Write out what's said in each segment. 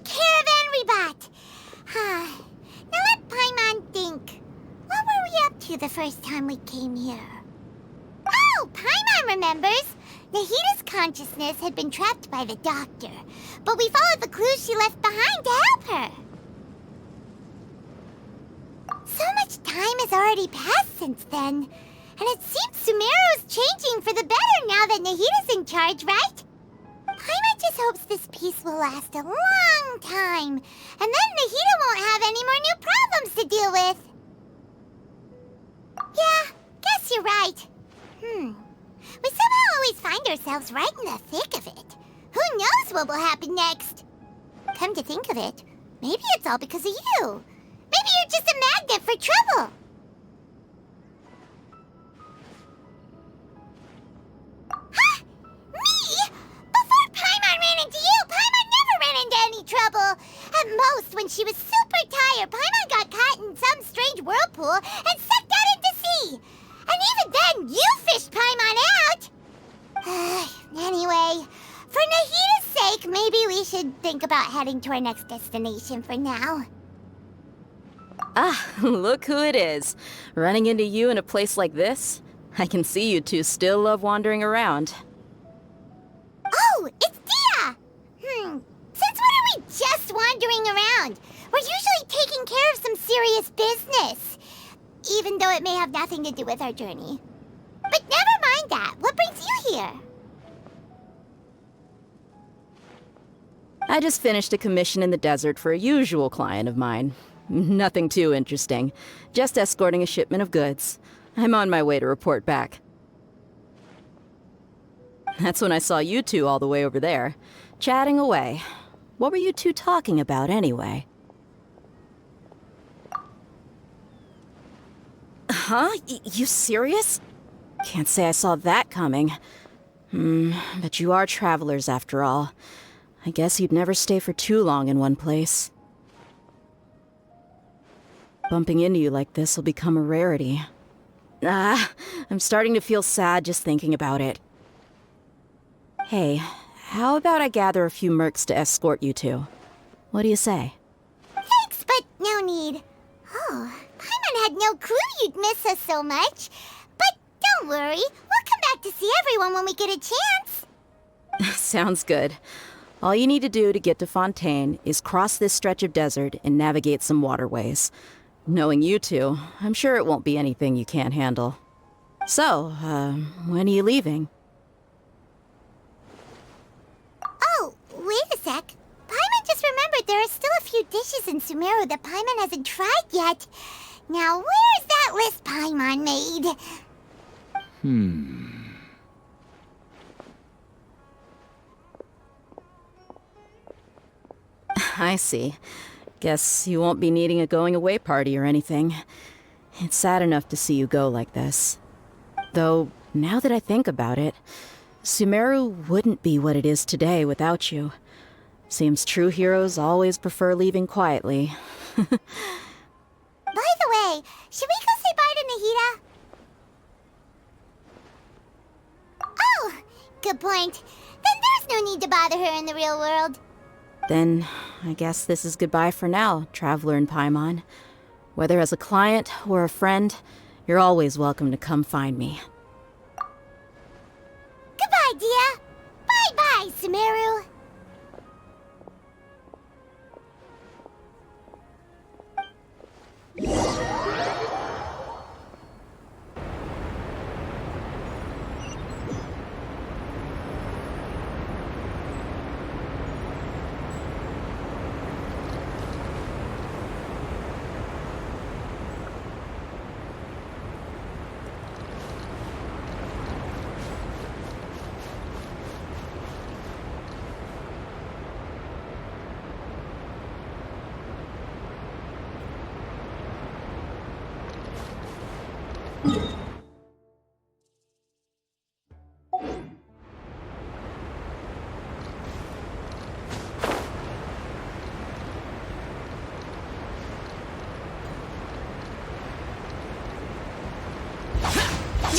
Caravan Ribat! Now let Paimon think. What were we up to the first time we came here? Oh, Paimon remembers! Nahita's consciousness had been trapped by the doctor, but we followed the clues she left behind to help her. So much time has already passed since then, and it seems Sumeru's changing for the better now that Nahita's in charge, right? Paimon just hopes this peace will last a long time, and then Nahita won't have any more new problems to deal with. Yeah, guess you're right. We somehow always find ourselves right in the thick of it. Who knows what will happen next? Come to think of it, maybe it's all because of you. Maybe you're just a magnet for trouble. Huh? Me? Before Paimon ran into you, Paimon never ran into any trouble. At most, when she was super tired, Paimon got caught in some strange whirlpool and sucked out into sea. And even then, you fished Paimon out! Anyway, for Nahita's sake, maybe we should think about heading to our next destination for now. Ah, look who it is. Running into you in a place like this? I can see you two still love wandering around. Oh, it's Dia! Since when are we just wandering around? We're usually taking care of some serious business. Even though it may have nothing to do with our journey. But never mind that. What brings you here? I just finished a commission in the desert for a usual client of mine. Nothing too interesting. Just escorting a shipment of goods. I'm on my way to report back. That's when I saw you two all the way over there, chatting away. What were you two talking about anyway? Huh? You serious? Can't say I saw that coming. But you are travelers after all. I guess you'd never stay for too long in one place. Bumping into you like this will become a rarity. I'm starting to feel sad just thinking about it. Hey, how about I gather a few mercs to escort you two? What do you say? Thanks, but no need. Oh, Paimon had no clue you'd miss us so much. But don't worry, we'll come back to see everyone when we get a chance. Sounds good. All you need to do to get to Fontaine is cross this stretch of desert and navigate some waterways. Knowing you two, I'm sure it won't be anything you can't handle. So, when are you leaving? Oh, wait a sec. Paimon just remembered there are still a few dishes in Sumeru that Paimon hasn't tried yet. Now, where's that list Paimon made? I see. Guess you won't be needing a going-away party or anything. It's sad enough to see you go like this. Though, now that I think about it, Sumeru wouldn't be what it is today without you. Seems true heroes always prefer leaving quietly. By the way, should we go say bye to Nahita? Oh, good point. Then there's no need to bother her in the real world. Then, I guess this is goodbye for now, Traveler in Paimon. Whether as a client or a friend, you're always welcome to come find me. Goodbye, Dia. Bye-bye, Sumeru.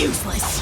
Useless.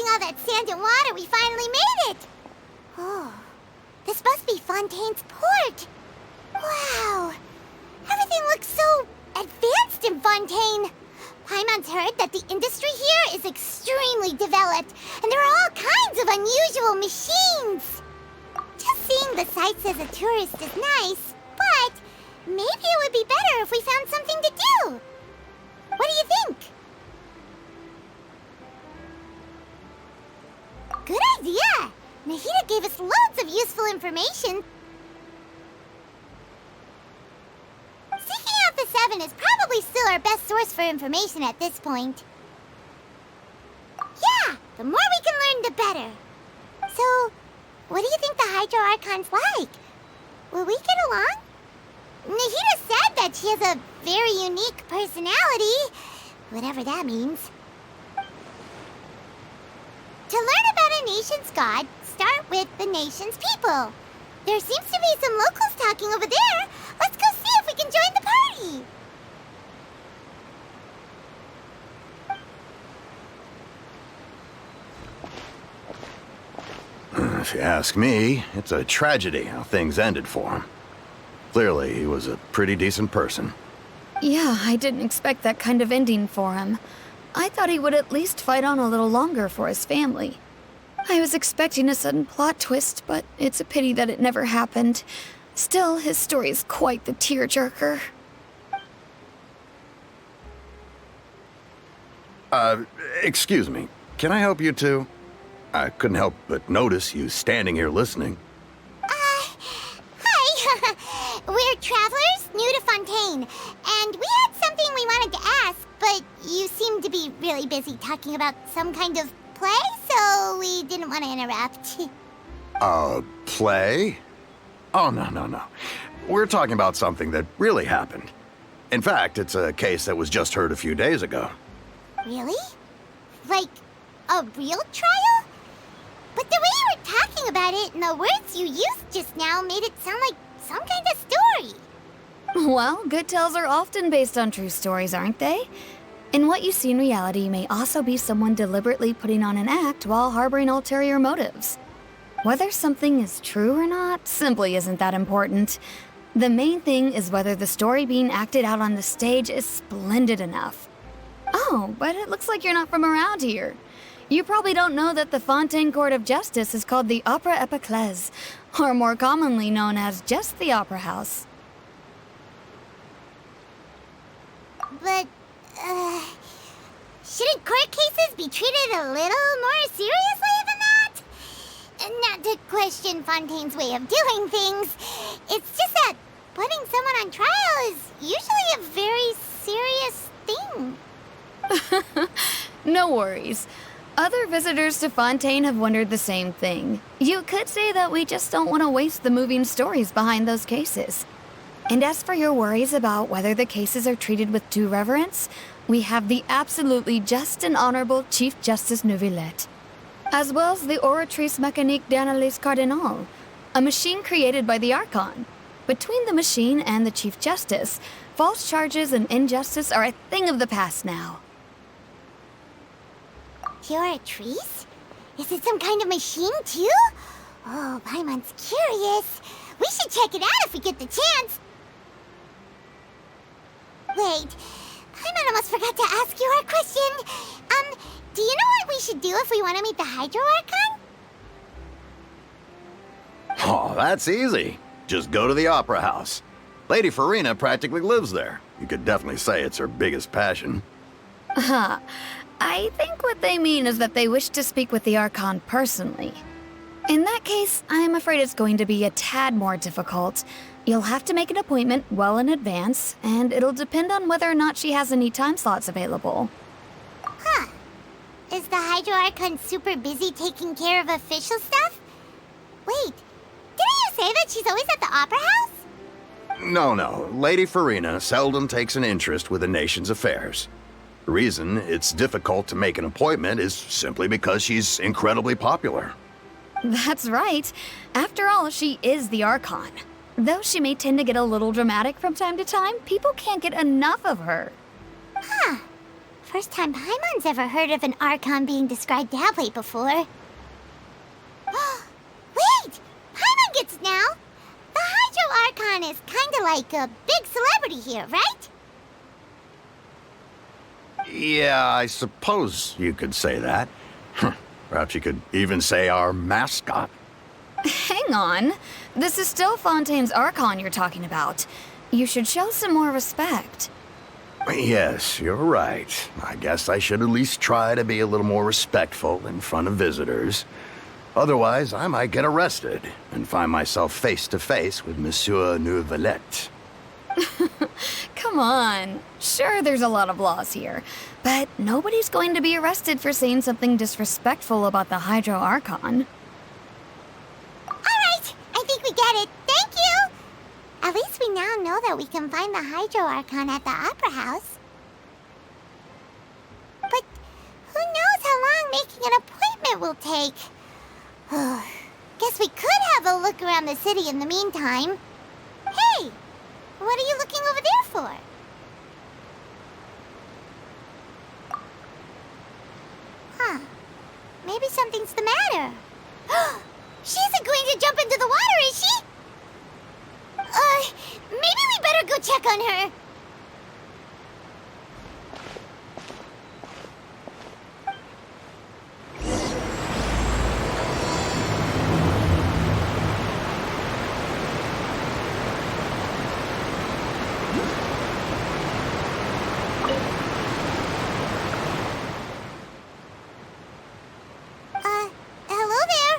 All that sand and water, we finally made it! Oh, this must be Fontaine's port. Wow, everything looks so advanced in Fontaine. Paimon's heard that the industry here is extremely developed, and there are all kinds of unusual machines. Just seeing the sights as a tourist is nice, but maybe it would be better if we found something to do. What do you think? Good idea! Nahida gave us loads of useful information. Seeking out the Seven is probably still our best source for information at this point. Yeah, the more we can learn, the better. So, what do you think the Hydro Archon's like? Will we get along? Nahida said that she has a very unique personality, whatever that means. To learn about a nation's god, start with the nation's people. There seems to be some locals talking over there. Let's go see if we can join the party. If you ask me, it's a tragedy how things ended for him. Clearly, he was a pretty decent person. Yeah, I didn't expect that kind of ending for him. I thought he would at least fight on a little longer for his family. I was expecting a sudden plot twist, but it's a pity that it never happened. Still, his story is quite the tearjerker. Excuse me. Can I help you two? I couldn't help but notice you standing here listening. Hi. We're travelers new to Fontaine, and we had something we wanted to ask, but you seem to be really busy talking about some kind of play, so we didn't want to interrupt. Play? Oh, no. We're talking about something that really happened. In fact, it's a case that was just heard a few days ago. Really? Like, a real trial? But the way you were talking about it and the words you used just now made it sound like some kind of story. Well, good tales are often based on true stories, aren't they? And what you see in reality may also be someone deliberately putting on an act while harboring ulterior motives. Whether something is true or not simply isn't that important. The main thing is whether the story being acted out on the stage is splendid enough. Oh, but it looks like you're not from around here. You probably don't know that the Fontaine Court of Justice is called the Opera Epiclese, or more commonly known as just the Opera House. But, shouldn't court cases be treated a little more seriously than that? Not to question Fontaine's way of doing things. It's just that putting someone on trial is usually a very serious thing. No worries. Other visitors to Fontaine have wondered the same thing. You could say that we just don't want to waste the moving stories behind those cases. And as for your worries about whether the cases are treated with due reverence, we have the absolutely just and honorable Chief Justice Neuvillette, as well as the Oratrice Mécanique d'Analyse Cardinal, a machine created by the Archon. Between the machine and the Chief Justice, false charges and injustice are a thing of the past now. Oratrice? Is it some kind of machine, too? Oh, Paimon's curious. We should check it out if we get the chance. Wait, Paimon almost forgot to ask you our question. Do you know what we should do if we want to meet the Hydro Archon? Oh, that's easy. Just go to the Opera House. Lady Farina practically lives there. You could definitely say it's her biggest passion. I think what they mean is that they wish to speak with the Archon personally. In that case, I'm afraid it's going to be a tad more difficult. You'll have to make an appointment well in advance, and it'll depend on whether or not she has any time slots available. Huh. Is the Hydro Archon super busy taking care of official stuff? Wait, didn't you say that she's always at the Opera House? No. Lady Farina seldom takes an interest with the nation's affairs. The reason it's difficult to make an appointment is simply because she's incredibly popular. That's right. After all, she is the Archon. Though she may tend to get a little dramatic from time to time, people can't get enough of her. Huh. First time Paimon's ever heard of an Archon being described that way before. Wait! Paimon gets it now! The Hydro Archon is kinda like a big celebrity here, right? Yeah, I suppose you could say that. Perhaps you could even say our mascot. Hang on. This is still Fontaine's Archon you're talking about. You should show some more respect. Yes, you're right. I guess I should at least try to be a little more respectful in front of visitors. Otherwise, I might get arrested and find myself face to face with Monsieur Neuvillette. Come on. Sure, there's a lot of laws here, but nobody's going to be arrested for saying something disrespectful about the Hydro Archon. Alright, I think we get it. Thank you! At least we now know that we can find the Hydro Archon at the Opera House. But who knows how long making an appointment will take? Guess we could have a look around the city in the meantime. Hey! What are you looking over there for? Huh. Maybe something's the matter. She isn't going to jump into the water, is she? Maybe we better go check on her. Hello there.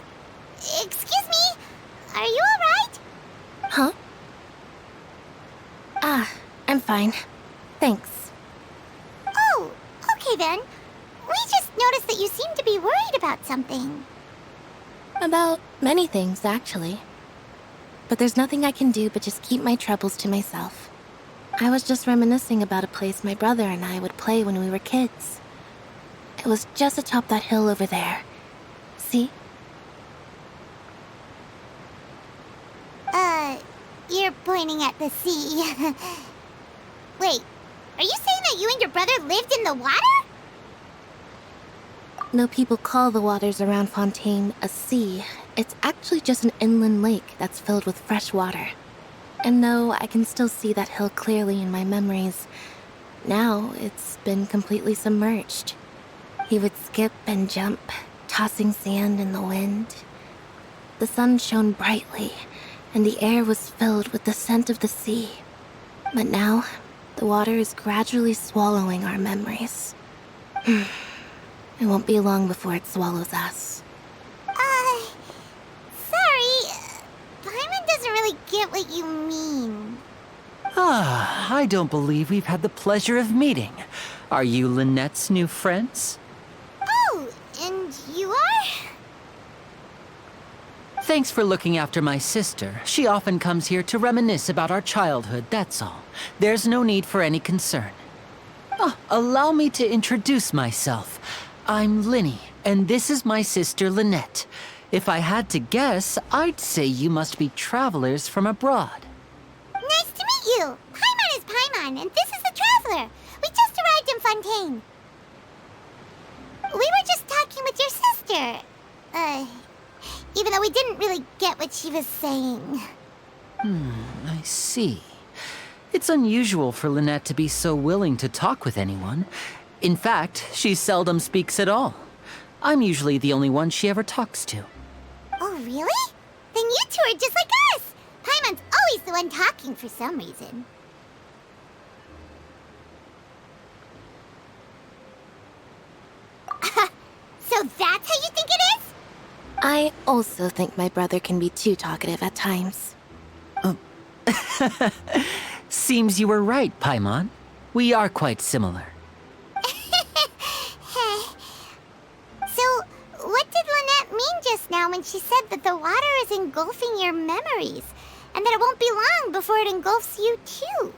Excuse me. Are you all right? Huh? I'm fine. Thanks. Oh, okay then. We just noticed that you seem to be worried about something. About many things, actually. But there's nothing I can do but just keep my troubles to myself. I was just reminiscing about a place my brother and I would play when we were kids. It was just atop that hill over there. See? You're pointing at the sea. Wait, are you saying that you and your brother lived in the water? No people call the waters around Fontaine a sea. It's actually just an inland lake that's filled with fresh water. And though I can still see that hill clearly in my memories, now it's been completely submerged. He would skip and jump, tossing sand in the wind. The sun shone brightly, and the air was filled with the scent of the sea. But now, the water is gradually swallowing our memories. It won't be long before it swallows us. Sorry. Paimon doesn't really get what you mean. I don't believe we've had the pleasure of meeting. Are you Lynette's new friends? Oh, and you are? Thanks for looking after my sister. She often comes here to reminisce about our childhood, that's all. There's no need for any concern. Oh, allow me to introduce myself. I'm Lyney, and this is my sister Lynette. If I had to guess, I'd say you must be travelers from abroad. Nice to meet you. Paimon is Paimon, and this is the Traveler. We just arrived in Fontaine. We were just talking with your sister. Even though we didn't really get what she was saying. I see. It's unusual for Lynette to be so willing to talk with anyone. In fact, she seldom speaks at all. I'm usually the only one she ever talks to. Oh, really? Then you two are just like us. Paimon's always the one talking for some reason. So that's how you think it is? I also think my brother can be too talkative at times. Seems you were right, Paimon. We are quite similar. So, what did Lynette mean just now when she said that the water is engulfing your memories, and that it won't be long before it engulfs you too?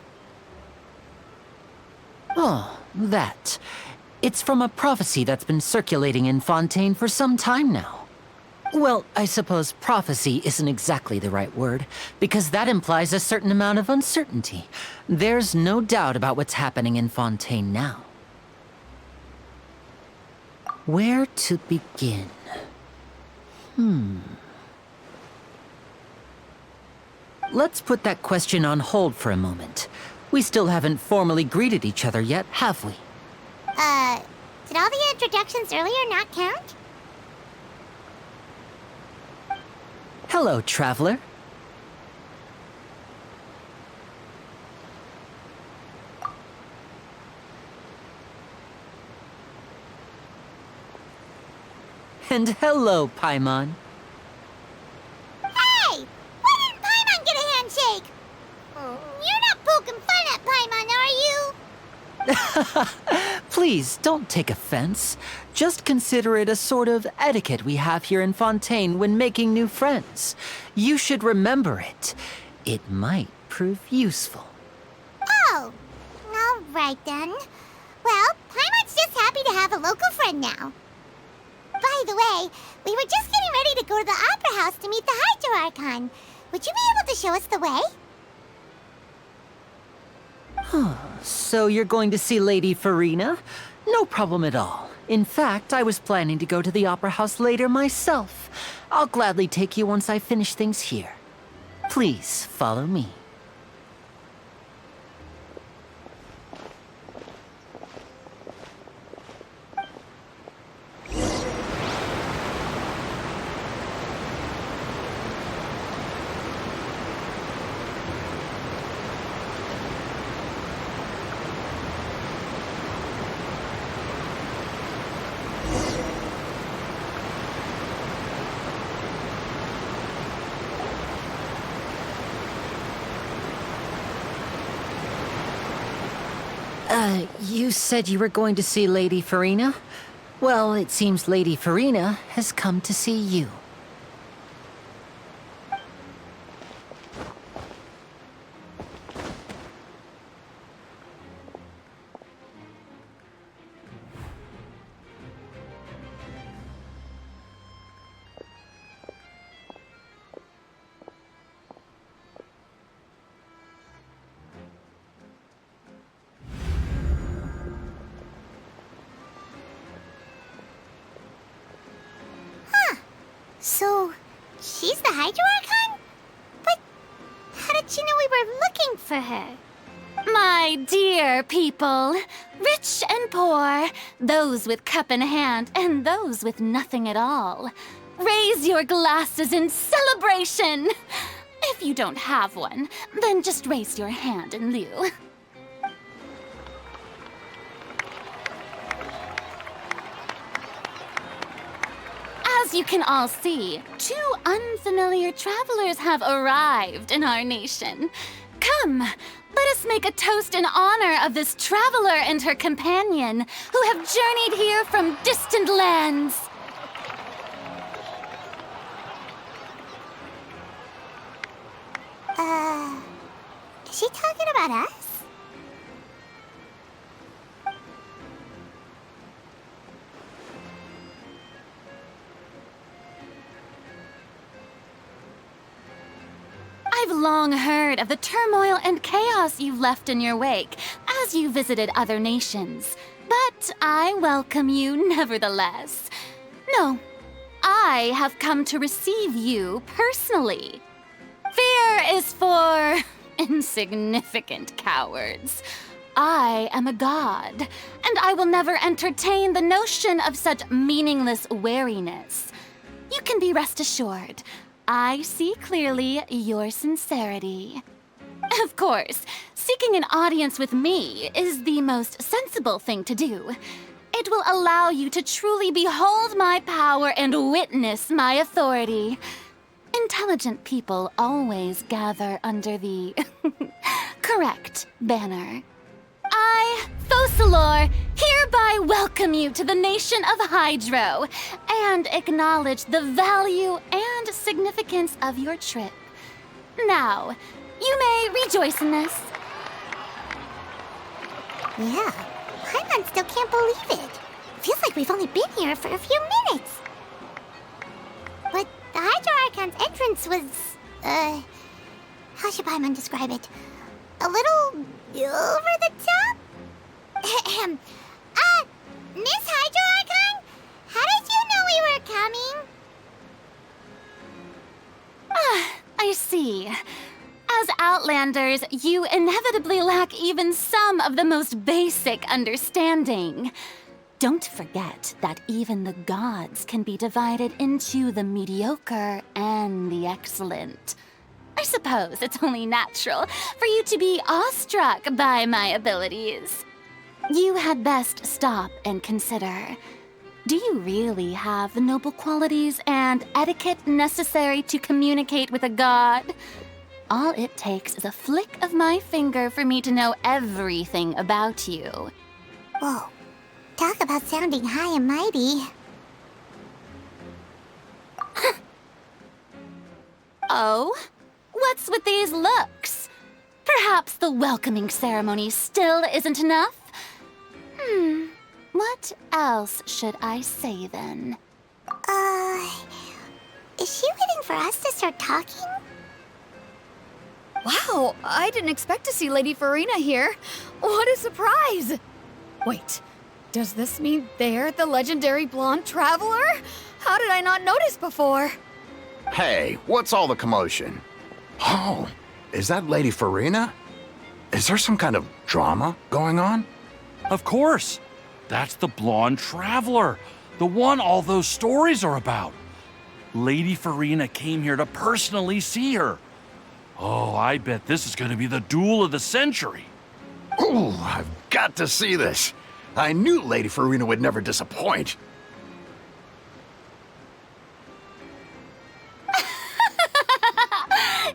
Oh, that. It's from a prophecy that's been circulating in Fontaine for some time now. Well, I suppose prophecy isn't exactly the right word, because that implies a certain amount of uncertainty. There's no doubt about what's happening in Fontaine now. Where to begin? Let's put that question on hold for a moment. We still haven't formally greeted each other yet, have we? Did all the introductions earlier not count? Hello, traveler. And hello, Paimon. Hey! Why didn't Paimon get a handshake? You're not poking fun at Paimon, are you? Please, don't take offense. Just consider it a sort of etiquette we have here in Fontaine when making new friends. You should remember it. It might prove useful. Oh, all right then. Well, Paimon's just happy to have a local friend now. By the way, we were just getting ready to go to the Opera House to meet the Hydro Archon. Would you be able to show us the way? So you're going to see Lady Farina? No problem at all. In fact, I was planning to go to the Opera House later myself. I'll gladly take you once I finish things here. Please, follow me. You said you were going to see Lady Farina? Well, it seems Lady Farina has come to see you. So, she's the Hydro Archon? But how did she know we were looking for her? My dear people, rich and poor, those with cup in hand and those with nothing at all, raise your glasses in celebration. If you don't have one, then just raise your hand in lieu. As you can all see, two unfamiliar travelers have arrived in our nation. Come, let us make a toast in honor of this traveler and her companion who have journeyed here from distant lands. Is she talking about us? I've long heard of the turmoil and chaos you've left in your wake as you visited other nations. But I welcome you nevertheless. No, I have come to receive you personally. Fear is for insignificant cowards. I am a god, and I will never entertain the notion of such meaningless wariness. You can be rest assured, I see clearly your sincerity. Of course, seeking an audience with me is the most sensible thing to do. It will allow you to truly behold my power and witness my authority. Intelligent people always gather under the correct banner. I, Focalor, hereby welcome you to the nation of Hydro and acknowledge the value and significance of your trip. Now, you may rejoice in this. Yeah, Paimon still can't believe it. Feels like we've only been here for a few minutes. But the Hydro Archon's entrance was, how should Paimon describe it? A little over the top? Miss Hydro Archon? How did you know we were coming? I see. As Outlanders, you inevitably lack even some of the most basic understanding. Don't forget that even the gods can be divided into the mediocre and the excellent. I suppose it's only natural for you to be awestruck by my abilities. You had best stop and consider. Do you really have the noble qualities and etiquette necessary to communicate with a god? All it takes is a flick of my finger for me to know everything about you. Whoa, talk about sounding high and mighty. Oh? What's with these looks? Perhaps the welcoming ceremony still isn't enough? What else should I say then? Is she waiting for us to start talking? Wow, I didn't expect to see Lady Farina here. What a surprise! Wait, does this mean they're the legendary blonde traveler? How did I not notice before? Hey, what's all the commotion? Oh, is that Lady Farina? Is there some kind of drama going on? Of course. That's the blonde traveler, the one all those stories are about. Lady Farina came here to personally see her. Oh, I bet this is going to be the duel of the century. Ooh, I've got to see this. I knew Lady Farina would never disappoint.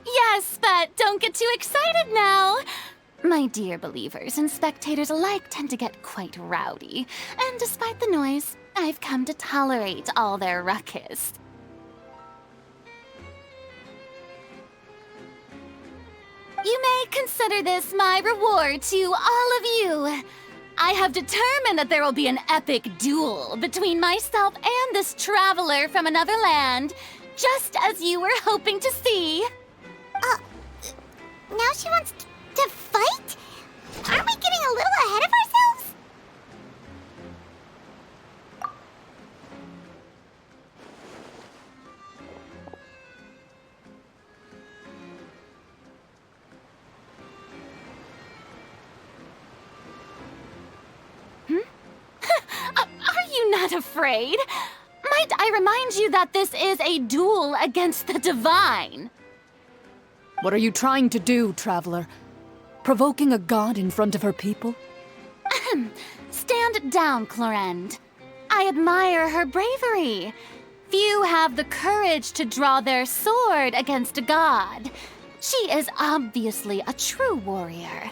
Yes, but don't get too excited now. My dear believers and spectators alike tend to get quite rowdy, and despite the noise, I've come to tolerate all their ruckus. You may consider this my reward to all of you. I have determined that there will be an epic duel between myself and this traveler from another land, just as you were hoping to see. Now she wants to fight? Aren't we getting a little ahead of ourselves? Are you not afraid? Might I remind you that this is a duel against the divine? What are you trying to do, traveler? Provoking a god in front of her people? Stand down, Clorend. I admire her bravery. Few have the courage to draw their sword against a god. She is obviously a true warrior.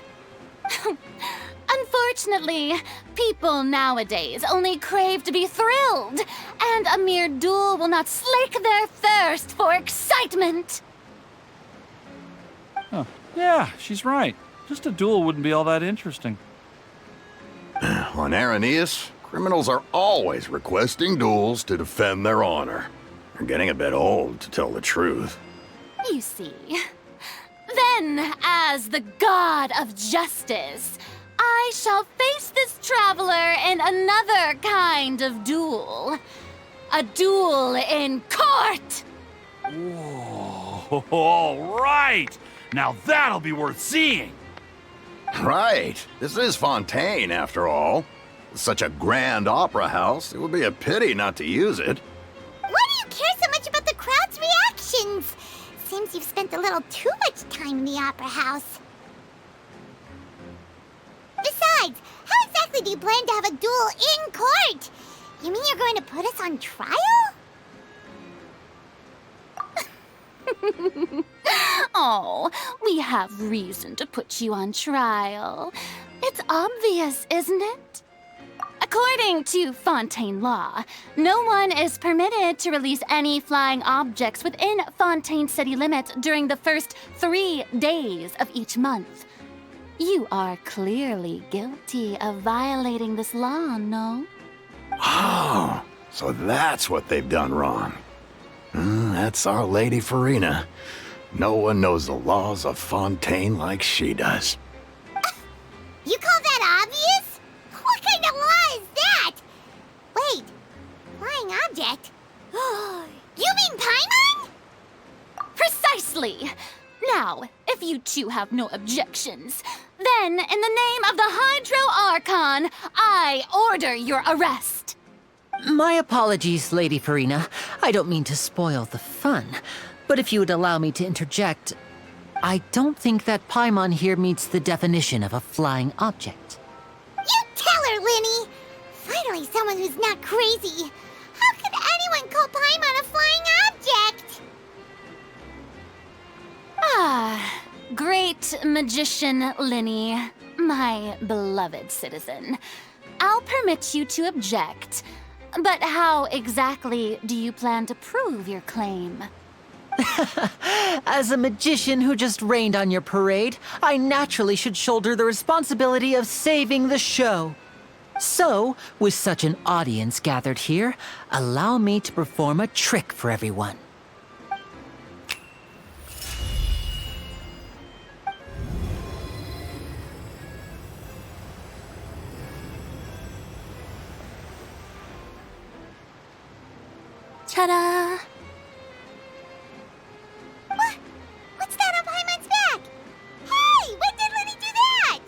Unfortunately, people nowadays only crave to be thrilled, and a mere duel will not slake their thirst for excitement. Huh. Yeah, she's right. Just a duel wouldn't be all that interesting. On Araneus, criminals are always requesting duels to defend their honor. They're getting a bit old, to tell the truth. You see, Then, as the god of justice, I shall face this traveler in another kind of duel. A duel in court! Whoa, all right! Now that'll be worth seeing! Right. This is Fontaine, after all. Such a grand opera house, it would be a pity not to use it. Why do you care so much about the crowd's reactions? Seems you've spent a little too much time in the opera house. Besides, how exactly do you plan to have a duel in court? You mean you're going to put us on trial? Oh, we have reason to put you on trial. It's obvious, isn't it? According to Fontaine law, no one is permitted to release any flying objects within Fontaine city limits during the first 3 days of each month. You are clearly guilty of violating this law, no? Oh, so that's what they've done wrong. That's our Lady Farina. No one knows the laws of Fontaine like she does. You call that obvious? What kind of law is that? Wait, flying object? You mean Paimon? Precisely! Now, if you two have no objections, then in the name of the Hydro Archon, I order your arrest. My apologies, Lady Farina. I don't mean to spoil the fun, but if you would allow me to interject, I don't think that Paimon here meets the definition of a flying object. You tell her, Lyney! Finally someone who's not crazy. How could anyone call Paimon a flying object? Ah, great magician Lyney, my beloved citizen. I'll permit you to object, but how exactly do you plan to prove your claim? As a magician who just rained on your parade, I naturally should shoulder the responsibility of saving the show. So, with such an audience gathered here, allow me to perform a trick for everyone. Ta-da! What's that on Paimon's back? Hey, when did Lyney do that?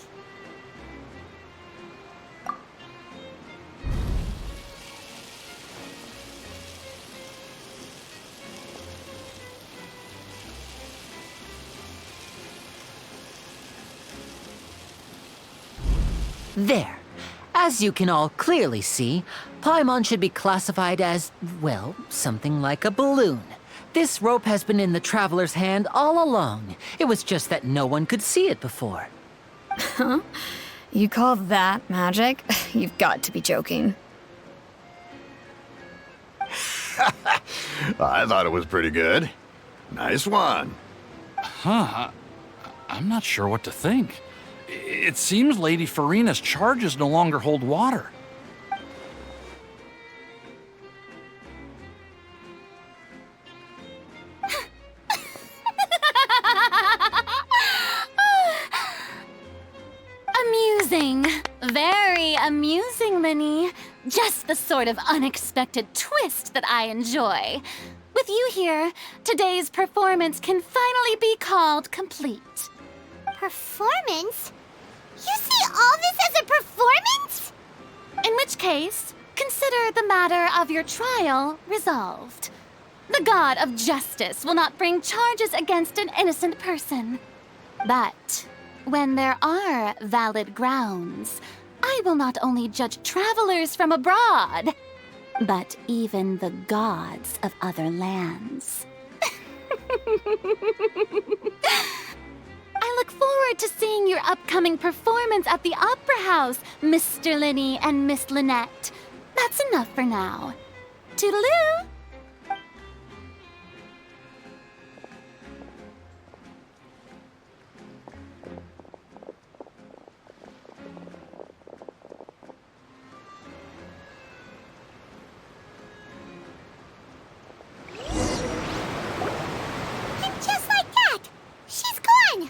There. As you can all clearly see, Paimon should be classified as, well, something like a balloon. This rope has been in the traveler's hand all along. It was just that no one could see it before. Huh? You call that magic? You've got to be joking. I thought it was pretty good. Nice one. Huh? I'm not sure what to think. It seems Lady Farina's charges no longer hold water. Amusing. Very amusing, Lyney. Just the sort of unexpected twist that I enjoy. With you here, today's performance can finally be called complete. Performance? You see all this as a performance? In which case, consider the matter of your trial resolved. The god of justice will not bring charges against an innocent person. But when there are valid grounds, I will not only judge travelers from abroad, but even the gods of other lands. I look forward to seeing your upcoming performance at the Opera House, Mr. Lyney and Miss Lynette. That's enough for now. Toodaloo! And just like that, she's gone!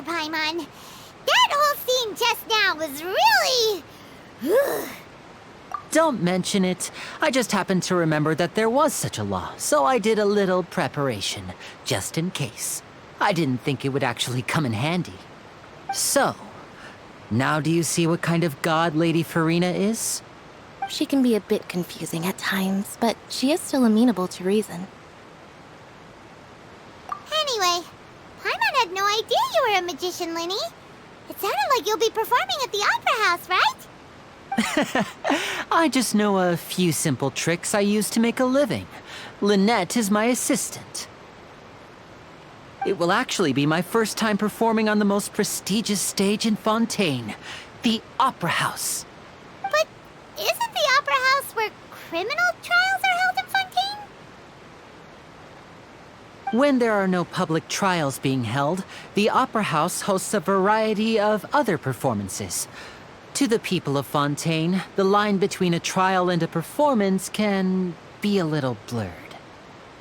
Mr. Paimon. That whole scene just now was really... Don't mention it. I just happened to remember that there was such a law, so I did a little preparation, just in case. I didn't think it would actually come in handy. So, now do you see what kind of god Lady Farina is? She can be a bit confusing at times, but she is still amenable to reason. Anyway, Paimon had no idea you were a magician, Lyney. It sounded like you'll be performing at the Opera House, right? I just know a few simple tricks I use to make a living. Lynette is my assistant. It will actually be my first time performing on the most prestigious stage in Fontaine, the Opera House. But isn't the Opera House where criminal trials are held in Fontaine? When there are no public trials being held, the Opera House hosts a variety of other performances. To the people of Fontaine, the line between a trial and a performance can be a little blurred.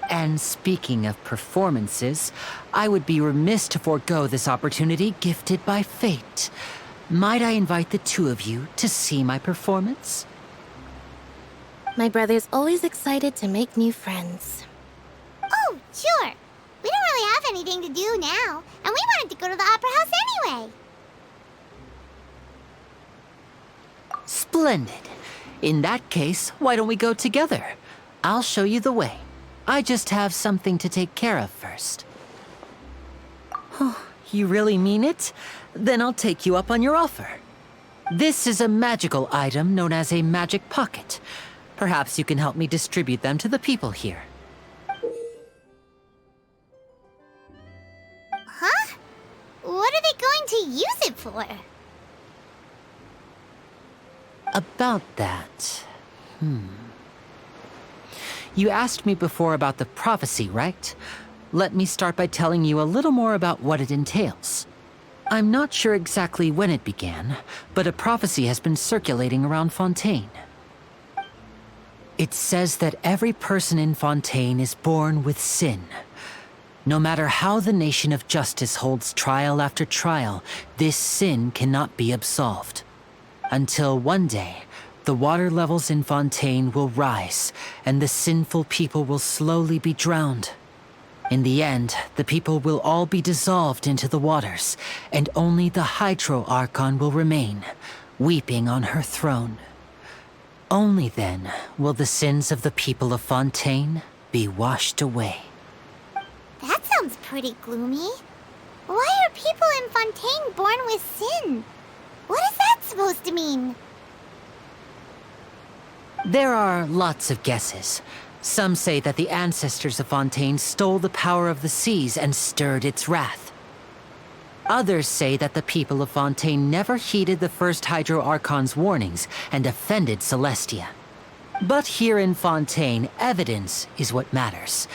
And speaking of performances, I would be remiss to forego this opportunity gifted by fate. Might I invite the two of you to see my performance? My brother's always excited to make new friends. Oh, sure. We don't really have anything to do now, and we wanted to go to the Opera House anyway. Splendid. In that case, why don't we go together? I'll show you the way. I just have something to take care of first. Oh, you really mean it? Then I'll take you up on your offer. This is a magical item known as a magic pocket. Perhaps you can help me distribute them to the people here. Huh? What are they going to use it for? About that... You asked me before about the prophecy, right? Let me start by telling you a little more about what it entails. I'm not sure exactly when it began, but a prophecy has been circulating around Fontaine. It says that every person in Fontaine is born with sin. No matter how the nation of justice holds trial after trial, this sin cannot be absolved. Until one day, the water levels in Fontaine will rise, and the sinful people will slowly be drowned. In the end, the people will all be dissolved into the waters, and only the Hydro Archon will remain, weeping on her throne. Only then will the sins of the people of Fontaine be washed away. That sounds pretty gloomy. Why are people in Fontaine born with sin? What is that supposed to mean? There are lots of guesses. Some say that the ancestors of Fontaine stole the power of the seas and stirred its wrath. Others say that the people of Fontaine never heeded the first Hydro Archon's warnings and offended Celestia. But here in Fontaine, evidence is what matters.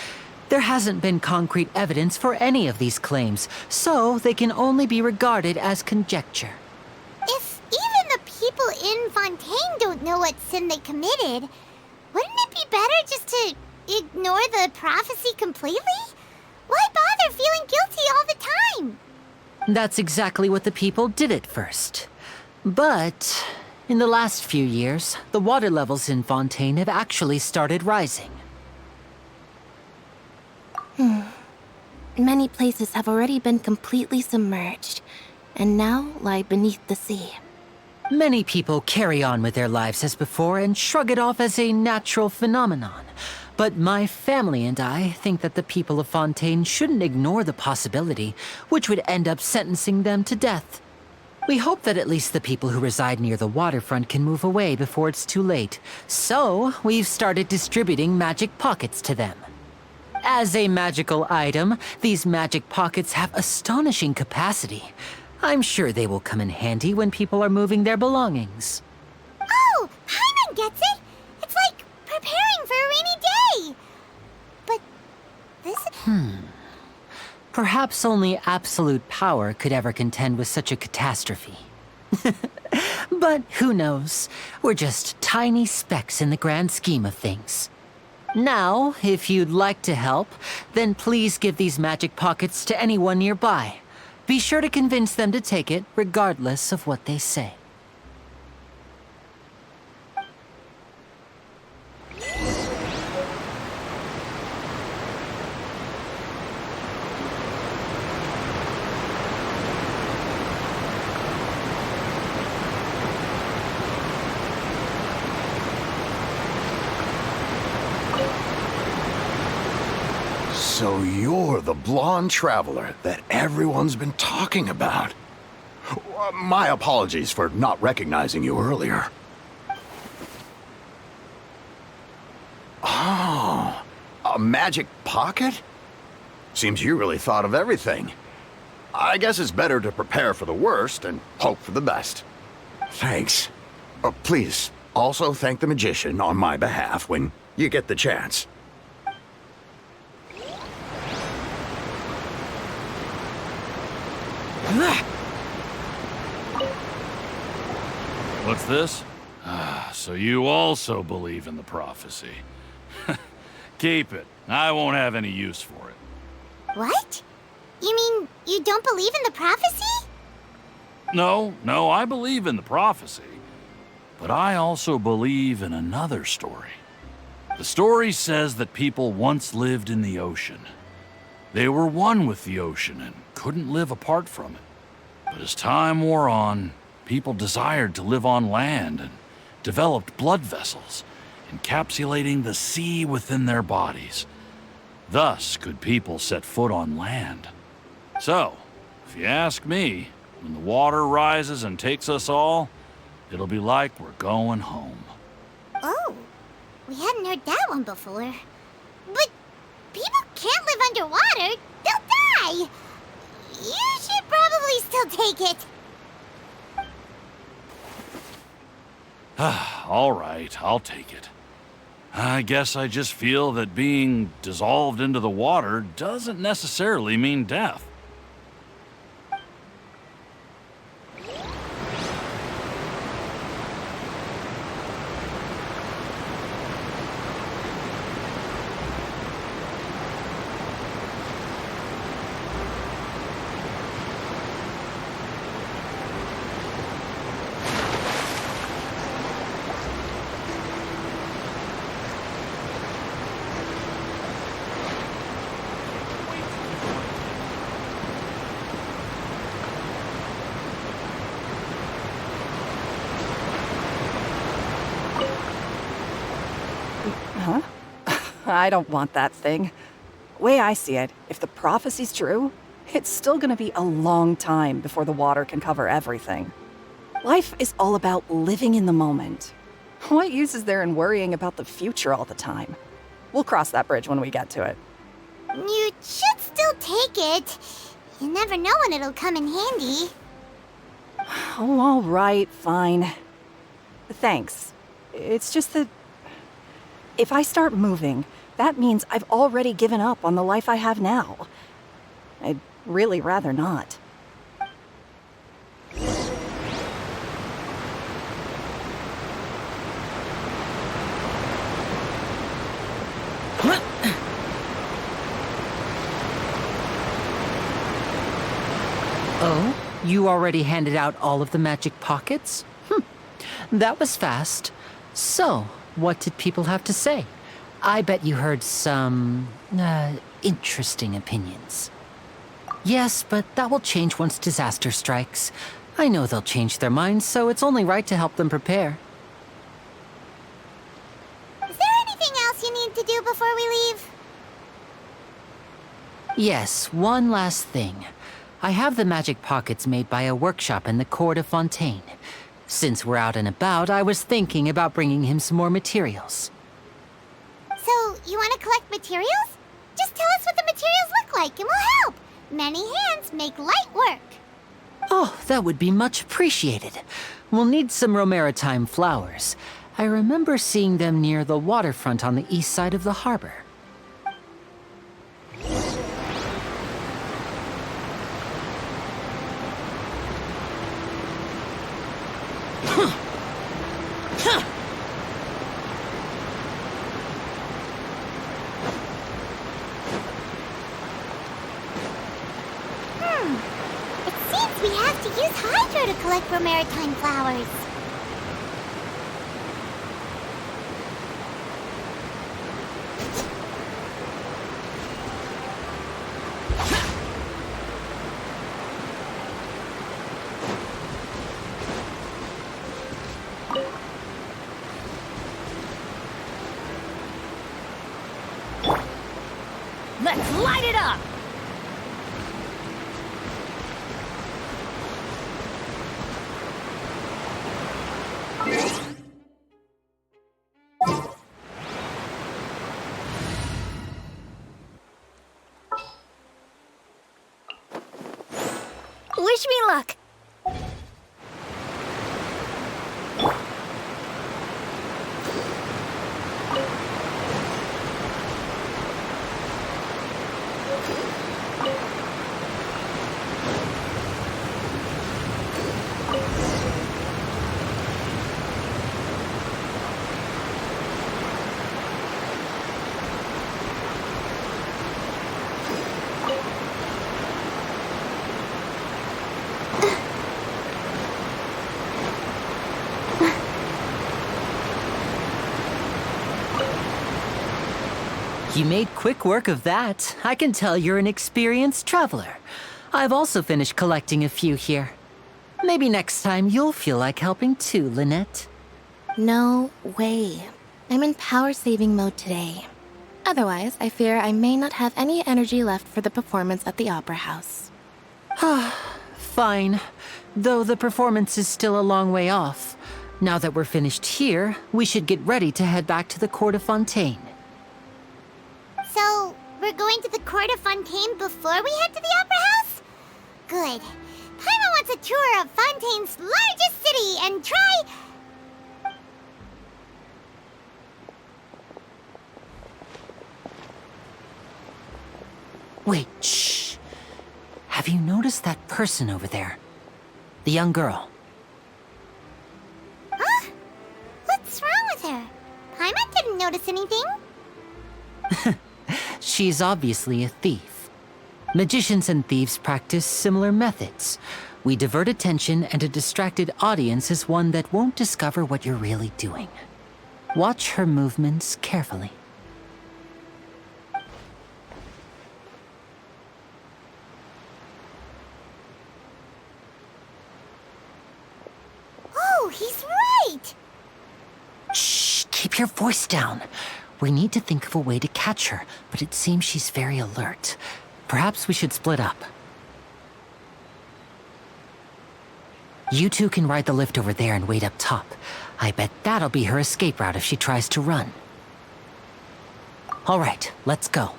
There hasn't been concrete evidence for any of these claims, so they can only be regarded as conjecture. If even the people in Fontaine don't know what sin they committed, wouldn't it be better just to ignore the prophecy completely? Why bother feeling guilty all the time? That's exactly what the people did at first. But in the last few years, the water levels in Fontaine have actually started rising. Many places have already been completely submerged, and now lie beneath the sea. Many people carry on with their lives as before and shrug it off as a natural phenomenon. But my family and I think that the people of Fontaine shouldn't ignore the possibility, which would end up sentencing them to death. We hope that at least the people who reside near the waterfront can move away before it's too late. So, we've started distributing magic pockets to them. As a magical item, these magic pockets have astonishing capacity. I'm sure they will come in handy when people are moving their belongings. Oh, Paimon gets it! It's like preparing for a rainy day! But this... Perhaps only absolute power could ever contend with such a catastrophe. But who knows? We're just tiny specks in the grand scheme of things. Now, if you'd like to help, then please give these magic pockets to anyone nearby. Be sure to convince them to take it, regardless of what they say. So you're the blonde traveler that everyone's been talking about. My apologies for not recognizing you earlier. Oh, a magic pocket? Seems you really thought of everything. I guess it's better to prepare for the worst and hope for the best. Thanks. Please, also thank the magician on my behalf when you get the chance. What's this? So you also believe in the prophecy. Keep it. I won't have any use for it. What? You mean you don't believe in the prophecy? No, I believe in the prophecy. But I also believe in another story. The story says that people once lived in the ocean. They were one with the ocean and couldn't live apart from it. But as time wore on, people desired to live on land and developed blood vessels, encapsulating the sea within their bodies. Thus could people set foot on land. So, if you ask me, when the water rises and takes us all, it'll be like we're going home. Oh, we hadn't heard that one before. But people can't live underwater. They'll die. You should probably still take it. All right, I'll take it. I guess I just feel that being dissolved into the water doesn't necessarily mean death. Huh? I don't want that thing. Way I see it, if the prophecy's true, it's still gonna be a long time before the water can cover everything. Life is all about living in the moment. What use is there in worrying about the future all the time? We'll cross that bridge when we get to it. You should still take it. You never know when it'll come in handy. Oh, all right, fine. Thanks. It's just that if I start moving, that means I've already given up on the life I have now. I'd really rather not. Oh, you already handed out all of the magic pockets? That was fast. So, what did people have to say? I bet you heard some, interesting opinions. Yes, but that will change once disaster strikes. I know they'll change their minds, so it's only right to help them prepare. Is there anything else you need to do before we leave? Yes, one last thing. I have the magic pockets made by a workshop in the Court of Fontaine. Since we're out and about, I was thinking about bringing him some more materials. So, you want to collect materials? Just tell us what the materials look like and we'll help. Many hands make light work. Oh, that would be much appreciated. We'll need some Romaritime flowers. I remember seeing them near the waterfront on the east side of the harbor. have to use hydro to collect bromaritime flowers. Let's light it up! Wish me luck. You made quick work of that. I can tell you're an experienced traveler. I've also finished collecting a few here. Maybe next time you'll feel like helping too, Lynette. No way. I'm in power-saving mode today. Otherwise, I fear I may not have any energy left for the performance at the Opera House. Fine. Though the performance is still a long way off. Now that we're finished here, we should get ready to head back to the Court de Fontaine. So, we're going to the Court de Fontaine before we head to the Opera House? Good. Paimon wants a tour of Fontaine's largest city and try... Wait, shh. Have you noticed that person over there? The young girl. Huh? What's wrong with her? Paimon didn't notice anything. She's obviously a thief. Magicians and thieves practice similar methods. We divert attention, and a distracted audience is one that won't discover what you're really doing. Watch her movements carefully. Oh, he's right! Shh, keep your voice down. We need to think of a way to catch her, but it seems she's very alert. Perhaps we should split up. You two can ride the lift over there and wait up top. I bet that'll be her escape route if she tries to run. All right, let's go.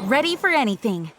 Ready for anything.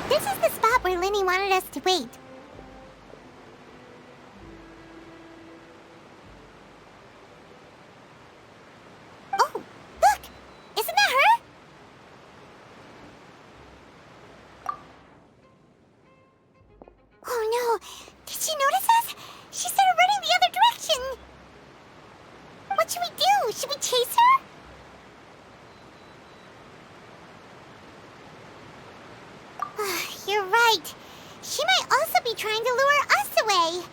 This is the spot where Lyney wanted us to wait. Oh, look! Isn't that her? trying to lure us away.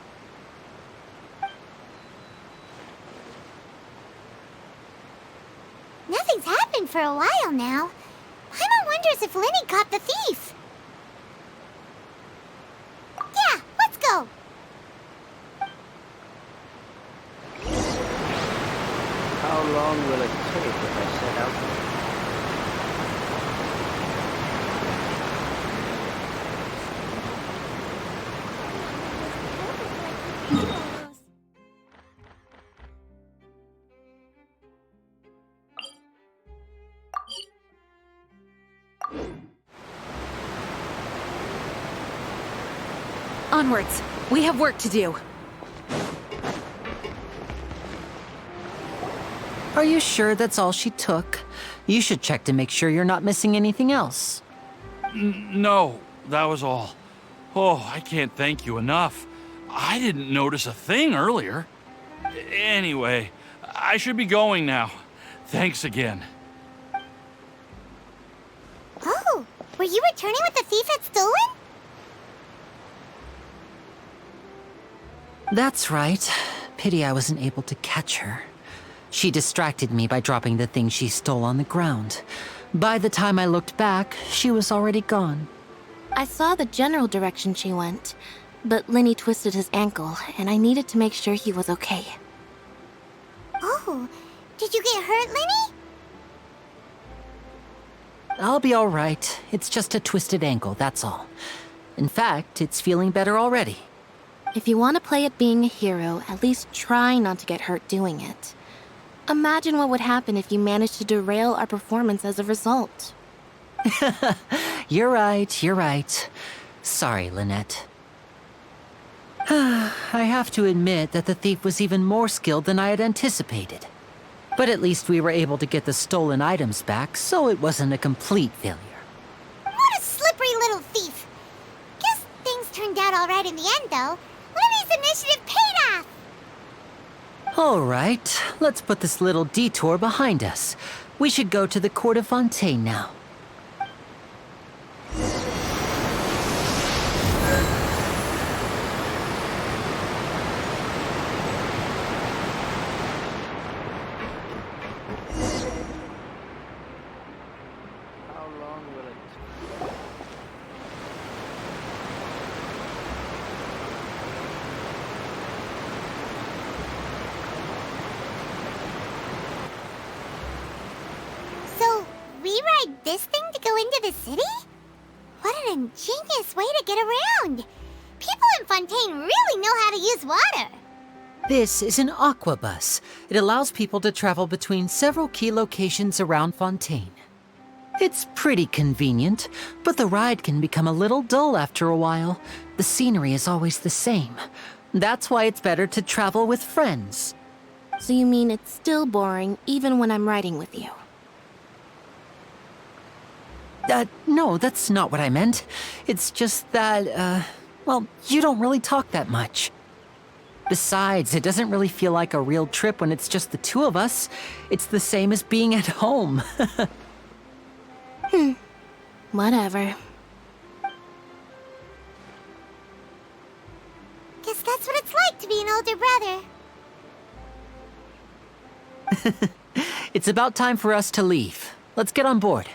Nothing's happened for a while now. Paimon wonders if Lyney caught the thief. Yeah, let's go. How long will it take if I set out? Onwards. We have work to do. Are you sure that's all she took? You should check to make sure you're not missing anything else. No, that was all. Oh, I can't thank you enough. I didn't notice a thing earlier. Anyway, I should be going now. Thanks again. Oh, were you returning what the thief had stolen? That's right. Pity I wasn't able to catch her. She distracted me by dropping the thing she stole on the ground. By the time I looked back, she was already gone. I saw the general direction she went, but Lyney twisted his ankle, and I needed to make sure he was okay. Oh, did you get hurt, Lyney? I'll be all right. It's just a twisted ankle, that's all. In fact, it's feeling better already. If you want to play at being a hero, at least try not to get hurt doing it. Imagine what would happen if you managed to derail our performance as a result. You're right. Sorry, Lynette. I have to admit that the thief was even more skilled than I had anticipated. But at least we were able to get the stolen items back, so it wasn't a complete failure. What a slippery little thief. Guess things turned out all right in the end, though. Lyney's initiative paid off. All right, let's put this little detour behind us. We should go to the Court of Fontaine now. How long will it take? So, we ride this thing to go into the city? What an ingenious way to get around! People in Fontaine really know how to use water! This is an aqua bus. It allows people to travel between several key locations around Fontaine. It's pretty convenient, but the ride can become a little dull after a while. The scenery is always the same. That's why it's better to travel with friends. So you mean it's still boring even when I'm riding with you? No, that's not what I meant. It's just that, well, you don't really talk that much. Besides, it doesn't really feel like a real trip when it's just the two of us. It's the same as being at home. Whatever. Guess that's what it's like to be an older brother. It's about time for us to leave. Let's get on board.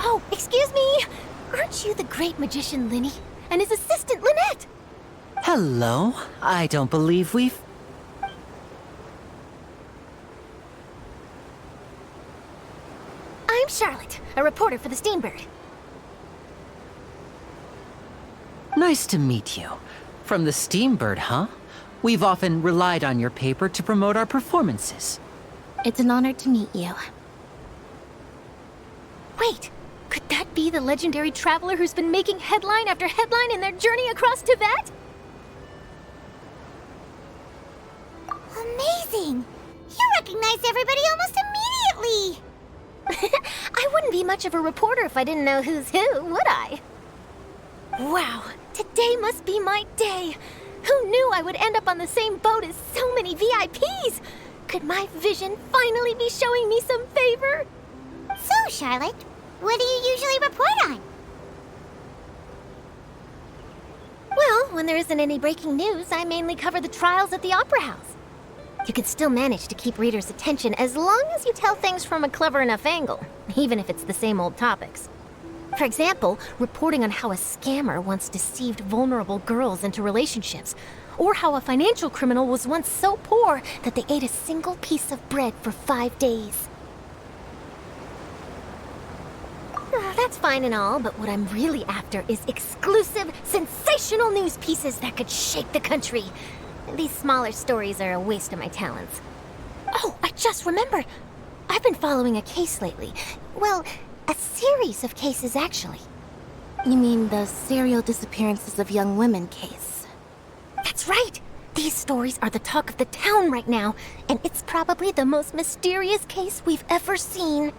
Oh, excuse me! Aren't you the great magician Lyney? And his assistant Lynette? Hello. I don't believe we've... I'm Charlotte, a reporter for the Steambird. Nice to meet you. From the Steambird, huh? We've often relied on your paper to promote our performances. It's an honor to meet you. Wait, could that be the legendary traveler who's been making headline after headline in their journey across Tibet? Amazing! You recognize everybody almost immediately! I wouldn't be much of a reporter if I didn't know who's who, would I? Wow, today must be my day. Who knew I would end up on the same boat as so many VIPs? Could my vision finally be showing me some favor? So, Charlotte, what do you usually report on? Well, when there isn't any breaking news, I mainly cover the trials at the Opera House. You can still manage to keep readers' attention as long as you tell things from a clever enough angle, even if it's the same old topics. For example, reporting on how a scammer once deceived vulnerable girls into relationships, or how a financial criminal was once so poor that they ate a single piece of bread for 5 days. That's fine and all, but what I'm really after is exclusive, sensational news pieces that could shake the country. These smaller stories are a waste of my talents. Oh, I just remembered. I've been following a case lately. Well, a series of cases, actually. You mean the serial disappearances of young women case? That's right! These stories are the talk of the town right now, and it's probably the most mysterious case we've ever seen.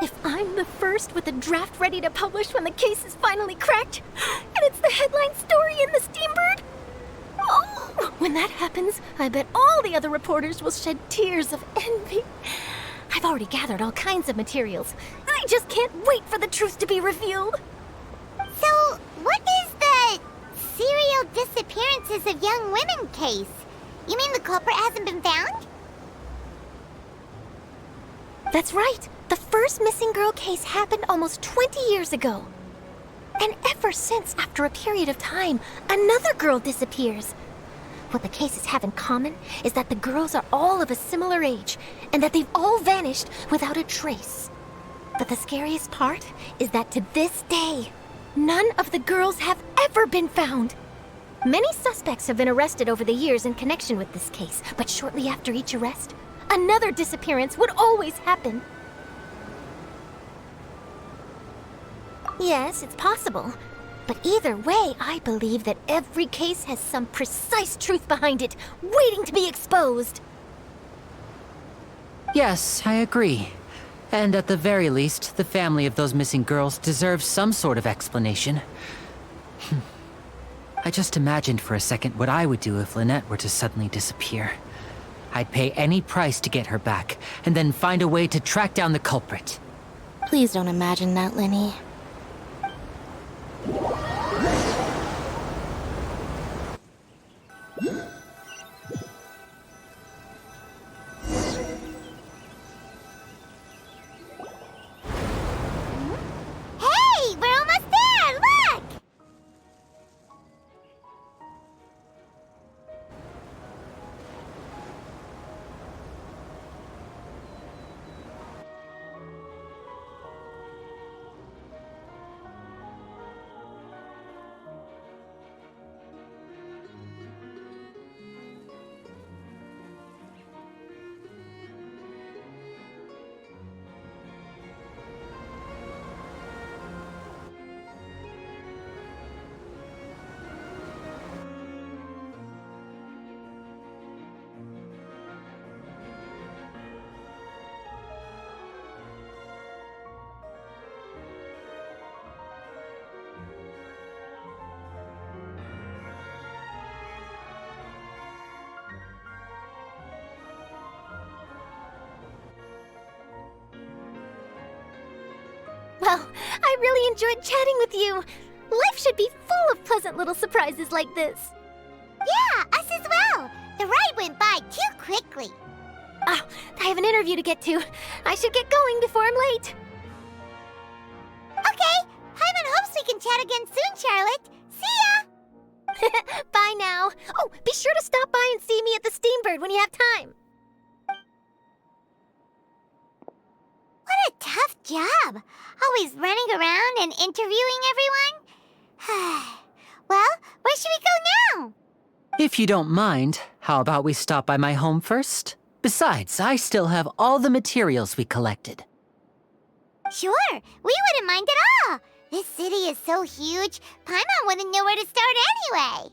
If I'm the first with a draft ready to publish when the case is finally cracked, and it's the headline story in the Steambird, oh, when that happens, I bet all the other reporters will shed tears of envy. I've already gathered all kinds of materials. I just can't wait for the truth to be revealed. So, what is the serial disappearances of young women case? You mean the culprit hasn't been found? That's right. The first missing girl case happened almost 20 years ago. And ever since, after a period of time, another girl disappears. What the cases have in common is that the girls are all of a similar age, and that they've all vanished without a trace. But the scariest part is that to this day, none of the girls have ever been found. Many suspects have been arrested over the years in connection with this case, but shortly after each arrest, another disappearance would always happen. Yes, it's possible. But either way, I believe that every case has some precise truth behind it, waiting to be exposed. Yes, I agree. And at the very least, the family of those missing girls deserves some sort of explanation. I just imagined for a second what I would do if Lynette were to suddenly disappear. I'd pay any price to get her back, and then find a way to track down the culprit. Please don't imagine that, Lyney. Hey, we're almost there! Look! Well, I really enjoyed chatting with you. Life should be full of pleasant little surprises like this. Yeah, us as well. The ride went by too quickly. Oh, I have an interview to get to. I should get going before I'm late. Okay, Hyman hopes we can chat again soon, Charlotte. See ya! Bye now. Oh, be sure to stop by and see me at the Steambird when you have time. What a tough job. Always running around and interviewing everyone. Well, where should we go now? If you don't mind, how about we stop by my home first? Besides, I still have all the materials we collected. Sure, we wouldn't mind at all. This city is so huge, Paimon wouldn't know where to start anyway.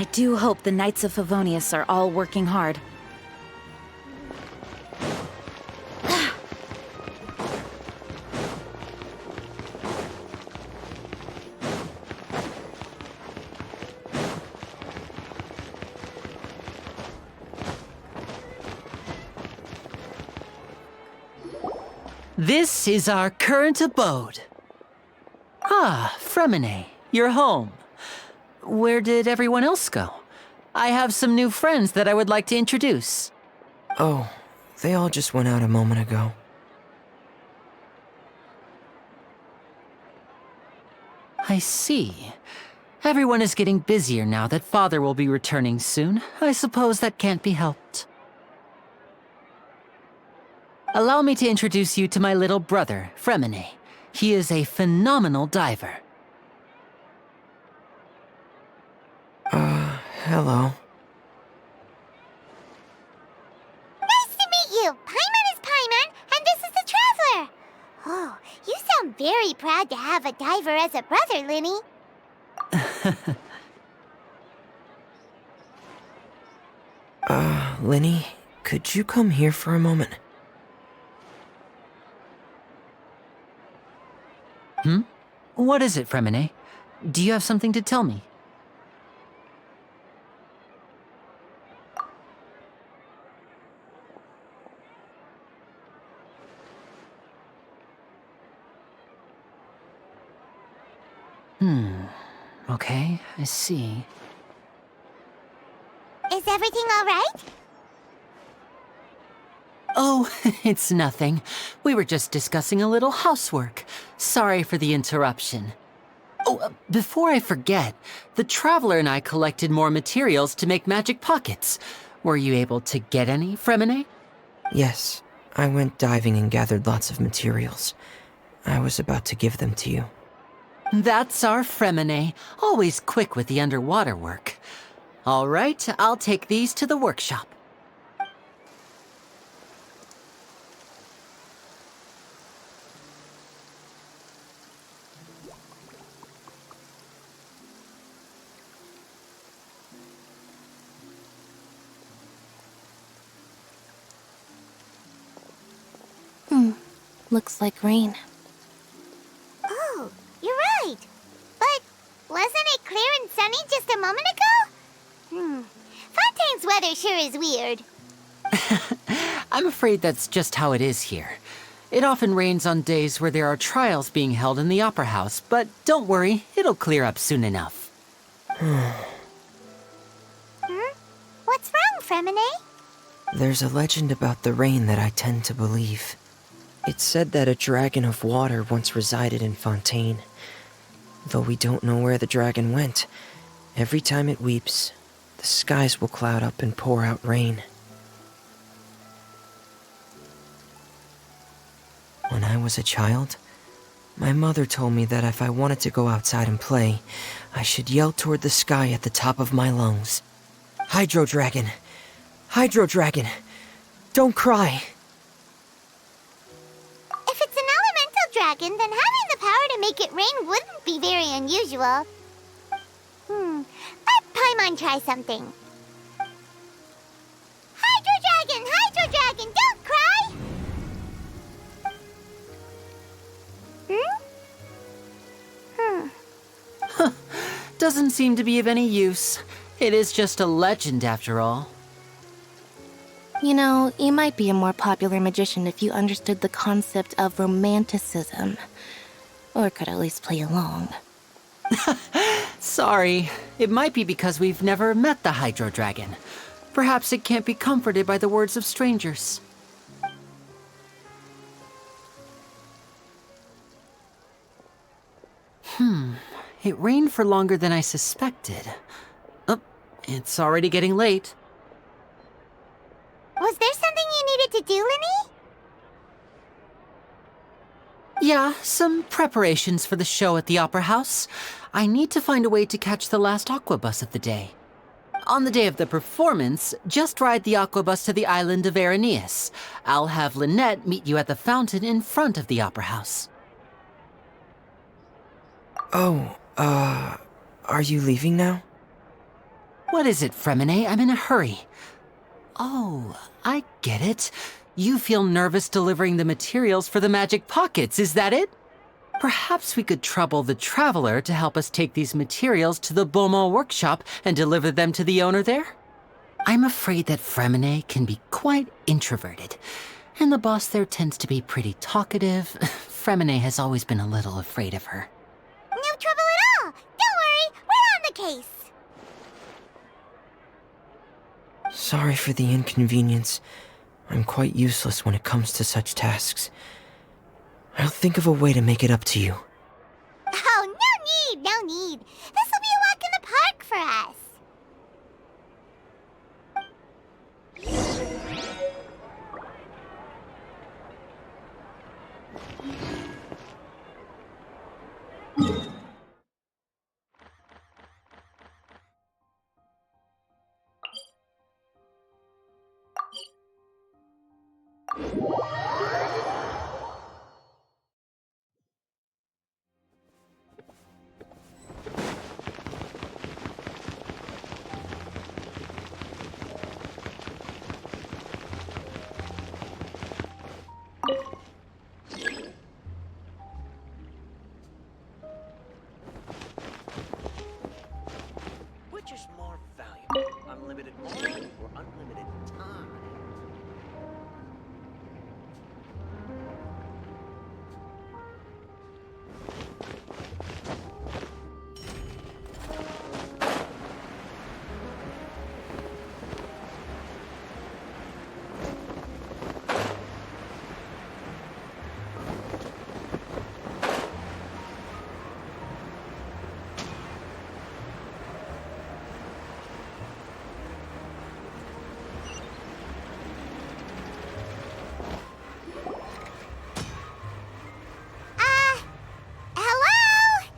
I do hope the Knights of Favonius are all working hard. This is our current abode. Ah, Fremine, you're home. Where did everyone else go? I have some new friends that I would like to introduce. Oh, they all just went out a moment ago. I see. Everyone is getting busier now that Father will be returning soon. I suppose that can't be helped. Allow me to introduce you to my little brother, Fremine. He is a phenomenal diver. Hello. Nice to meet you! Paimon is Paimon, and this is the Traveler! Oh, you sound very proud to have a diver as a brother, Lyney. Lyney, could you come here for a moment? What is it, Fremine? Do you have something to tell me? Okay, I see. Is everything all right? Oh, it's nothing. We were just discussing a little housework. Sorry for the interruption. Oh, before I forget, the Traveler and I collected more materials to make magic pockets. Were you able to get any, Fremine? Yes, I went diving and gathered lots of materials. I was about to give them to you. That's our Fremine, always quick with the underwater work. All right, I'll take these to the workshop. Looks like rain. Oh, you're right. But wasn't it clear and sunny just a moment ago? Fontaine's weather sure is weird. I'm afraid that's just how it is here. It often rains on days where there are trials being held in the Opera House, but don't worry, it'll clear up soon enough. What's wrong, Fremine? There's a legend about the rain that I tend to believe. It's said that a dragon of water once resided in Fontaine. Though we don't know where the dragon went, every time it weeps, the skies will cloud up and pour out rain. When I was a child, my mother told me that if I wanted to go outside and play, I should yell toward the sky at the top of my lungs. Hydro Dragon! Hydro Dragon! Don't cry! If it's an elemental dragon, then having the power to make it rain wouldn't be very unusual. Let Paimon try something. Hydro Dragon, don't cry! Doesn't seem to be of any use. It is just a legend after all. You know, you might be a more popular magician if you understood the concept of romanticism. Or could at least play along. Sorry. It might be because we've never met the Hydro Dragon. Perhaps it can't be comforted by the words of strangers. It rained for longer than I suspected. Oh, it's already getting late. Was there something you needed to do, Lyney? Yeah, some preparations for the show at the Opera House. I need to find a way to catch the last aqua bus of the day. On the day of the performance, just ride the aqua bus to the island of Aeneas. I'll have Lynette meet you at the fountain in front of the Opera House. Oh, are you leaving now? What is it, Fremine? I'm in a hurry. Oh, I get it. You feel nervous delivering the materials for the magic pockets, is that it? Perhaps we could trouble the traveler to help us take these materials to the Beaumont workshop and deliver them to the owner there? I'm afraid that Fremine can be quite introverted, and the boss there tends to be pretty talkative. Fremine has always been a little afraid of her. No trouble at all! Don't worry, we're on the case! Sorry for the inconvenience. I'm quite useless when it comes to such tasks. I'll think of a way to make it up to you. Oh, no need! This'll be a walk in the park for us! Which is more valuable? Unlimited money or unlimited time? Hello?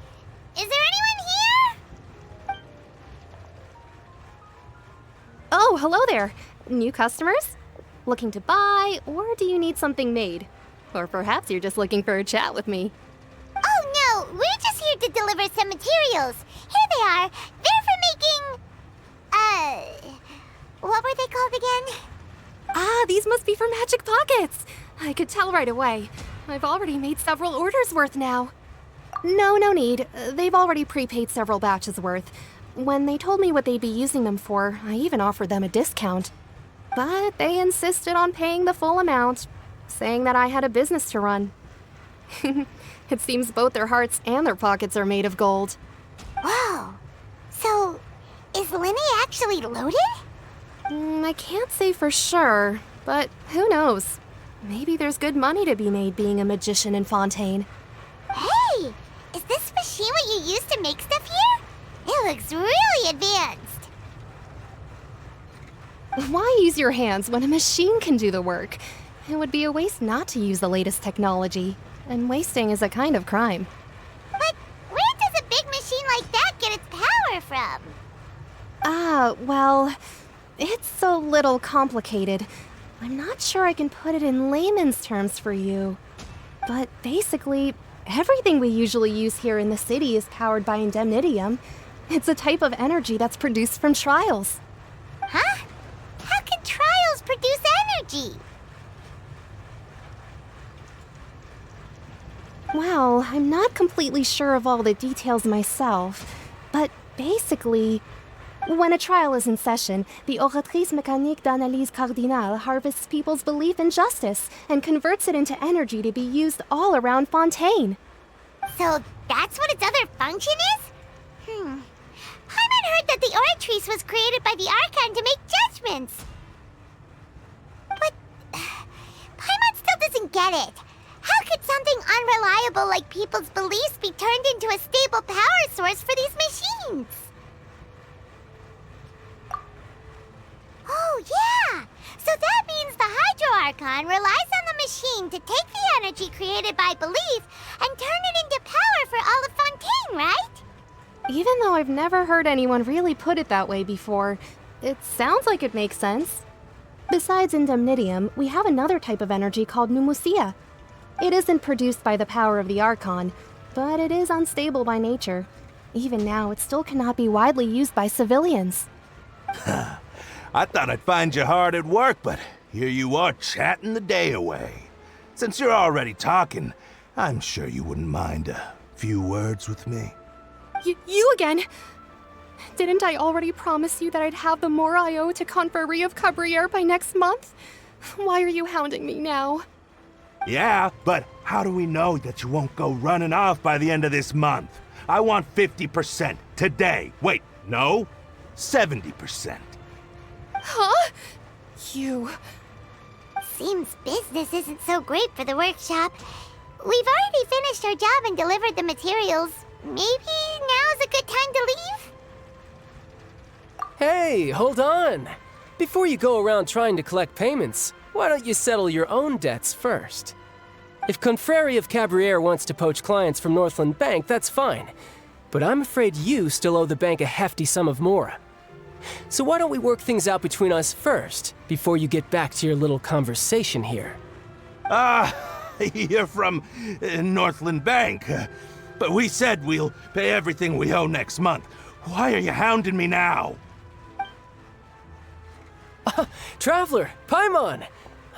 Is there anyone here? Oh, hello there. New customers? Looking to buy, or do you need something made? Or perhaps you're just looking for a chat with me. Oh no, we're just here to deliver some materials. Here they are. They're for making... what were they called again? Ah, these must be for magic pockets. I could tell right away. I've already made several orders worth now. No need. They've already prepaid several batches worth. When they told me what they'd be using them for, I even offered them a discount. But they insisted on paying the full amount, saying that I had a business to run. It seems both their hearts and their pockets are made of gold. Whoa. So, is Lyney actually loaded? I can't say for sure, but who knows? Maybe there's good money to be made being a magician in Fontaine. Hey! Is this machine what you use to make stuff here? It looks really advanced. Why use your hands when a machine can do the work? It would be a waste not to use the latest technology, and wasting is a kind of crime. But where does a big machine like that get its power from? Well, it's a little complicated. I'm not sure I can put it in layman's terms for you. But basically, everything we usually use here in the city is powered by indemnitium. It's a type of energy that's produced from trials. Huh? How can trials produce energy? Well, I'm not completely sure of all the details myself, but basically, when a trial is in session, the Oratrice Mécanique d'Analyse Cardinale harvests people's belief in justice and converts it into energy to be used all around Fontaine. So that's what its other function is? Paimon heard that the Oratrice was created by the Archon to make judgments. But Paimon still doesn't get it. How could something unreliable like people's beliefs be turned into a stable power source for these machines? Oh, yeah! So that means the Hydro Archon relies on the machine to take the energy created by belief and turn it into power for all of Fontaine, right? Even though I've never heard anyone really put it that way before, it sounds like it makes sense. Besides indemnitium, we have another type of energy called pneumosia. It isn't produced by the power of the Archon, but it is unstable by nature. Even now, it still cannot be widely used by civilians. I thought I'd find you hard at work, but here you are chatting the day away. Since you're already talking, I'm sure you wouldn't mind a few words with me. You again? Didn't I already promise you that I'd have the more I owe to Cofradía Cabrière by next month? Why are you hounding me now? Yeah, but how do we know that you won't go running off by the end of this month? I want 50% today. Wait, no, 70%. Huh? You... Seems business isn't so great for the workshop. We've already finished our job and delivered the materials. Maybe now's a good time to leave? Hey, hold on. Before you go around trying to collect payments, why don't you settle your own debts first? If Cofradía Cabrière wants to poach clients from Northland Bank, that's fine. But I'm afraid you still owe the bank a hefty sum of mora. So why don't we work things out between us first, before you get back to your little conversation here? You're from Northland Bank. But we said we'll pay everything we owe next month. Why are you hounding me now? Traveler, Paimon!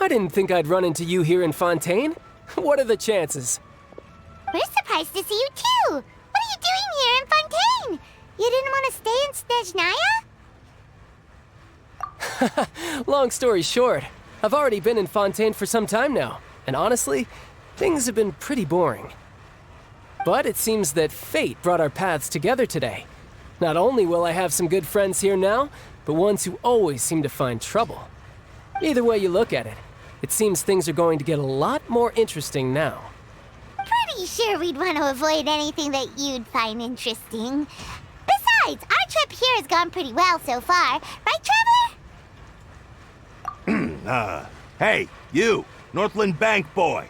I didn't think I'd run into you here in Fontaine. What are the chances? We're surprised to see you too! What are you doing here in Fontaine? You didn't want to stay in Snezhnaya? Long story short, I've already been in Fontaine for some time now, and honestly, things have been pretty boring. But it seems that fate brought our paths together today. Not only will I have some good friends here now, but ones who always seem to find trouble. Either way you look at it, it seems things are going to get a lot more interesting now. Pretty sure we'd want to avoid anything that you'd find interesting. Besides, our trip here has gone pretty well so far. Right, Traveler? Hey, you, Northland Bank boy.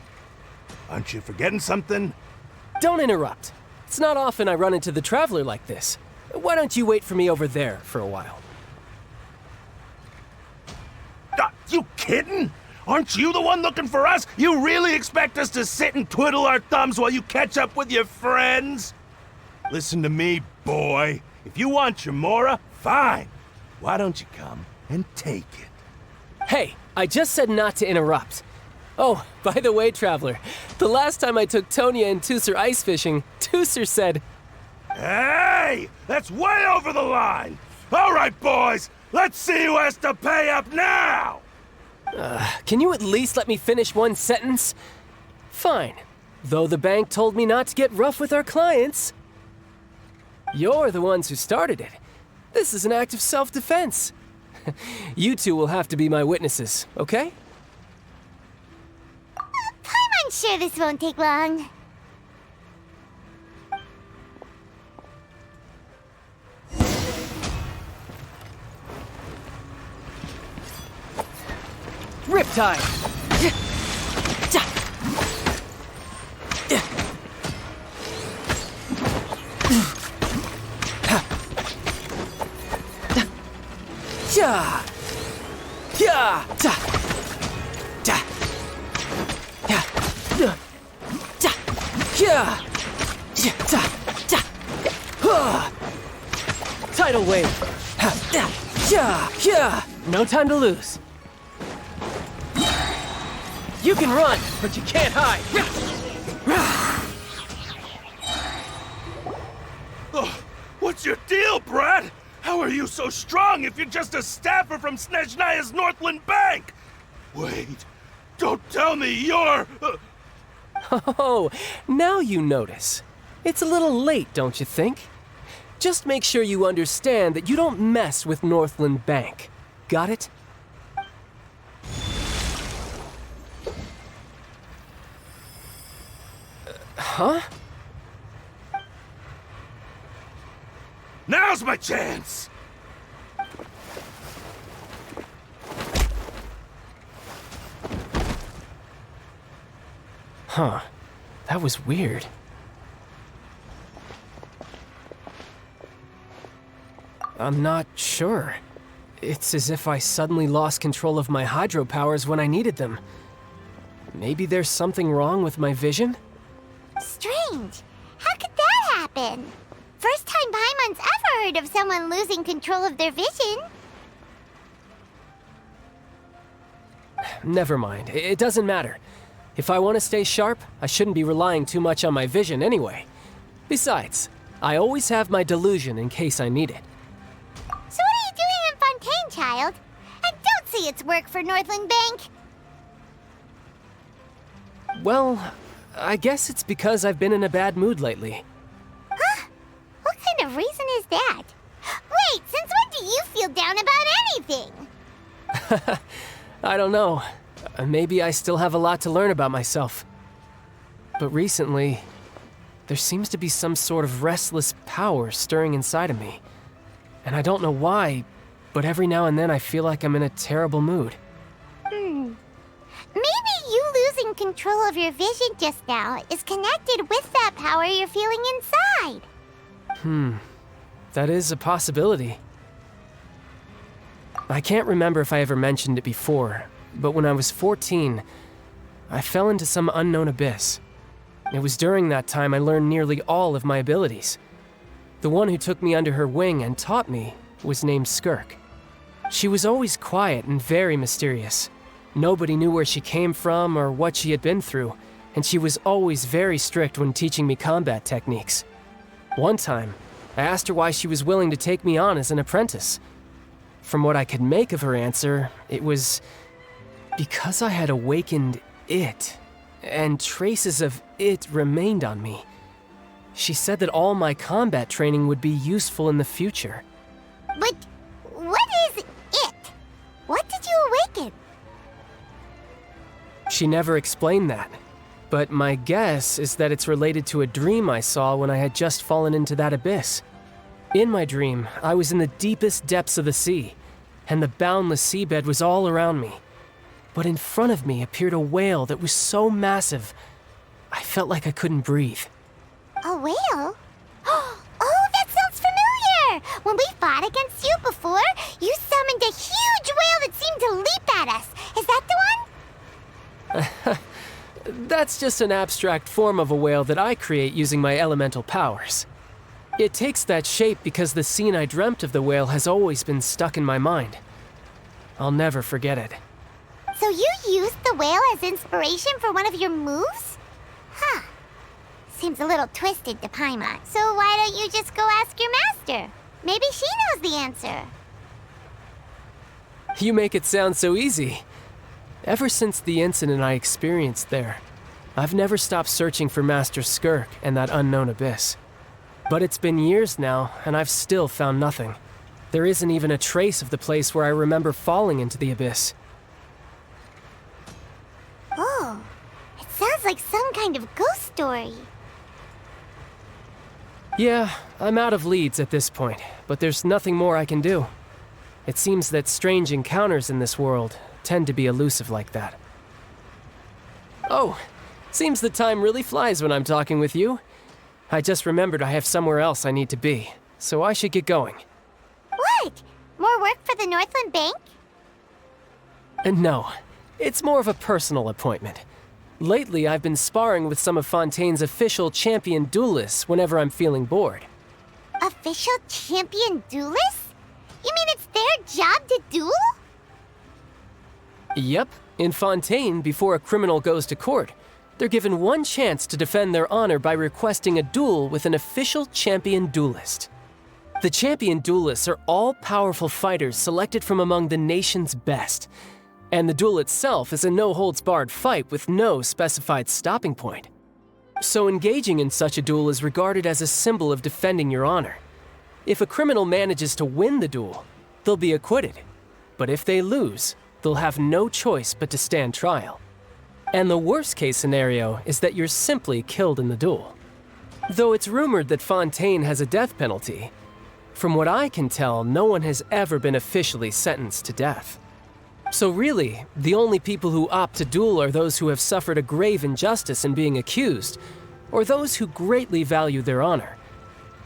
Aren't you forgetting something? Don't interrupt. It's not often I run into the Traveler like this. Why don't you wait for me over there for a while? You kidding? Aren't you the one looking for us? You really expect us to sit and twiddle our thumbs while you catch up with your friends? Listen to me, boy. If you want your mora, fine. Why don't you come and take it? Hey, I just said not to interrupt. Oh, by the way, Traveler, the last time I took Tonya and Tusser ice fishing, Tusser said... Hey! That's way over the line! All right, boys, let's see who has to pay up now! Can you at least let me finish one sentence? Fine. Though the bank told me not to get rough with our clients. You're the ones who started it. This is an act of self-defense. You two will have to be my witnesses, okay? I'm sure this won't take long. Riptide! Tidal wave! No time to lose. You can run, but you can't hide. Oh, what's your deal, Brad? How are you so strong if you're just a staffer from Snezhnaya's Northland Bank? Wait, don't tell me you're... Oh, now you notice. It's a little late, don't you think? Just make sure you understand that you don't mess with Northland Bank. Got it? Huh? Now's my chance! Huh. That was weird. I'm not sure. It's as if I suddenly lost control of my hydro powers when I needed them. Maybe there's something wrong with my vision? Strange. How could that happen? First time Paimon's ever heard of someone losing control of their vision. never mind. It doesn't matter. If I want to stay sharp, I shouldn't be relying too much on my vision anyway. Besides, I always have my delusion in case I need it. So what are you doing in Fontaine, child? And don't say it's work for Northland Bank. Well, I guess it's because I've been in a bad mood lately. Huh? What kind of reason is that? Wait, since when do you feel down about anything? I don't know. Maybe I still have a lot to learn about myself. But recently, there seems to be some sort of restless power stirring inside of me. And I don't know why, but every now and then I feel like I'm in a terrible mood. Maybe you losing control of your vision just now is connected with that power you're feeling inside. That is a possibility. I can't remember if I ever mentioned it before, but when I was 14, I fell into some unknown abyss. It was during that time I learned nearly all of my abilities. The one who took me under her wing and taught me was named Skirk. She was always quiet and very mysterious. Nobody knew where she came from or what she had been through, and she was always very strict when teaching me combat techniques. One time, I asked her why she was willing to take me on as an apprentice. From what I could make of her answer, it was because I had awakened it, and traces of it remained on me. She said that all my combat training would be useful in the future. But what is it? What did you awaken? She never explained that, but my guess is that it's related to a dream I saw when I had just fallen into that abyss. In my dream, I was in the deepest depths of the sea, and the boundless seabed was all around me. But in front of me appeared a whale that was so massive, I felt like I couldn't breathe. A whale? Oh, that sounds familiar! When we fought against you before, you summoned a huge whale that seemed to leap at us. Is that the one? That's just an abstract form of a whale that I create using my elemental powers. It takes that shape because the scene I dreamt of the whale has always been stuck in my mind. I'll never forget it. So you used the whale as inspiration for one of your moves? Huh. Seems a little twisted to Paimon. So why don't you just go ask your master? Maybe she knows the answer. You make it sound so easy. Ever since the incident I experienced there, I've never stopped searching for Master Skirk and that unknown abyss. But it's been years now, and I've still found nothing. There isn't even a trace of the place where I remember falling into the abyss. Oh, it sounds like some kind of ghost story. Yeah, I'm out of leads at this point, but there's nothing more I can do. It seems that strange encounters in this world tend to be elusive like that. Oh, seems the time really flies when I'm talking with you. I just remembered I have somewhere else I need to be, so I should get going. What? More work for the Northland Bank? No, it's more of a personal appointment. Lately, I've been sparring with some of Fontaine's official champion duelists whenever I'm feeling bored. Official champion duelists? You mean it's their job to duel? Yep. In Fontaine, before a criminal goes to court, they're given one chance to defend their honor by requesting a duel with an official champion duelist. The champion duelists are all-powerful fighters selected from among the nation's best, and the duel itself is a no-holds-barred fight with no specified stopping point. So engaging in such a duel is regarded as a symbol of defending your honor. If a criminal manages to win the duel, they'll be acquitted. But if they lose, they'll have no choice but to stand trial. And the worst-case scenario is that you're simply killed in the duel. Though it's rumored that Fontaine has a death penalty, from what I can tell, no one has ever been officially sentenced to death. So really, the only people who opt to duel are those who have suffered a grave injustice in being accused, or those who greatly value their honor.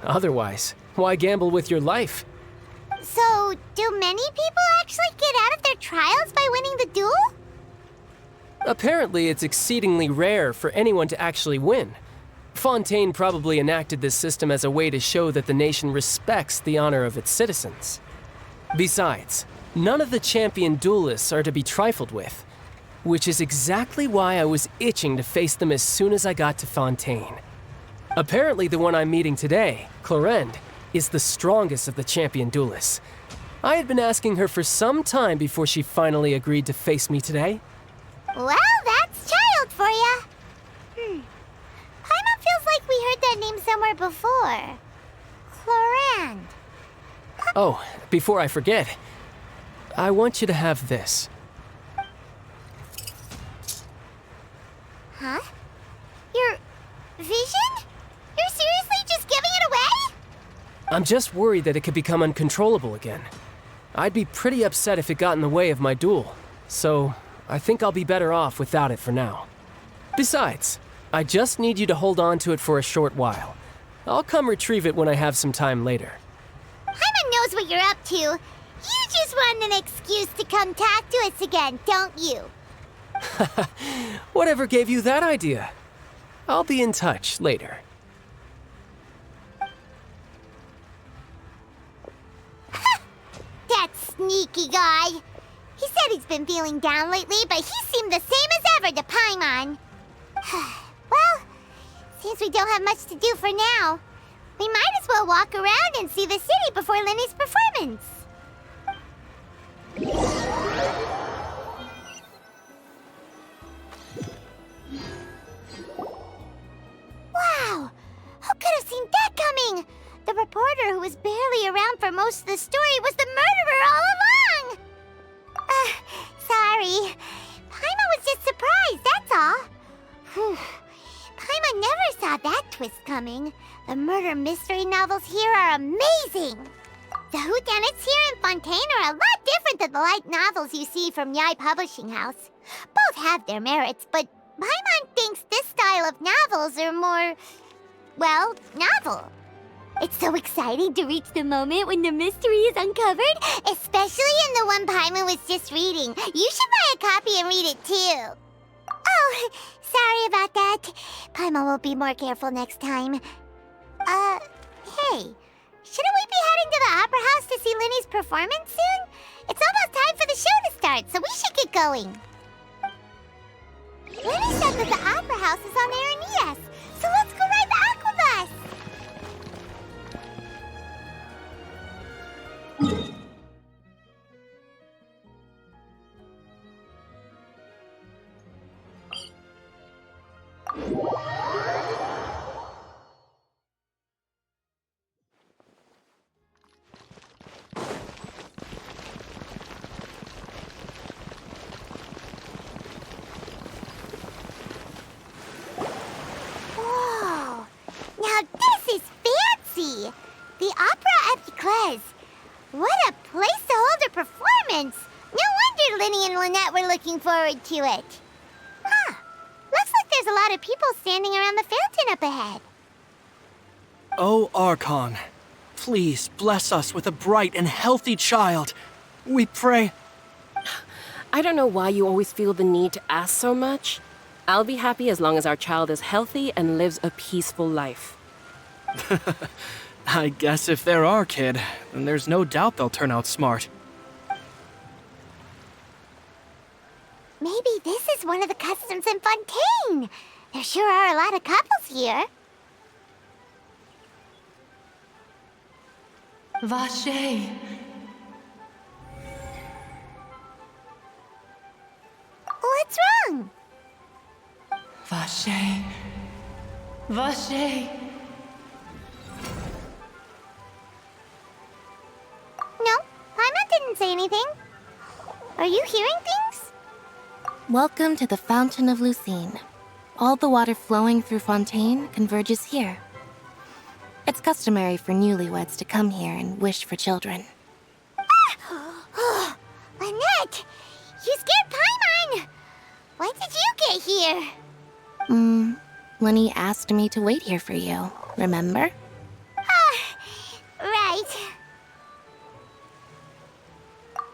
Otherwise, why gamble with your life? So, do many people actually get out of their trials by winning the duel? Apparently, it's exceedingly rare for anyone to actually win. Fontaine probably enacted this system as a way to show that the nation respects the honor of its citizens. Besides, none of the champion duelists are to be trifled with. Which is exactly why I was itching to face them as soon as I got to Fontaine. Apparently the one I'm meeting today, Clorinde, is the strongest of the champion duelists. I had been asking her for some time before she finally agreed to face me today. Well, that's child for ya. Paimon feels like we heard that name somewhere before. Clorinde. Oh, before I forget, I want you to have this. Huh? Your vision? You're seriously just giving it away? I'm just worried that it could become uncontrollable again. I'd be pretty upset if it got in the way of my duel, so I think I'll be better off without it for now. Besides, I just need you to hold on to it for a short while. I'll come retrieve it when I have some time later. Paimon knows what you're up to. You just want an excuse to come talk to us again, don't you? Whatever gave you that idea? I'll be in touch later. That sneaky guy. He said he's been feeling down lately, but he seemed the same as ever to Paimon. Well, since we don't have much to do for now, we might as well walk around and see the city before Lyney's performance. Wow! Who could have seen that coming? The reporter who was barely around for most of the story was the murderer all along! Sorry. Paimon was just surprised, that's all. Paimon never saw that twist coming. The murder mystery novels here are amazing! The whodunits here in Fontaine are a lot different than the light novels you see from Yai Publishing House. Both have their merits, but Paimon thinks this style of novels are more, well, novel. It's so exciting to reach the moment when the mystery is uncovered, especially in the one Paimon was just reading. You should buy a copy and read it too. Oh, sorry about that. Paimon will be more careful next time. Hey, shouldn't we be heading to the Opera House to see Lyney's performance soon? It's almost time for the show to start, so we should get going. Lyney said that the Opera House is on Aranias, so let's go ride the Aqua Bus! Whoa! Now this is fancy! The Opera Epiclese. What a place to hold a performance! No wonder Lyney and Lynette were looking forward to it. Huh. Looks like there's a lot of people standing around the fountain up ahead. Oh, Archon, please bless us with a bright and healthy child. We pray. I don't know why you always feel the need to ask so much. I'll be happy as long as our child is healthy and lives a peaceful life. I guess if they're our kid, then there's no doubt they'll turn out smart. Maybe this is one of the customs in Fontaine. There sure are a lot of couples here. Vache. What's wrong? Vache. Vache. No, Paimon didn't say anything. Are you hearing things? Welcome to the Fountain of Lucine. All the water flowing through Fontaine converges here. It's customary for newlyweds to come here and wish for children. Ah! Lynette! You scared Paimon! When did you get here? Lyney asked me to wait here for you, remember? Right.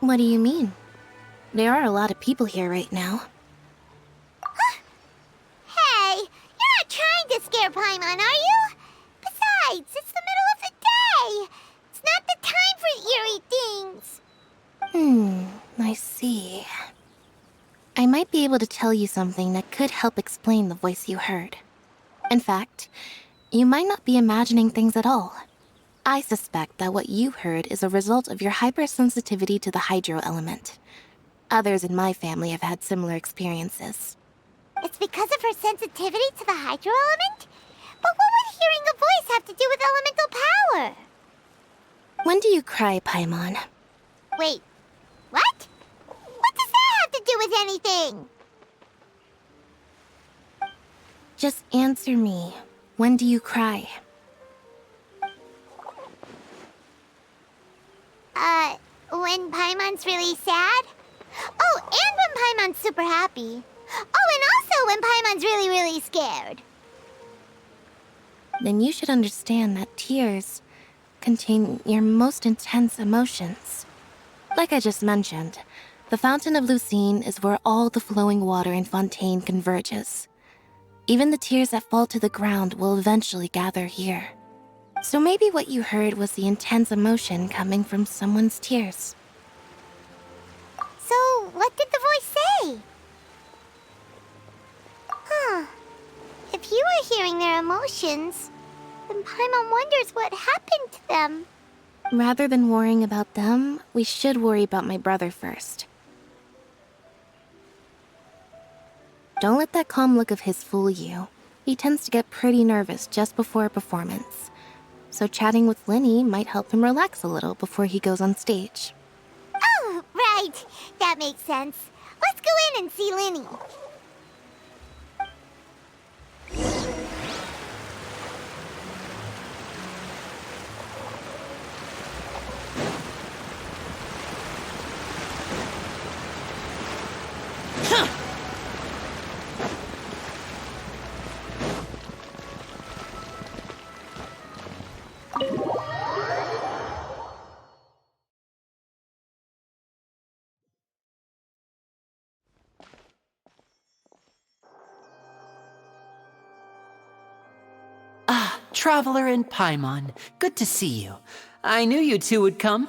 What do you mean? There are a lot of people here right now. Hey, you're not trying to scare Paimon, are you? Besides, it's the middle of the day. It's not the time for eerie things. I see. I I might be able to tell you something that could help explain the voice you heard. In fact, you might not be imagining things at all. I suspect that what you heard is a result of your hypersensitivity to the hydro element. Others in my family have had similar experiences. It's because of her sensitivity to the hydro element? But what would hearing a voice have to do with elemental power? When do you cry, Paimon? Wait, what? What does that have to do with anything? Just answer me. When do you cry? When Paimon's really sad? Oh, and when Paimon's super happy. Oh, and also when Paimon's really, really scared. Then you should understand that tears contain your most intense emotions. Like I just mentioned, the Fountain of Lucine is where all the flowing water in Fontaine converges. Even the tears that fall to the ground will eventually gather here. So maybe what you heard was the intense emotion coming from someone's tears. So, what did the voice say? Huh. If you were hearing their emotions, then Paimon wonders what happened to them. Rather than worrying about them, we should worry about my brother first. Don't let that calm look of his fool you. He tends to get pretty nervous just before a performance. So chatting with Lyney might help him relax a little before he goes on stage. Oh, right. That makes sense. Let's go in and see Lyney. Traveler and Paimon, good to see you. I knew you two would come.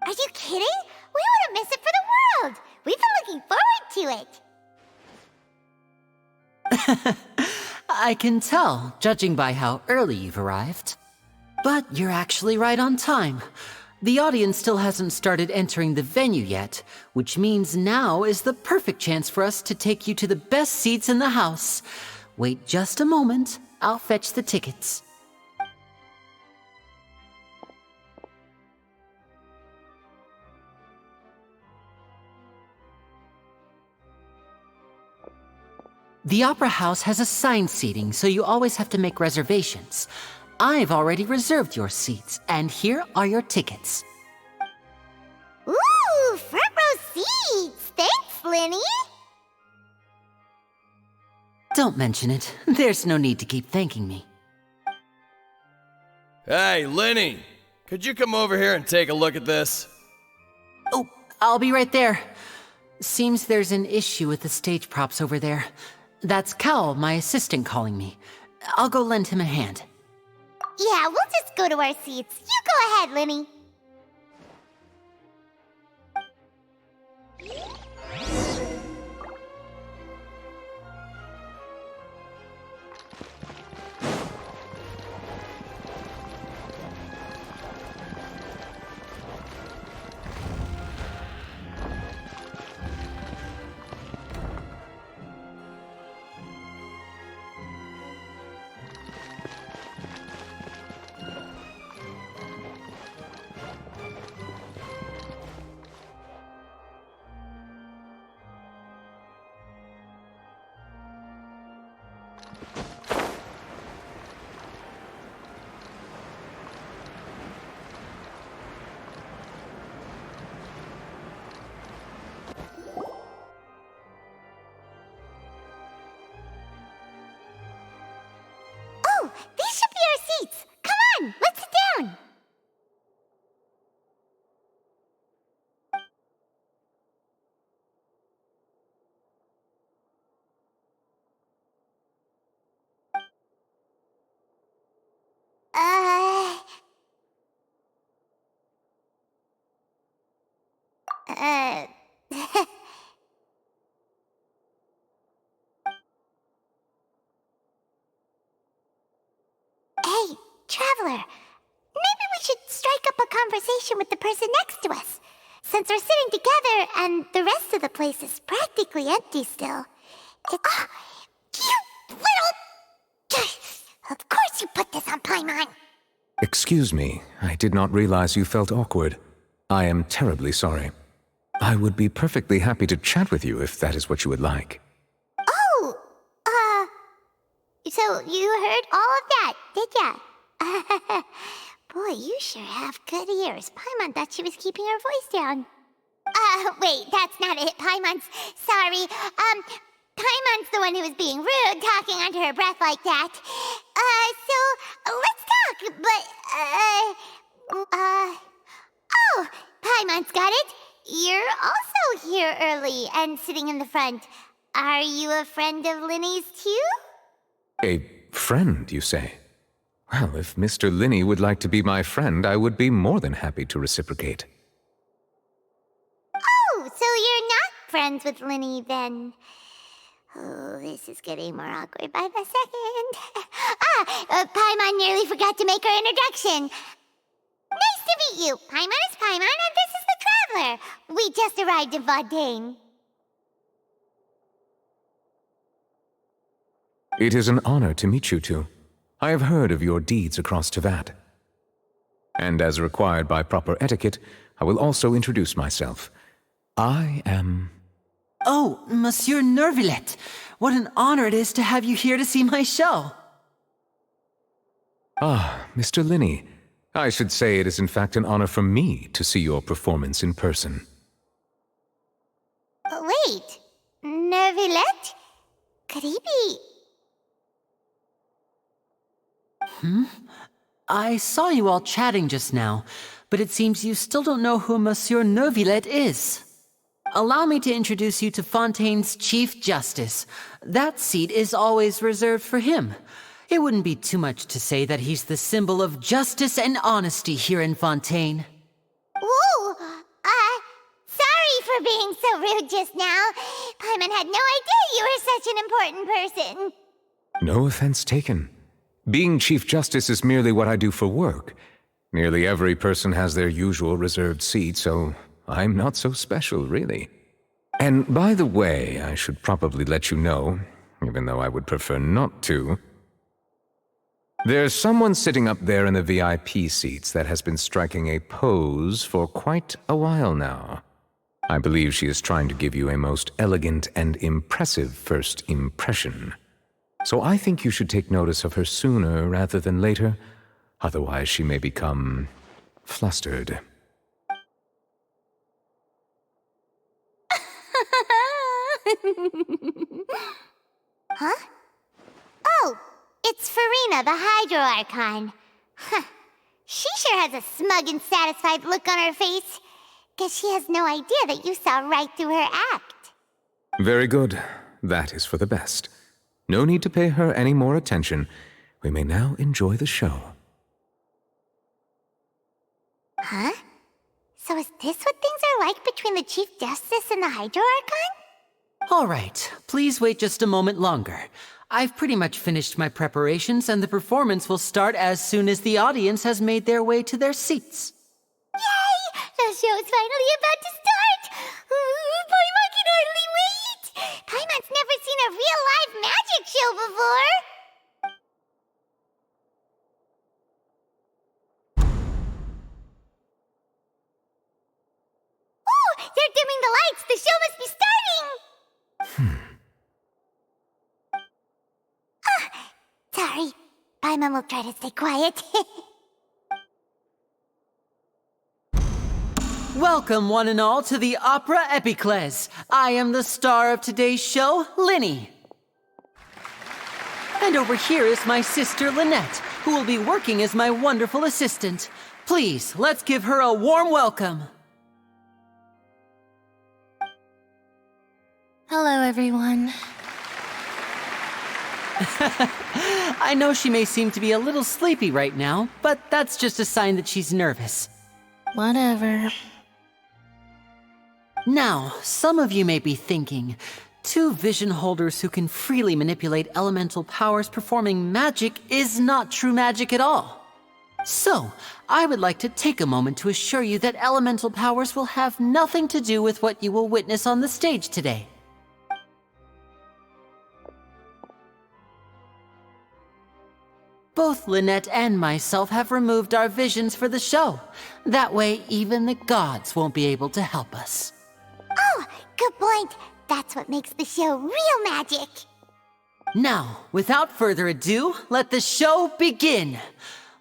Are you kidding? We wouldn't miss it for the world. We've been looking forward to it. I can tell, judging by how early you've arrived. But you're actually right on time. The audience still hasn't started entering the venue yet, which means now is the perfect chance for us to take you to the best seats in the house. Wait just a moment. I'll fetch the tickets. The Opera House has assigned seating, so you always have to make reservations. I've already reserved your seats, and here are your tickets. Ooh, front row seats! Thanks, Lyney! Don't mention it. There's no need to keep thanking me. Hey, Lyney! Could you come over here and take a look at this? Oh, I'll be right there. Seems there's an issue with the stage props over there. That's Cal, my assistant, calling me. I'll go lend him a hand. Yeah, we'll just go to our seats. You go ahead, Lyney. These should be our seats. Come on, let's sit down. Traveler, maybe we should strike up a conversation with the person next to us. Since we're sitting together and the rest of the place is practically empty still. You little... Of course you put this on Paimon. Excuse me, I did not realize you felt awkward. I am terribly sorry. I would be perfectly happy to chat with you if that is what you would like. Oh, so you heard all of that, did ya? Boy, you sure have good ears. Paimon thought she was keeping her voice down. Wait, that's not it. Paimon's... Sorry. Paimon's the one who was being rude, talking under her breath like that. So, let's talk, but, Oh, Paimon's got it. You're also here early and sitting in the front. Are you a friend of Lyney's too? A friend, you say? Well, if Mr. Lyney would like to be my friend, I would be more than happy to reciprocate. Oh, so you're not friends with Lyney then? Oh, this is getting more awkward by the second. Paimon nearly forgot to make her introduction. Nice to meet you. Paimon is Paimon, and this is the Traveler. We just arrived in Fontaine. It is an honor to meet you two. I have heard of your deeds across Tevat. And as required by proper etiquette, I will also introduce myself. I am... Oh, Monsieur Nervillet. What an honor it is to have you here to see my show. Ah, Mr. Lyney. I should say it is in fact an honor for me to see your performance in person. Wait, Nervillet? Could he be... I saw you all chatting just now, but it seems you still don't know who Monsieur Nervillet is. Allow me to introduce you to Fontaine's Chief Justice. That seat is always reserved for him. It wouldn't be too much to say that he's the symbol of justice and honesty here in Fontaine. Ooh, sorry for being so rude just now. Paimon had no idea you were such an important person. No offense taken. Being Chief Justice is merely what I do for work. Nearly every person has their usual reserved seat, so I'm not so special, really. And by the way, I should probably let you know, even though I would prefer not to, there's someone sitting up there in the VIP seats that has been striking a pose for quite a while now. I believe she is trying to give you a most elegant and impressive first impression. So I think you should take notice of her sooner rather than later, otherwise she may become flustered. Huh? Oh, it's Farina, the Hydro Archon. Huh. She sure has a smug and satisfied look on her face. Guess she has no idea that you saw right through her act. Very good. That is for the best. No need to pay her any more attention. We may now enjoy the show. Huh? So is this what things are like between the Chief Justice and the Hydro Archon? All right, please wait just a moment longer. I've pretty much finished my preparations, and the performance will start as soon as the audience has made their way to their seats. Yay! The show's finally about to start! Paimon can hardly wait! Paimon's never seen a real live magic show before! Oh! They're dimming the lights! The show must be starting! Sorry. Paimon will try to stay quiet. Welcome, one and all, to the Opera Epiclese. I am the star of today's show, Lyney. And over here is my sister, Lynette, who will be working as my wonderful assistant. Please, let's give her a warm welcome. Hello, everyone. I know she may seem to be a little sleepy right now, but that's just a sign that she's nervous. Whatever. Now, some of you may be thinking, two vision holders who can freely manipulate elemental powers performing magic is not true magic at all. So, I would like to take a moment to assure you that elemental powers will have nothing to do with what you will witness on the stage today. Both Lynette and myself have removed our visions for the show. That way, even the gods won't be able to help us. Oh, good point. That's what makes the show real magic. Now, without further ado, let the show begin.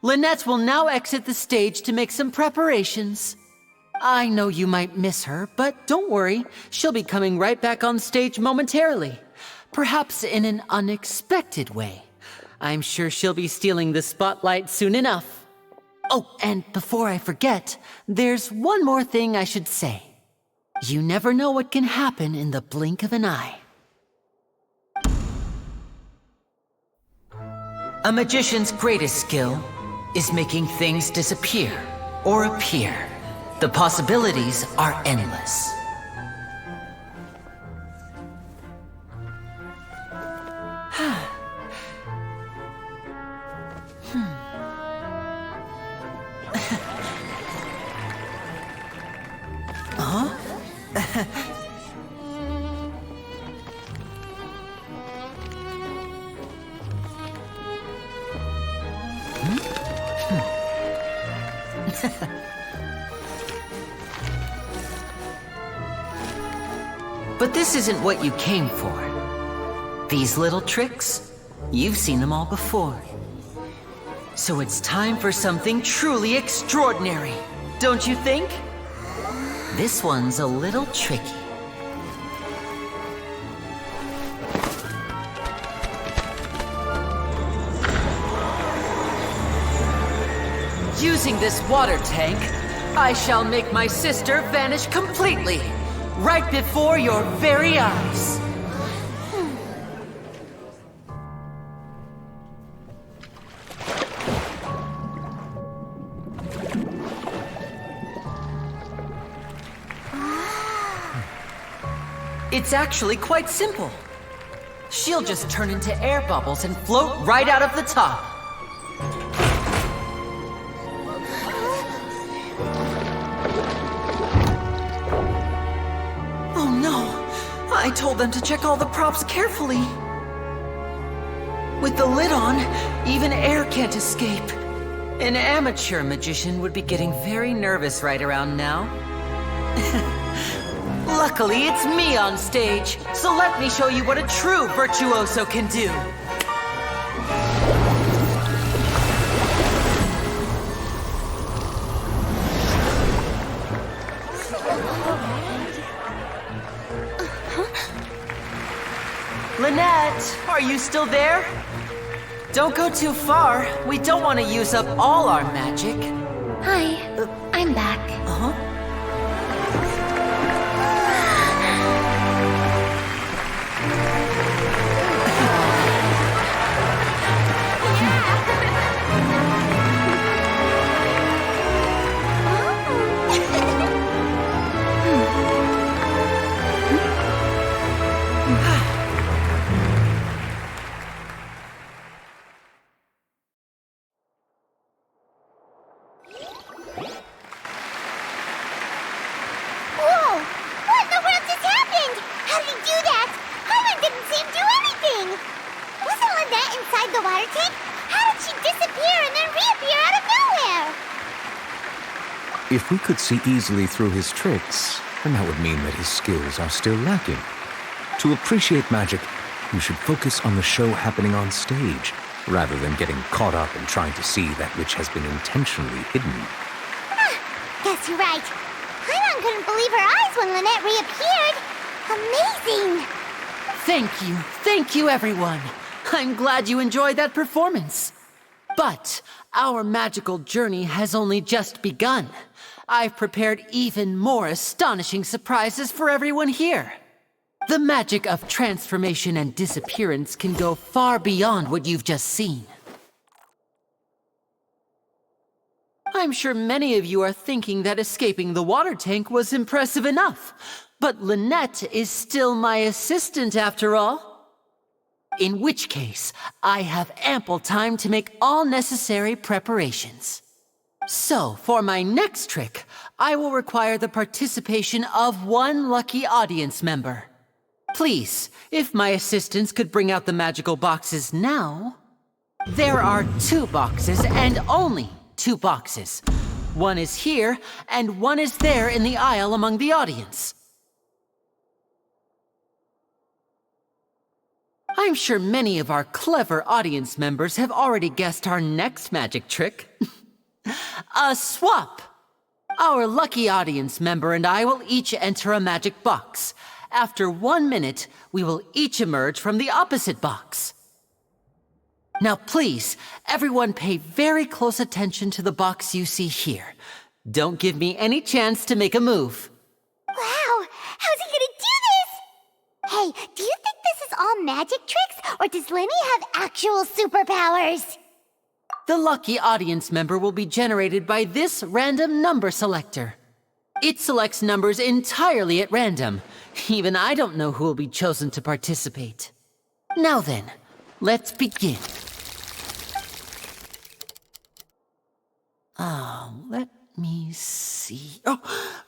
Lynette will now exit the stage to make some preparations. I know you might miss her, but don't worry. She'll be coming right back on stage momentarily. Perhaps in an unexpected way. I'm sure she'll be stealing the spotlight soon enough. Oh, and before I forget, there's one more thing I should say. You never know what can happen in the blink of an eye. A magician's greatest skill is making things disappear or appear. The possibilities are endless. But this isn't what you came for. These little tricks, you've seen them all before. So it's time for something truly extraordinary, don't you think? This one's a little tricky. Using this water tank, I shall make my sister vanish completely, right before your very eyes. It's actually quite simple. She'll just turn into air bubbles and float right out of the top. Oh no! I told them to check all the props carefully. With the lid on, even air can't escape. An amateur magician would be getting very nervous right around now. Luckily, it's me on stage, so let me show you what a true virtuoso can do. Lynette, are you still there? Don't go too far. We don't want to use up all our magic. Hi, I'm back. Uh-huh. If we could see easily through his tricks, then that would mean that his skills are still lacking. To appreciate magic, you should focus on the show happening on stage, rather than getting caught up in trying to see that which has been intentionally hidden. Guess you're right. Paimon couldn't believe her eyes when Lynette reappeared. Amazing! Thank you everyone. I'm glad you enjoyed that performance. But our magical journey has only just begun. I've prepared even more astonishing surprises for everyone here. The magic of transformation and disappearance can go far beyond what you've just seen. I'm sure many of you are thinking that escaping the water tank was impressive enough, but Lynette is still my assistant after all. In which case, I have ample time to make all necessary preparations. So, for my next trick, I will require the participation of one lucky audience member. Please, if my assistants could bring out the magical boxes now. There are 2 boxes, and only 2 boxes. One is here, and one is there in the aisle among the audience. I'm sure many of our clever audience members have already guessed our next magic trick. A swap! Our lucky audience member and I will each enter a magic box. After 1 minute, we will each emerge from the opposite box. Now please, everyone pay very close attention to the box you see here. Don't give me any chance to make a move. Wow! How's he gonna do this? Hey, do you think this is all magic tricks, or does Lyney have actual superpowers? The lucky audience member will be generated by this random number selector. It selects numbers entirely at random. Even I don't know who will be chosen to participate. Now then, let's begin. Let me see. Oh,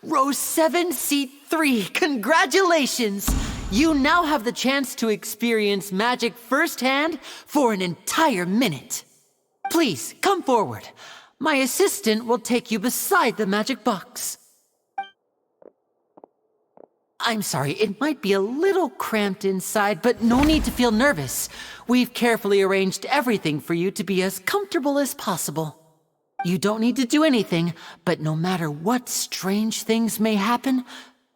row 7, seat 3. Congratulations! You now have the chance to experience magic firsthand for an entire minute. Please, come forward. My assistant will take you beside the magic box. I'm sorry, it might be a little cramped inside, but no need to feel nervous. We've carefully arranged everything for you to be as comfortable as possible. You don't need to do anything, but no matter what strange things may happen,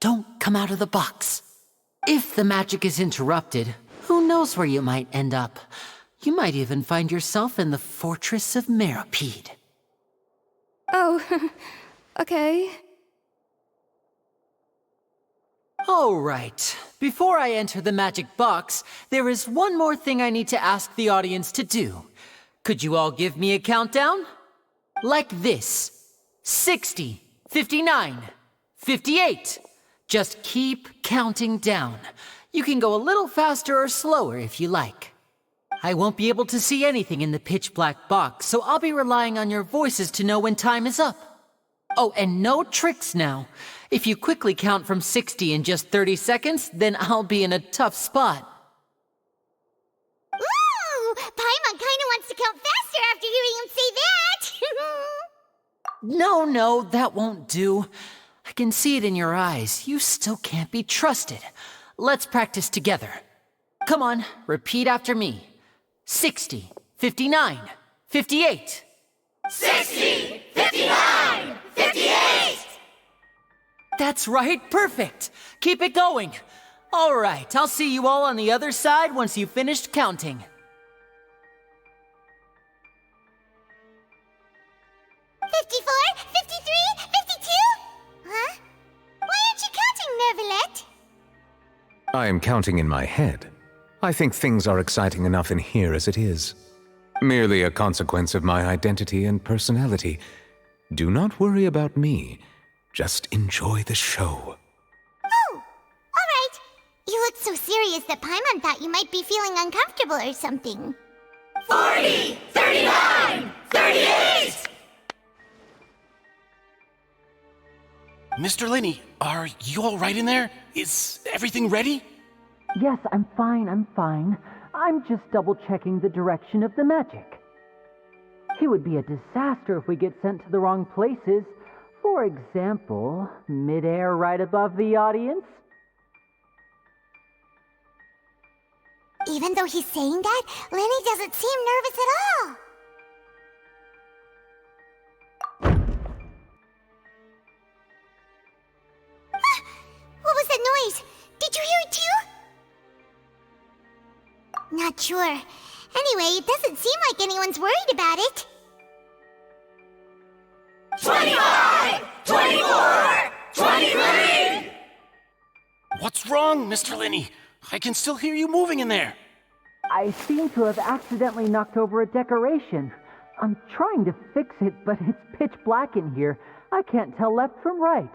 don't come out of the box. If the magic is interrupted, who knows where you might end up? You might even find yourself in the Fortress of Meropide. Oh, okay. All right. Before I enter the magic box, there is one more thing I need to ask the audience to do. Could you all give me a countdown? Like this. 60, 59, 58. Just keep counting down. You can go a little faster or slower if you like. I won't be able to see anything in the pitch-black box, so I'll be relying on your voices to know when time is up. Oh, and no tricks now. If you quickly count from 60 in just 30 seconds, then I'll be in a tough spot. Ooh! Paimon kinda wants to count faster after hearing him say that! No, that won't do. I can see it in your eyes. You still can't be trusted. Let's practice together. Come on, repeat after me. 60, 59, 58. 60, 59, 58! That's right, perfect. Keep it going. All right, I'll see you all on the other side once you've finished counting. 54, 53, 52? Huh? Why aren't you counting, Nervalet? I am counting in my head. I think things are exciting enough in here as it is. Merely a consequence of my identity and personality. Do not worry about me. Just enjoy the show. Oh, all right. You look so serious that Paimon thought you might be feeling uncomfortable or something. 40, 39, 38! Mr. Lyney, are you all right in there? Is everything ready? Yes, I'm fine. I'm just double-checking the direction of the magic. It would be a disaster if we get sent to the wrong places. For example, mid-air right above the audience. Even though he's saying that, Lyney doesn't seem nervous at all. What was that noise? Did you hear it too? Not sure. Anyway, it doesn't seem like anyone's worried about it. 25! 24! 23! What's wrong, Mr. Lyney? I can still hear you moving in there. I seem to have accidentally knocked over a decoration. I'm trying to fix it, but it's pitch black in here. I can't tell left from right.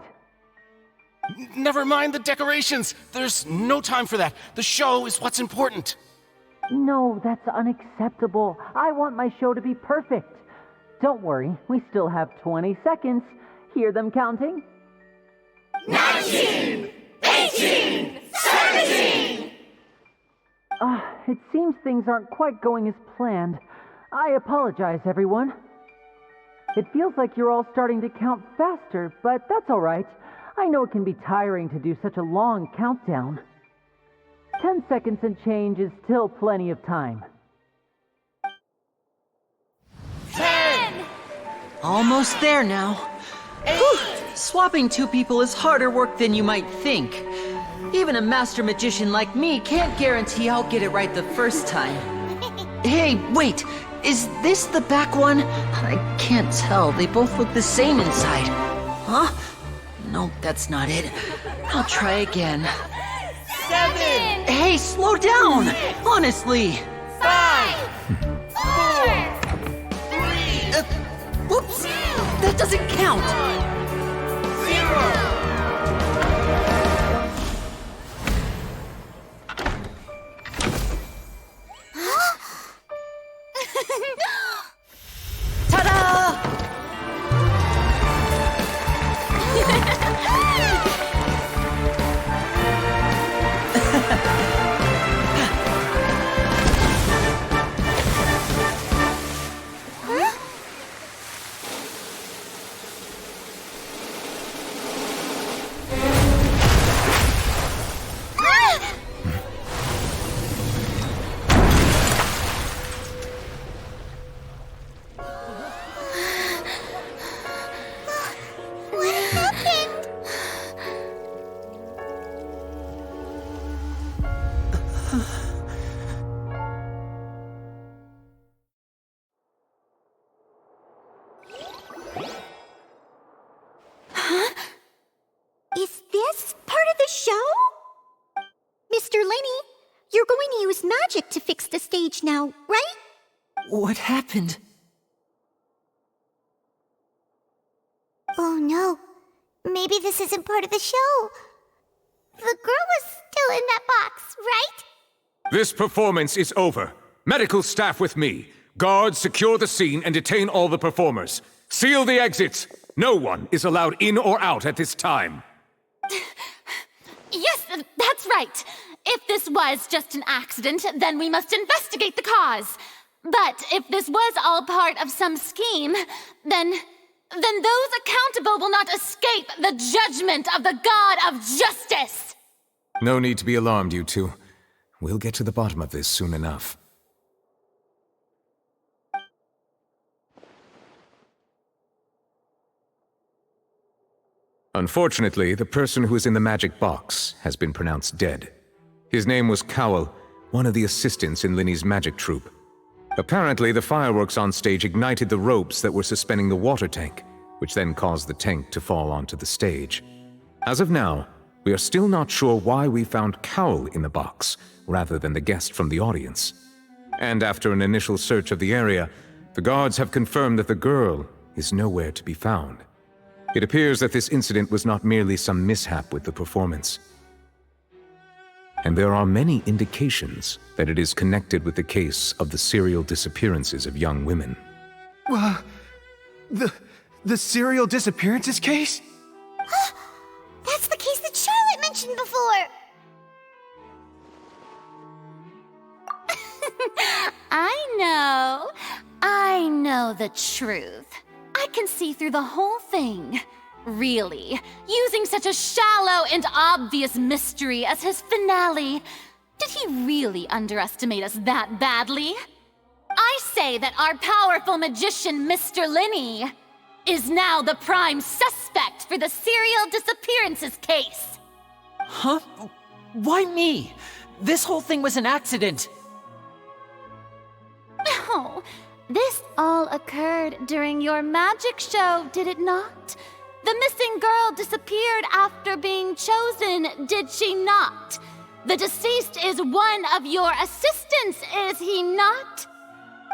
Never mind the decorations. There's no time for that. The show is what's important. No, that's unacceptable. I want my show to be perfect. Don't worry, we still have 20 seconds. Hear them counting? 19! 18! 17! It seems things aren't quite going as planned. I apologize, everyone. It feels like you're all starting to count faster, but that's all right. I know it can be tiring to do such a long countdown. 10 seconds and change is still plenty of time. 10! Almost there now. Whew. Swapping two people is harder work than you might think. Even a master magician like me can't guarantee I'll get it right the first time. Hey, wait! Is this the back one? I can't tell. They both look the same inside. Huh? No, that's not it. I'll try again. 7! Hey, slow down! Honestly! 5! 4! 3! Whoops! That doesn't count! 0! Ta-da! Is this part of the show? Mr. Lyney, you're going to use magic to fix the stage now, right? What happened? Oh no. Maybe this isn't part of the show. The girl was still in that box, right? This performance is over. Medical staff with me. Guards, secure the scene and detain all the performers. Seal the exits. No one is allowed in or out at this time. Yes, that's right. If this was just an accident, then we must investigate the cause. But if this was all part of some scheme, then those accountable will not escape the judgment of the God of Justice. No need to be alarmed, you two. We'll get to the bottom of this soon enough. Unfortunately, the person who is in the magic box has been pronounced dead. His name was Cowell, one of the assistants in Lyney's magic troupe. Apparently, the fireworks on stage ignited the ropes that were suspending the water tank, which then caused the tank to fall onto the stage. As of now, we are still not sure why we found Cowell in the box, rather than the guest from the audience. And after an initial search of the area, the guards have confirmed that the girl is nowhere to be found. It appears that this incident was not merely some mishap with the performance. And there are many indications that it is connected with the case of the serial disappearances of young women. The serial disappearances case? That's the case that Charlotte mentioned before! I know the truth. I can see through the whole thing. Really, using such a shallow and obvious mystery as his finale. Did he really underestimate us that badly? I say that our powerful magician, Mr. Lyney, is now the prime suspect for the serial disappearances case. Huh? Why me? This whole thing was an accident. No, this all occurred during your magic show, did it not? The missing girl disappeared after being chosen, did she not? The deceased is one of your assistants, is he not?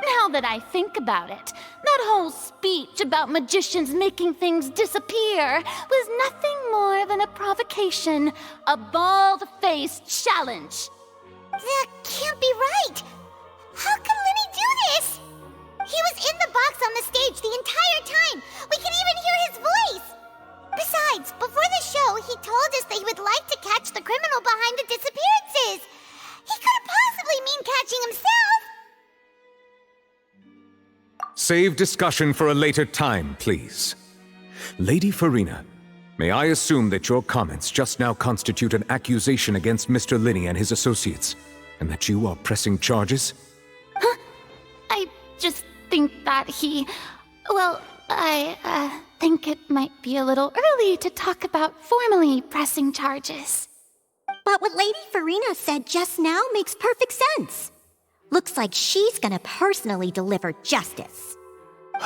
Now that I think about it, that whole speech about magicians making things disappear was nothing more than a provocation, a bald-faced challenge. That can't be right! How could Lyney do this? He was in the box on the stage the entire time! We could even hear his voice! Besides, before the show, he told us that he would like to catch the criminal behind the disappearances! He couldn't possibly mean catching himself! Save discussion for a later time, please. Lady Farina, may I assume that your comments just now constitute an accusation against Mr. Lyney and his associates, and that you are pressing charges? Huh? I just think that he... Well, I think it might be a little early to talk about formally pressing charges. But what Lady Farina said just now makes perfect sense. Looks like she's gonna personally deliver justice.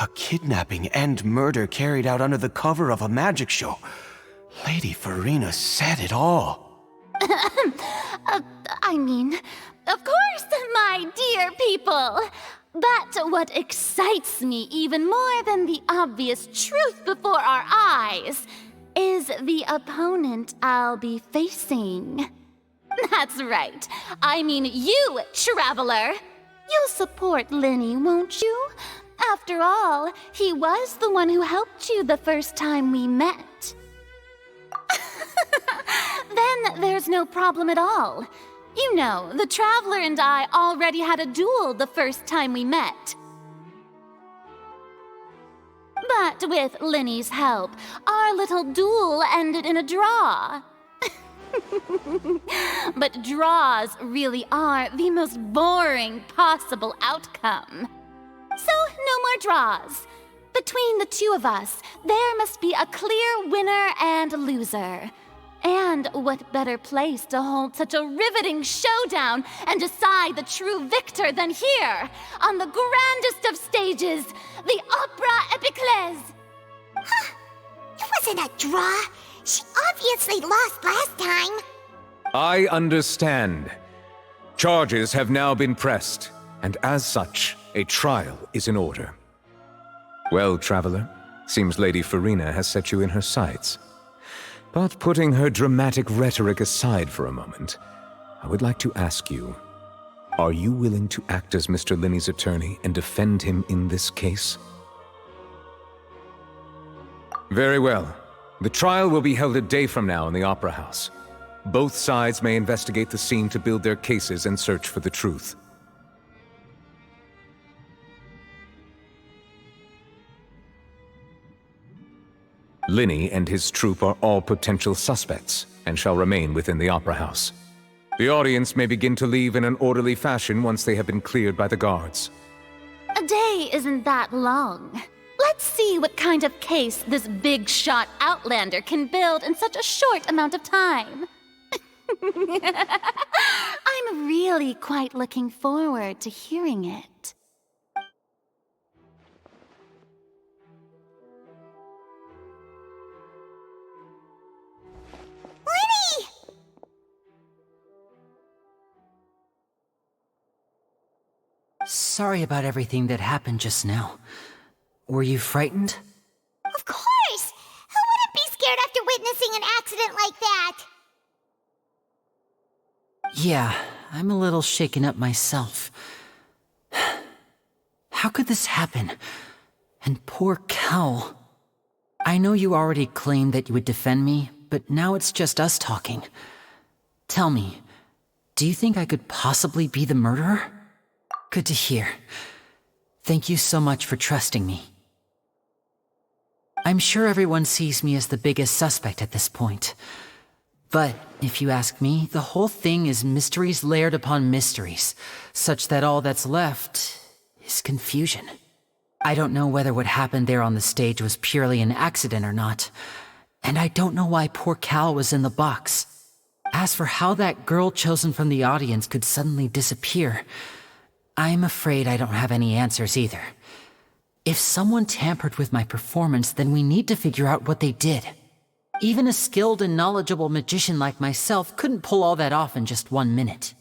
A kidnapping and murder carried out under the cover of a magic show. Lady Farina said it all. I mean, of course, my dear people. But what excites me even more than the obvious truth before our eyes is the opponent I'll be facing. That's right. I mean you, traveler. You'll support Lyney, won't you? After all, he was the one who helped you the first time we met. Then there's no problem at all. You know, the traveler and I already had a duel the first time we met. But with Lyney's help, our little duel ended in a draw. But draws really are the most boring possible outcome. So, no more draws. Between the two of us, there must be a clear winner and loser. And what better place to hold such a riveting showdown and decide the true victor than here, on the grandest of stages, the Opera Epiclese. Huh? It wasn't a draw. She obviously lost last time. I understand. Charges have now been pressed, and as such, a trial is in order. Well, traveler, seems Lady Farina has set you in her sights. But putting her dramatic rhetoric aside for a moment, I would like to ask you, are you willing to act as Mr. Lyney's attorney and defend him in this case? Very well. The trial will be held a day from now in the Opera House. Both sides may investigate the scene to build their cases and search for the truth. Lyney and his troupe are all potential suspects and shall remain within the Opera House. The audience may begin to leave in an orderly fashion once they have been cleared by the guards. A day isn't that long. Let's see what kind of case this big-shot outlander can build in such a short amount of time. I'm really quite looking forward to hearing it. Lyney! Sorry about everything that happened just now. Were you frightened? Of course! Who wouldn't be scared after witnessing an accident like that? Yeah, I'm a little shaken up myself. How could this happen? And poor Cal. I know you already claimed that you would defend me, but now it's just us talking. Tell me, do you think I could possibly be the murderer? Good to hear. Thank you so much for trusting me. I'm sure everyone sees me as the biggest suspect at this point. But if you ask me, the whole thing is mysteries layered upon mysteries, such that all that's left is confusion. I don't know whether what happened there on the stage was purely an accident or not, and I don't know why poor Cal was in the box. As for how that girl chosen from the audience could suddenly disappear, I'm afraid I don't have any answers either. If someone tampered with my performance, then we need to figure out what they did. Even a skilled and knowledgeable magician like myself couldn't pull all that off in just 1 minute.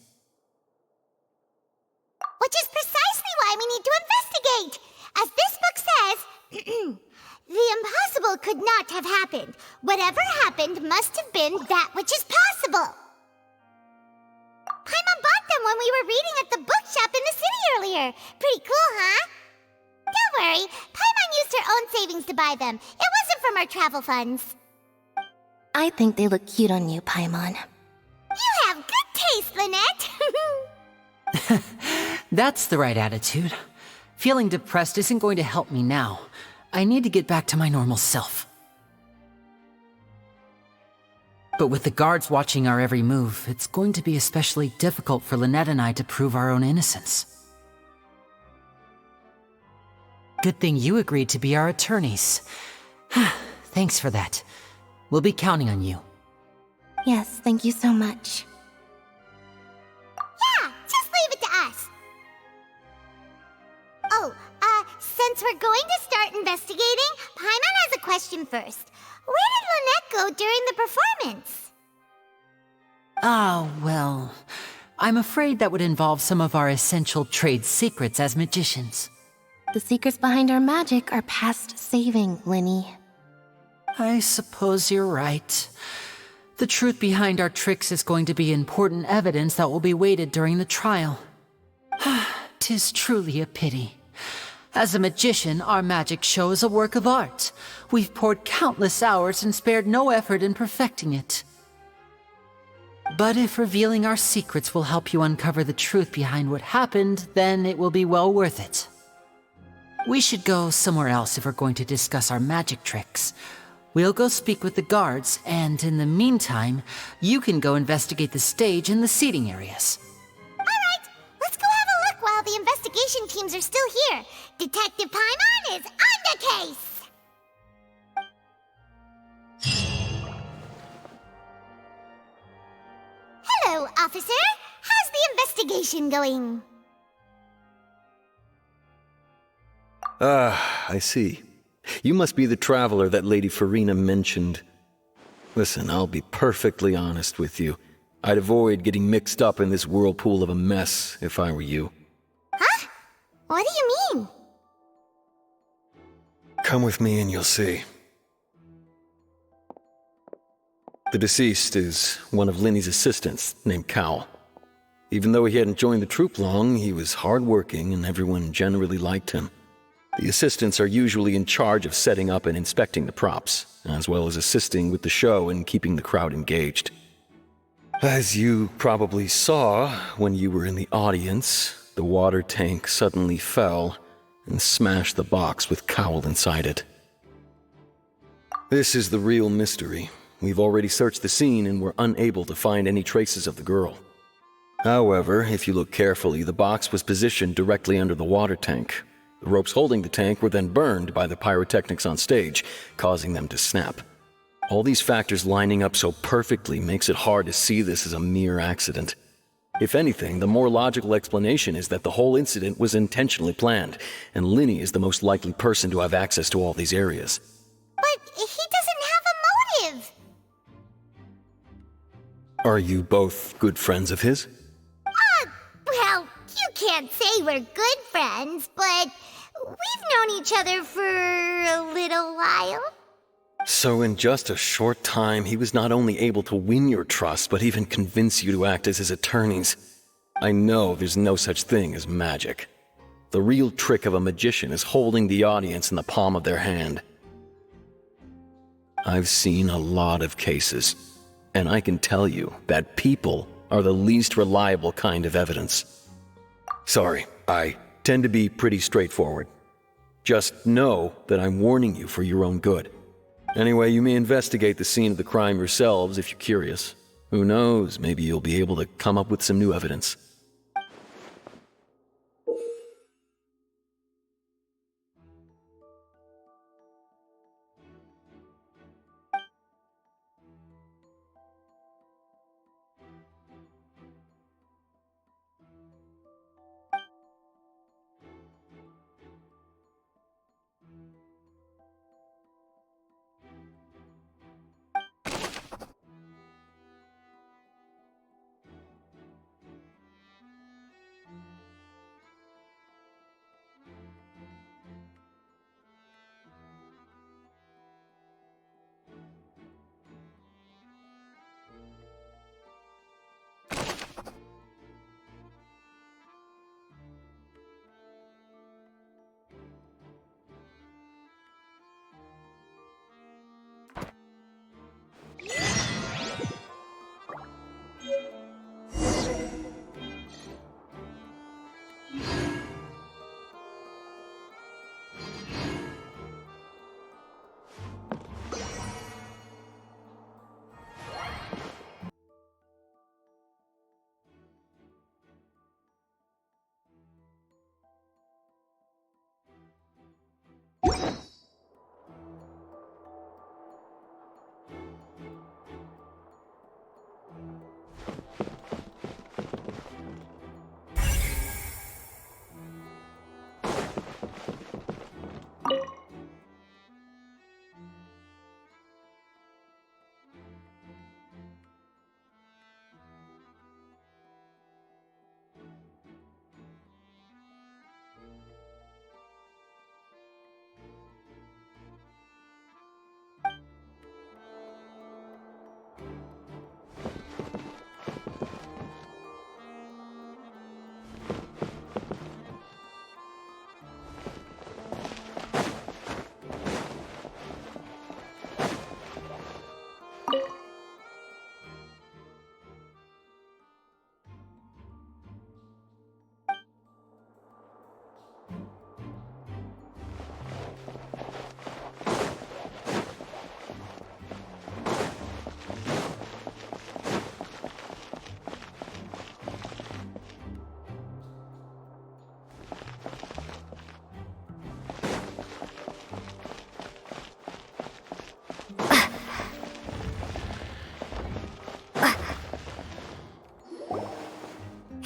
Which is precisely why we need to investigate! As this book says, the impossible could not have happened. Whatever happened must have been that which is possible. Paimon bought them when we were reading at the bookshop in the city earlier. Pretty cool, huh? Don't worry, Paimon used her own savings to buy them. It wasn't from our travel funds. I think they look cute on you, Paimon. You have good taste, Lynette. That's the right attitude. Feeling depressed isn't going to help me now. I need to get back to my normal self. But with the guards watching our every move, it's going to be especially difficult for Lynette and I to prove our own innocence. Good thing you agreed to be our attorneys. Thanks for that. We'll be counting on you. Yes, thank you so much. Yeah, just leave it to us. Oh, since we're going to start investigating, Paimon has a question first. Where did Lynette go during the performance? Ah, well, I'm afraid that would involve some of our essential trade secrets as magicians. The secrets behind our magic are past saving, Lyney. I suppose you're right. The truth behind our tricks is going to be important evidence that will be weighted during the trial. 'Tis truly a pity. As a magician, our magic show is a work of art. We've poured countless hours and spared no effort in perfecting it. But if revealing our secrets will help you uncover the truth behind what happened, then it will be well worth it. We should go somewhere else if we're going to discuss our magic tricks. We'll go speak with the guards, and in the meantime, you can go investigate the stage and the seating areas. Alright, let's go have a look while the investigation teams are still here. Detective Paimon is on the case! Hello, officer. How's the investigation going? Ah, I see. You must be the traveler that Lady Farina mentioned. Listen, I'll be perfectly honest with you. I'd avoid getting mixed up in this whirlpool of a mess if I were you. Huh? What do you mean? Come with me and you'll see. The deceased is one of Lyney's assistants, named Cal. Even though he hadn't joined the troupe long, he was hardworking and everyone generally liked him. The assistants are usually in charge of setting up and inspecting the props, as well as assisting with the show and keeping the crowd engaged. As you probably saw when you were in the audience, the water tank suddenly fell and smashed the box with Cowl inside it. This is the real mystery. We've already searched the scene and were unable to find any traces of the girl. However, if you look carefully, the box was positioned directly under the water tank. The ropes holding the tank were then burned by the pyrotechnics on stage, causing them to snap. All these factors lining up so perfectly makes it hard to see this as a mere accident. If anything, the more logical explanation is that the whole incident was intentionally planned, and Lyney is the most likely person to have access to all these areas. But he doesn't have a motive! Are you both good friends of his? Well, you can't say we're good friends, but we've known each other for a little while. So in just a short time, he was not only able to win your trust, but even convince you to act as his attorneys. I know there's no such thing as magic. The real trick of a magician is holding the audience in the palm of their hand. I've seen a lot of cases, and I can tell you that people are the least reliable kind of evidence. Sorry, I tend to be pretty straightforward. Just know that I'm warning you for your own good. Anyway, you may investigate the scene of the crime yourselves if you're curious. Who knows, maybe you'll be able to come up with some new evidence.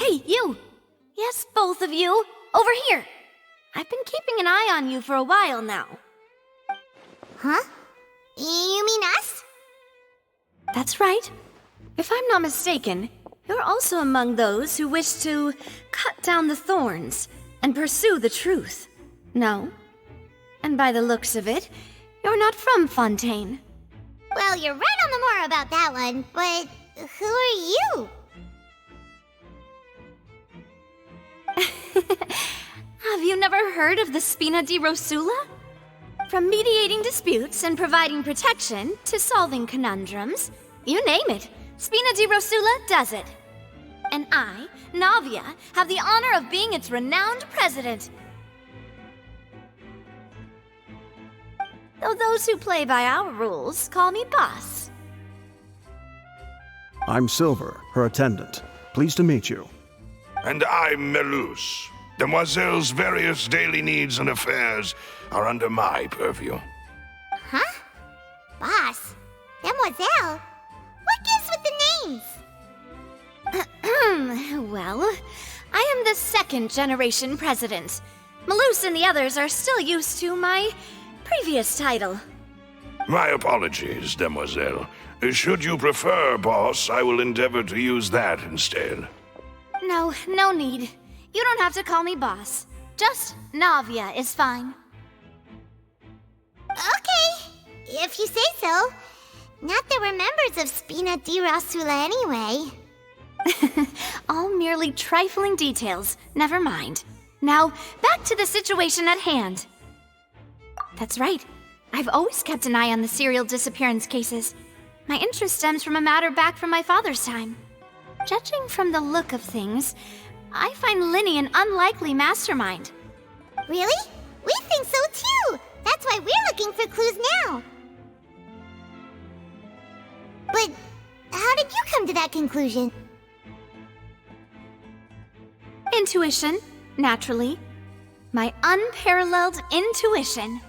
Hey, you! Yes, both of you! Over here! I've been keeping an eye on you for a while now. Huh? You mean us? That's right. If I'm not mistaken, you're also among those who wish to cut down the thorns and pursue the truth. No? And by the looks of it, you're not from Fontaine. Well, you're right on the more about that one, but who are you? Have you never heard of the Spina di Rosula? From mediating disputes and providing protection to solving conundrums, you name it, Spina di Rosula does it. And I, Navia, have the honor of being its renowned president. Though those who play by our rules call me boss. I'm Silver, her attendant. Pleased to meet you. And I'm Melus. Demoiselle's various daily needs and affairs are under my purview. Huh? Boss? Demoiselle? What gives with the names? Well, I am the second generation president. Melus and the others are still used to my previous title. My apologies, Demoiselle. Should you prefer, boss, I will endeavor to use that instead. No, no need. You don't have to call me boss. Just Navia is fine. Okay, if you say so. Not that we're members of Spina di Rosula anyway. All merely trifling details. Never mind. Now, back to the situation at hand. That's right. I've always kept an eye on the serial disappearance cases. My interest stems from a matter back from my father's time. Judging from the look of things, I find Lyney an unlikely mastermind. Really? We think so too! That's why we're looking for clues now. But how did you come to that conclusion? Intuition, naturally. My unparalleled intuition.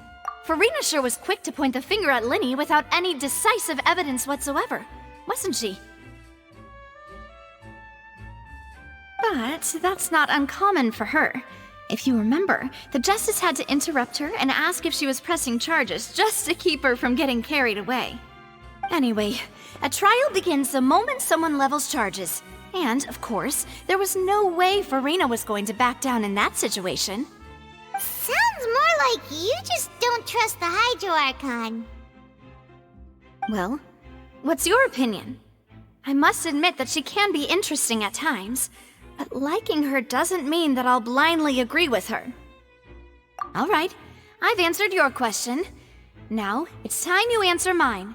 Farina sure was quick to point the finger at Lyney without any decisive evidence whatsoever, wasn't she? But that's not uncommon for her. If you remember, the justice had to interrupt her and ask if she was pressing charges just to keep her from getting carried away. Anyway, a trial begins the moment someone levels charges. And, of course, there was no way Farina was going to back down in that situation. Sounds more like you just don't trust the Hydro Archon. Well, what's your opinion? I must admit that she can be interesting at times, but liking her doesn't mean that I'll blindly agree with her. All right, I've answered your question. Now, it's time you answer mine.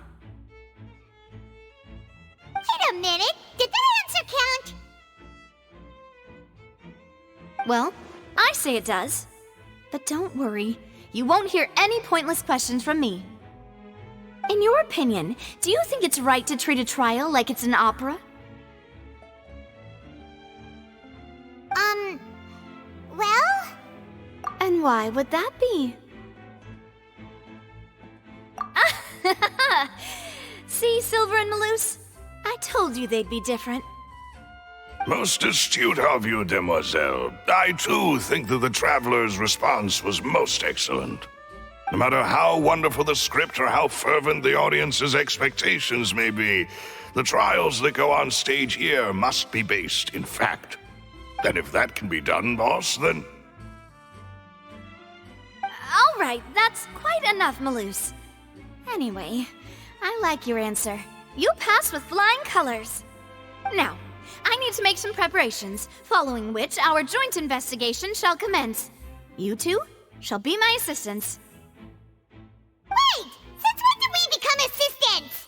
Wait a minute, did that answer count? Well, I say it does. But don't worry, you won't hear any pointless questions from me. In your opinion, do you think it's right to treat a trial like it's an opera? Well? And why would that be? See, Silver and Melus? I told you they'd be different. Most astute of you, demoiselle. I too think that the traveler's response was most excellent. No matter how wonderful the script or how fervent the audience's expectations may be, the trials that go on stage here must be based in fact. And if that can be done, boss, then... All right, that's quite enough, Maloose. Anyway, I like your answer. You passed with flying colors. Now, I need to make some preparations, following which our joint investigation shall commence. You two shall be my assistants. Wait! Since when did we become assistants?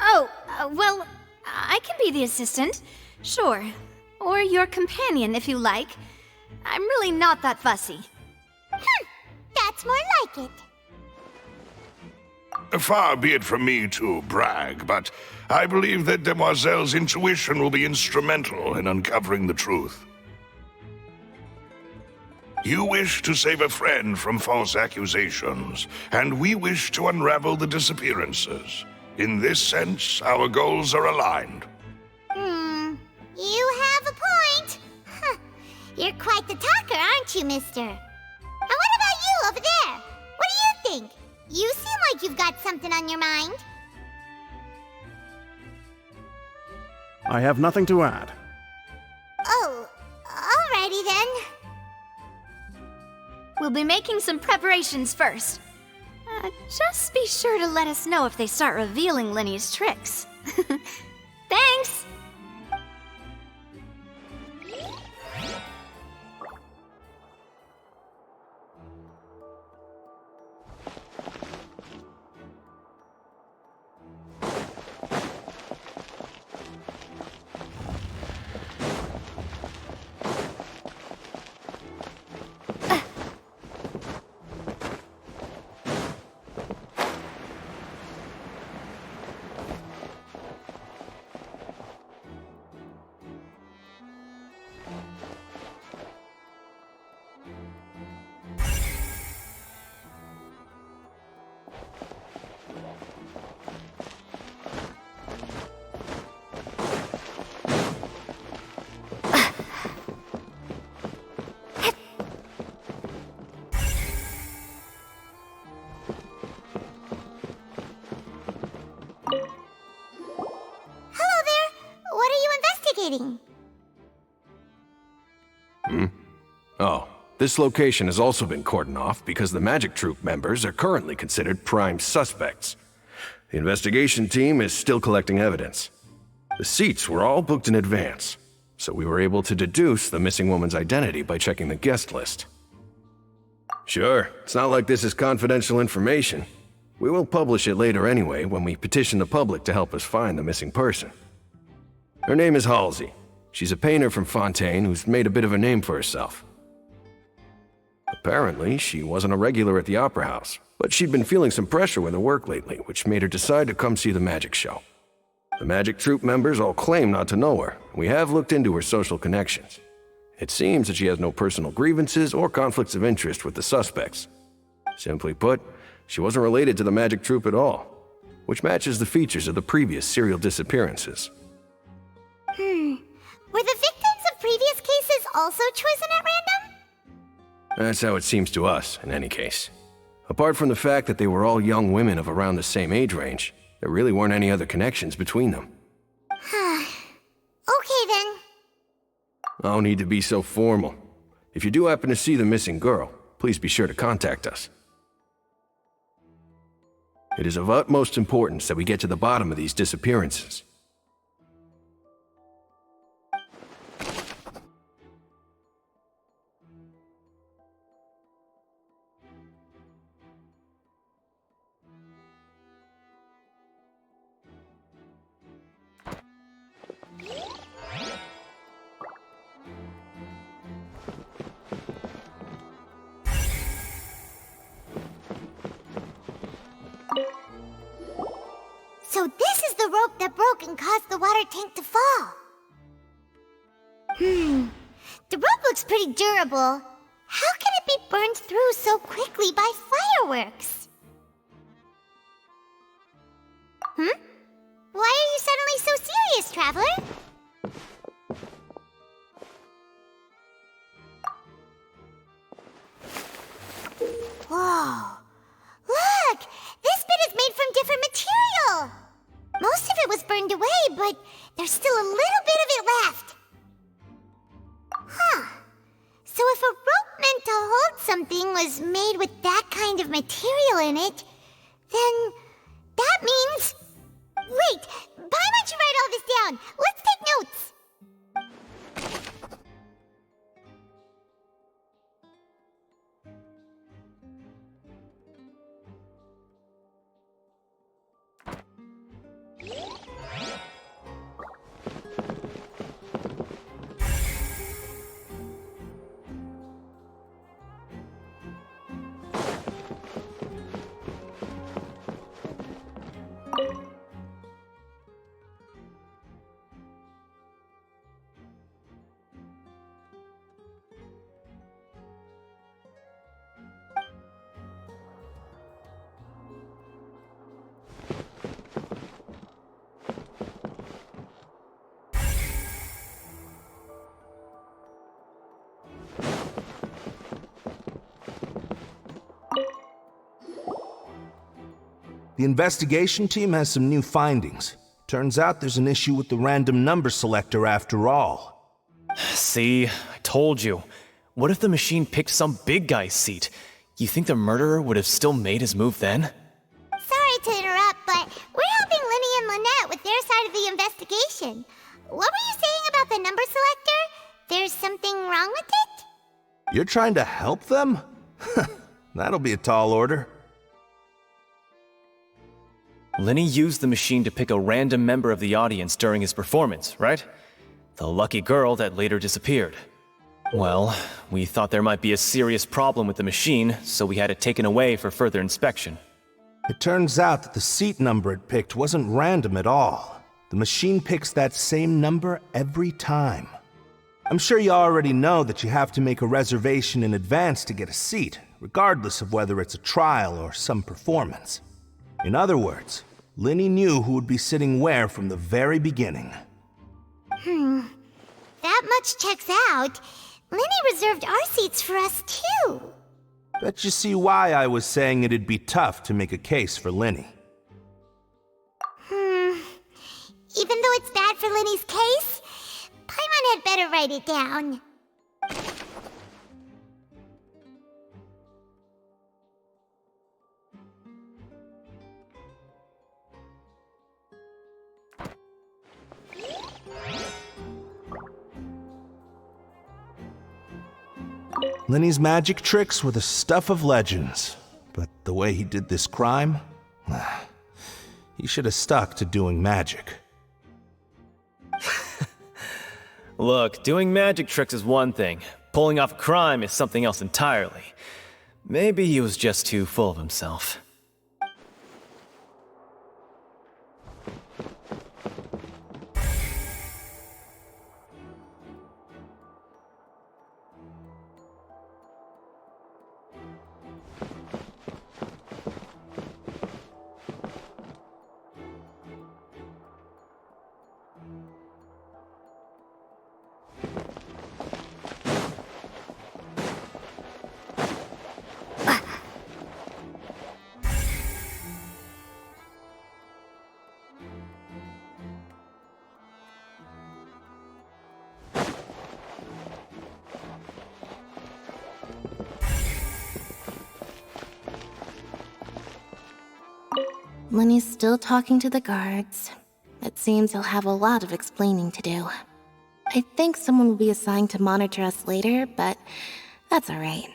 Oh, well, I can be the assistant, sure. Or your companion, if you like. I'm really not that fussy. That's more like it. Far be it from me to brag, but I believe that Demoiselle's intuition will be instrumental in uncovering the truth. You wish to save a friend from false accusations, and we wish to unravel the disappearances. In this sense, our goals are aligned. You have a point. You're quite the talker, aren't you, mister? And what about you over there? What do you think? You seem like you've got something on your mind. I have nothing to add. Oh, alrighty then. We'll be making some preparations first. Just be sure to let us know if they start revealing Lyney's tricks. Thanks! Oh, this location has also been cordoned off because the Magic Troop members are currently considered prime suspects. The investigation team is still collecting evidence. The seats were all booked in advance, so we were able to deduce the missing woman's identity by checking the guest list. Sure, it's not like this is confidential information. We will publish it later anyway when we petition the public to help us find the missing person. Her name is Halsey. She's a painter from Fontaine who's made a bit of a name for herself. Apparently, she wasn't a regular at the Opera House, but she'd been feeling some pressure with her work lately, which made her decide to come see the magic show. The Magic Troop members all claim not to know her, and we have looked into her social connections. It seems that she has no personal grievances or conflicts of interest with the suspects. Simply put, she wasn't related to the Magic Troop at all, which matches the features of the previous serial disappearances. Were the victims of previous cases also chosen at random? That's how it seems to us, in any case. Apart from the fact that they were all young women of around the same age range, there really weren't any other connections between them. Okay then. No need to be so formal. If you do happen to see the missing girl, please be sure to contact us. It is of utmost importance that we get to the bottom of these disappearances. So this is the rope that broke and caused the water tank to fall. The rope looks pretty durable. How can it be burned through so quickly by fireworks? Why are you suddenly so serious, Traveler? turned away, but there's still a little bit of it left. Huh. So if a rope meant to hold something was made with that kind of material in it, then that means... Wait, why don't you write all this down? Let's take notes. The investigation team has some new findings. Turns out there's an issue with the random number selector after all. See, I told you. What if the machine picked some big guy's seat? You think the murderer would have still made his move then? Sorry to interrupt, but we're helping Lyney and Lynette with their side of the investigation. What were you saying about the number selector? There's something wrong with it? You're trying to help them? That'll be a tall order. Lyney used the machine to pick a random member of the audience during his performance, right? The lucky girl that later disappeared. Well, we thought there might be a serious problem with the machine, so we had it taken away for further inspection. It turns out that the seat number it picked wasn't random at all. The machine picks that same number every time. I'm sure you already know that you have to make a reservation in advance to get a seat, regardless of whether it's a trial or some performance. In other words, Lyney knew who would be sitting where from the very beginning. That much checks out. Lyney reserved our seats for us too. Bet you see why I was saying it'd be tough to make a case for Lyney. Even though it's bad for Lyney's case, Paimon had better write it down. Lyney's magic tricks were the stuff of legends, but the way he did this crime, he should have stuck to doing magic. Look, doing magic tricks is one thing. Pulling off a crime is something else entirely. Maybe he was just too full of himself. Lyney's still talking to the guards. It seems he'll have a lot of explaining to do. I think someone will be assigned to monitor us later, but that's alright.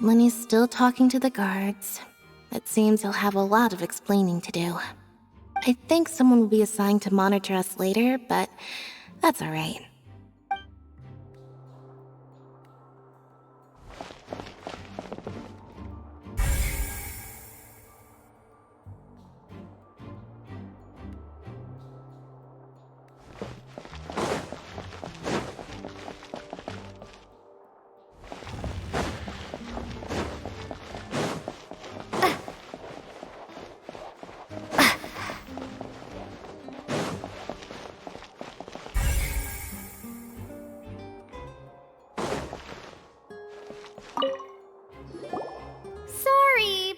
Lyney's still talking to the guards. It seems he'll have a lot of explaining to do. I think someone will be assigned to monitor us later, but that's alright.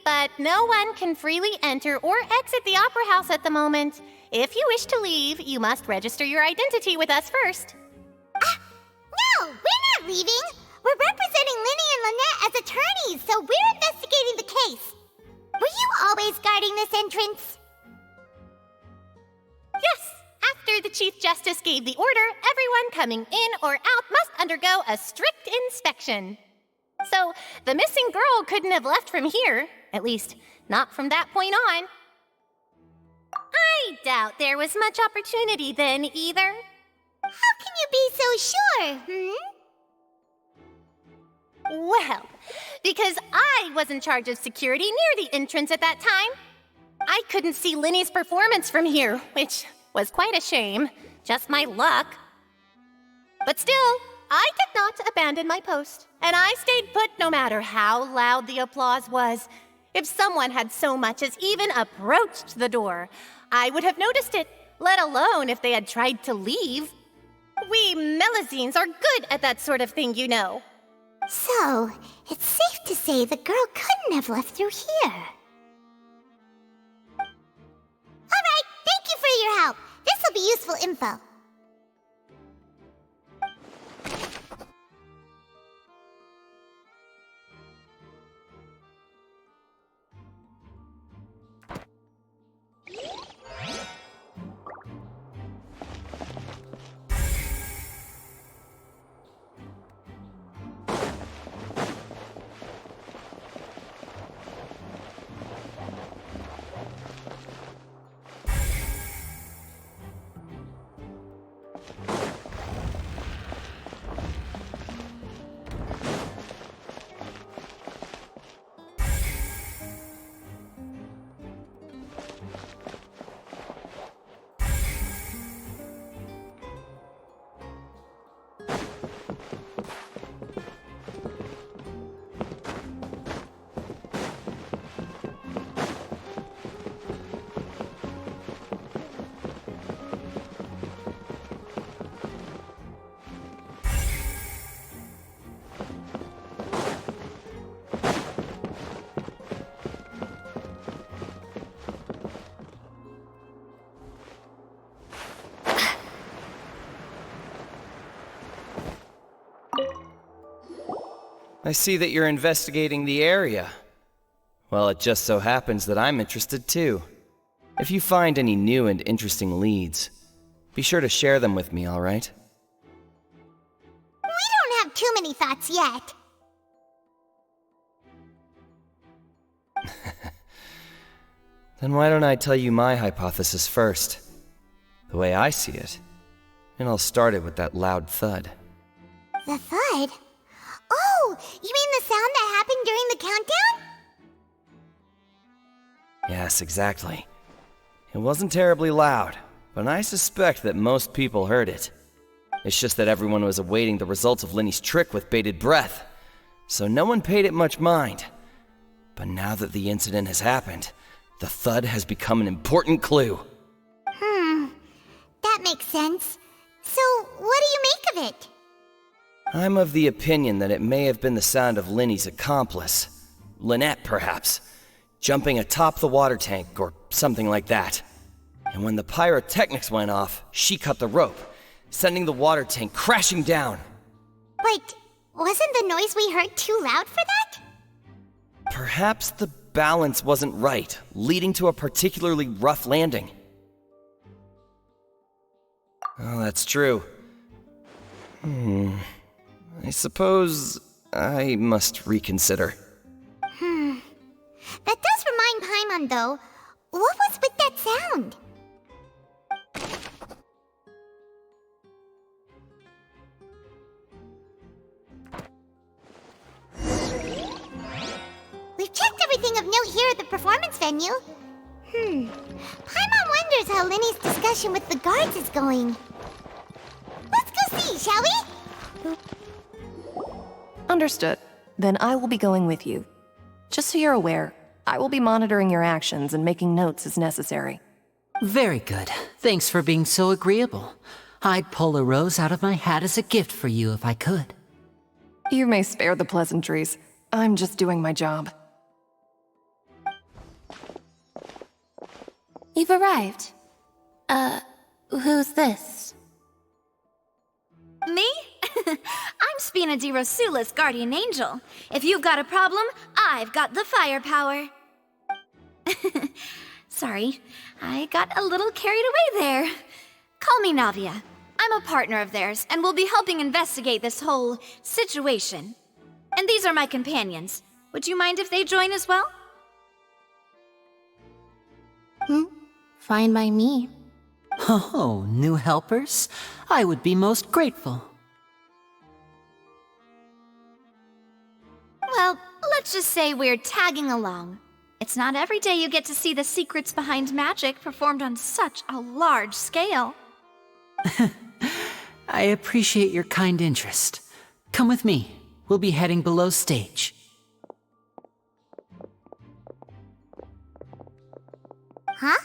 but no one can freely enter or exit the Opera House at the moment. If you wish to leave, you must register your identity with us first. No, we're not leaving. We're representing Lyney and Lynette as attorneys, so we're investigating the case. Were you always guarding this entrance? Yes. After the Chief Justice gave the order, everyone coming in or out must undergo a strict inspection. So, the missing girl couldn't have left from here. At least, not from that point on. I doubt there was much opportunity then, either. How can you be so sure, Well, because I was in charge of security near the entrance at that time. I couldn't see Lyney's performance from here, which was quite a shame. Just my luck. But still, I did not abandon my post, and I stayed put no matter how loud the applause was. If someone had so much as even approached the door, I would have noticed it, let alone if they had tried to leave. We Melusines are good at that sort of thing, you know. So, it's safe to say the girl couldn't have left through here. Alright, thank you for your help. This will be useful info. I see that you're investigating the area. Well, it just so happens that I'm interested too. If you find any new and interesting leads, be sure to share them with me, all right? We don't have too many thoughts yet. Then why don't I tell you my hypothesis first? The way I see it. And I'll start it with that loud thud. The thud? Oh, you mean the sound that happened during the countdown? Yes, exactly. It wasn't terribly loud, but I suspect that most people heard it. It's just that everyone was awaiting the results of Lyney's trick with bated breath, so no one paid it much mind. But now that the incident has happened, the thud has become an important clue. That makes sense. So, what do you make of it? I'm of the opinion that it may have been the sound of Lyney's accomplice, Lynette perhaps, jumping atop the water tank or something like that. And when the pyrotechnics went off, she cut the rope, sending the water tank crashing down. But wasn't the noise we heard too loud for that? Perhaps the balance wasn't right, leading to a particularly rough landing. Oh, that's true. I suppose I must reconsider. That does remind Paimon, though. What was with that sound? We've checked everything of note here at the performance venue. Paimon wonders how Lyney's discussion with the guards is going. Let's go see, shall we? Understood. Then I will be going with you. Just so you're aware, I will be monitoring your actions and making notes as necessary. Very good. Thanks for being so agreeable. I'd pull a rose out of my hat as a gift for you if I could. You may spare the pleasantries. I'm just doing my job. You've arrived. Who's this? Me? I'm Spina di Rosula's guardian angel. If you've got a problem, I've got the firepower. Sorry, I got a little carried away there. Call me Navia. I'm a partner of theirs, and will be helping investigate this whole situation. And these are my companions. Would you mind if they join as well? Fine by me. Oh, new helpers? I would be most grateful. Well, let's just say we're tagging along. It's not every day you get to see the secrets behind magic performed on such a large scale. I appreciate your kind interest. Come with me. We'll be heading below stage. Huh?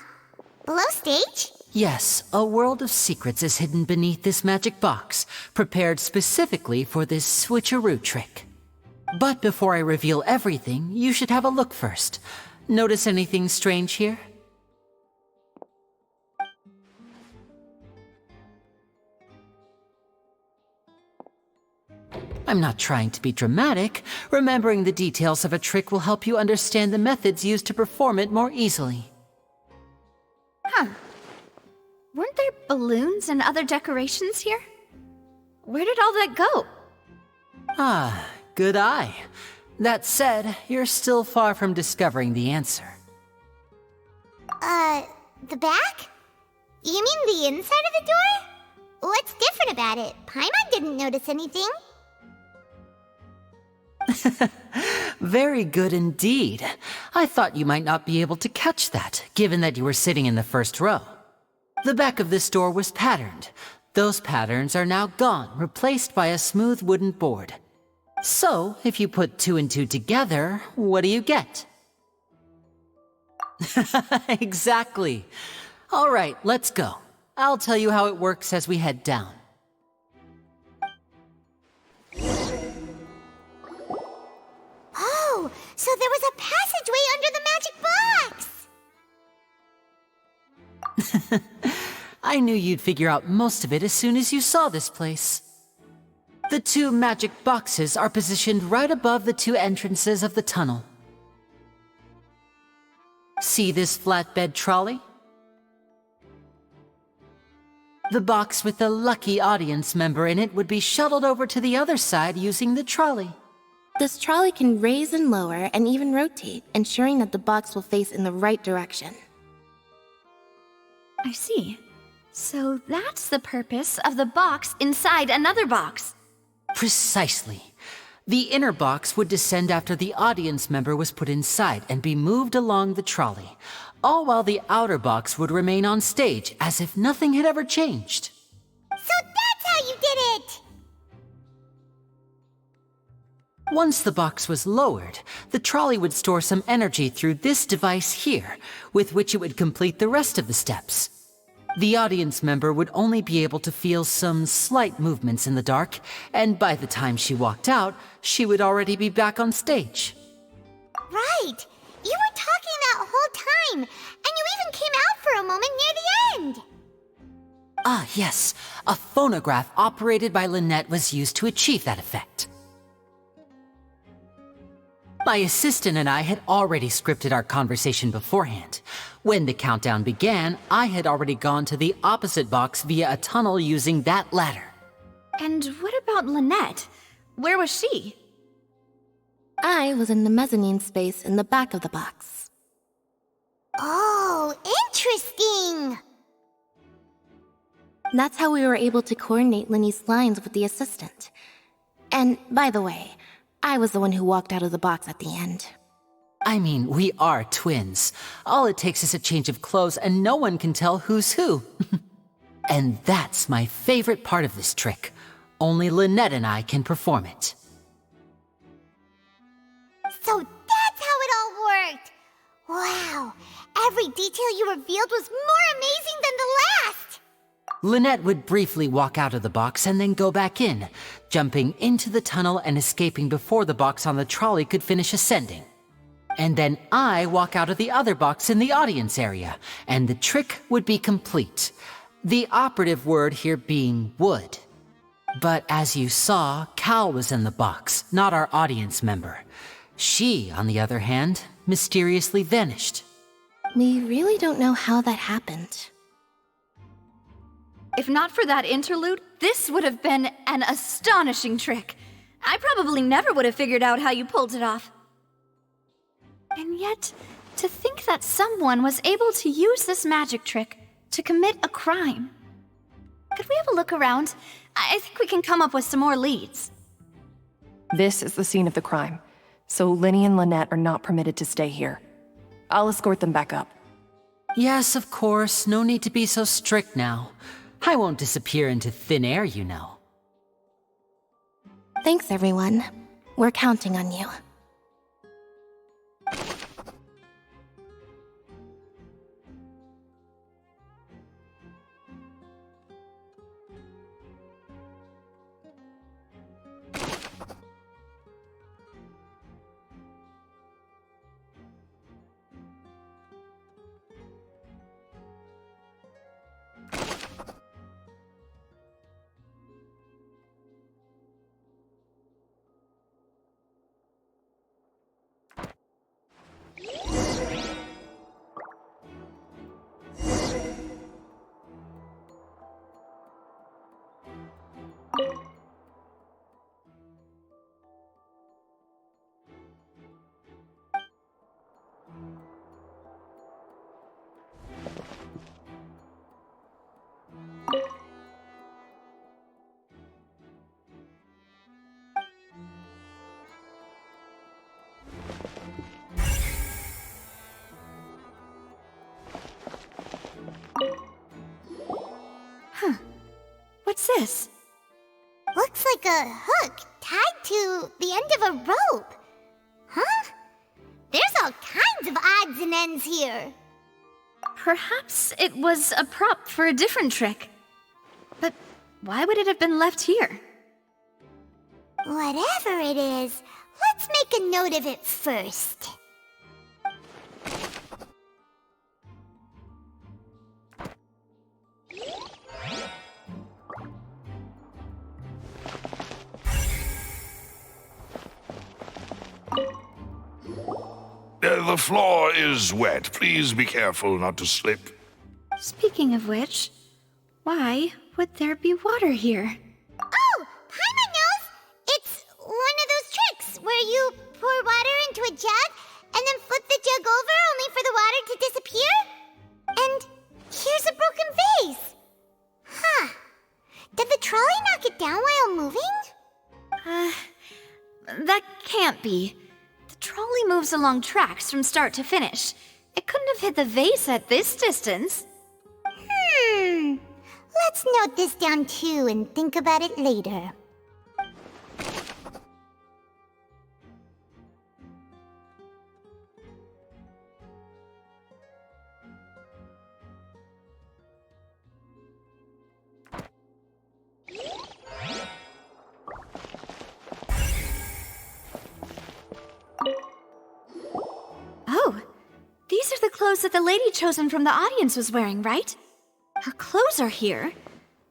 Below stage? Yes, a world of secrets is hidden beneath this magic box, prepared specifically for this switcheroo trick. But before I reveal everything, you should have a look first. Notice anything strange here? I'm not trying to be dramatic. Remembering the details of a trick will help you understand the methods used to perform it more easily. Huh. Weren't there balloons and other decorations here? Where did all that go? Ah, good eye. That said, you're still far from discovering the answer. The back? You mean the inside of the door? What's different about it? Paimon didn't notice anything. Very good indeed. I thought you might not be able to catch that, given that you were sitting in the first row. The back of this door was patterned. Those patterns are now gone, replaced by a smooth wooden board. So, if you put 2 and 2 together, what do you get? Exactly. All right, let's go. I'll tell you how it works as we head down. Oh, so there was a passageway under the magic box! I knew you'd figure out most of it as soon as you saw this place. The 2 magic boxes are positioned right above the 2 entrances of the tunnel. See this flatbed trolley? The box with the lucky audience member in it would be shuttled over to the other side using the trolley. This trolley can raise and lower and even rotate, ensuring that the box will face in the right direction. I see. So that's the purpose of the box inside another box. Precisely. The inner box would descend after the audience member was put inside and be moved along the trolley, all while the outer box would remain on stage as if nothing had ever changed. So that's how you did it! Once the box was lowered, the trolley would store some energy through this device here, with which it would complete the rest of the steps. The audience member would only be able to feel some slight movements in the dark, and by the time she walked out, she would already be back on stage. Right! You were talking that whole time, and you even came out for a moment near the end! Ah, yes. A phonograph operated by Lynette was used to achieve that effect. My assistant and I had already scripted our conversation beforehand. When the countdown began, I had already gone to the opposite box via a tunnel using that ladder. And what about Lynette? Where was she? I was in the mezzanine space in the back of the box. Oh, interesting! That's how we were able to coordinate Lyney's lines with the assistant. And, by the way, I was the one who walked out of the box at the end. I mean, we are twins. All it takes is a change of clothes and no one can tell who's who. And that's my favorite part of this trick. Only Lynette and I can perform it. So that's how it all worked! Wow, every detail you revealed was more amazing than the last! Lynette would briefly walk out of the box and then go back in, jumping into the tunnel and escaping before the box on the trolley could finish ascending. And then I walk out of the other box in the audience area, and the trick would be complete. The operative word here being would. But as you saw, Cal was in the box, not our audience member. She, on the other hand, mysteriously vanished. We really don't know how that happened. If not for that interlude, this would have been an astonishing trick. I probably never would have figured out how you pulled it off. And yet, to think that someone was able to use this magic trick to commit a crime. Could we have a look around? I think we can come up with some more leads. This is the scene of the crime, so Lyney and Lynette are not permitted to stay here. I'll escort them back up. Yes, of course. No need to be so strict now. I won't disappear into thin air, you know. Thanks, everyone. We're counting on you. What's this? Looks like a hook tied to the end of a rope. Huh? There's all kinds of odds and ends here. Perhaps it was a prop for a different trick. But why would it have been left here? Whatever it is, let's make a note of it first. The floor is wet. Please be careful not to slip. Speaking of which, why would there be water here? Oh, Paimon knows! It's one of those tricks where you pour water into a jug and then flip the jug over only for the water to disappear? And here's a broken vase. Huh. Did the trolley knock it down while moving? That can't be. The trolley moves along tracks from start to finish. It couldn't have hit the vase at this distance. Let's note this down too and think about it later. Oh, these are the clothes that the lady chosen from the audience was wearing, right? Her clothes are here,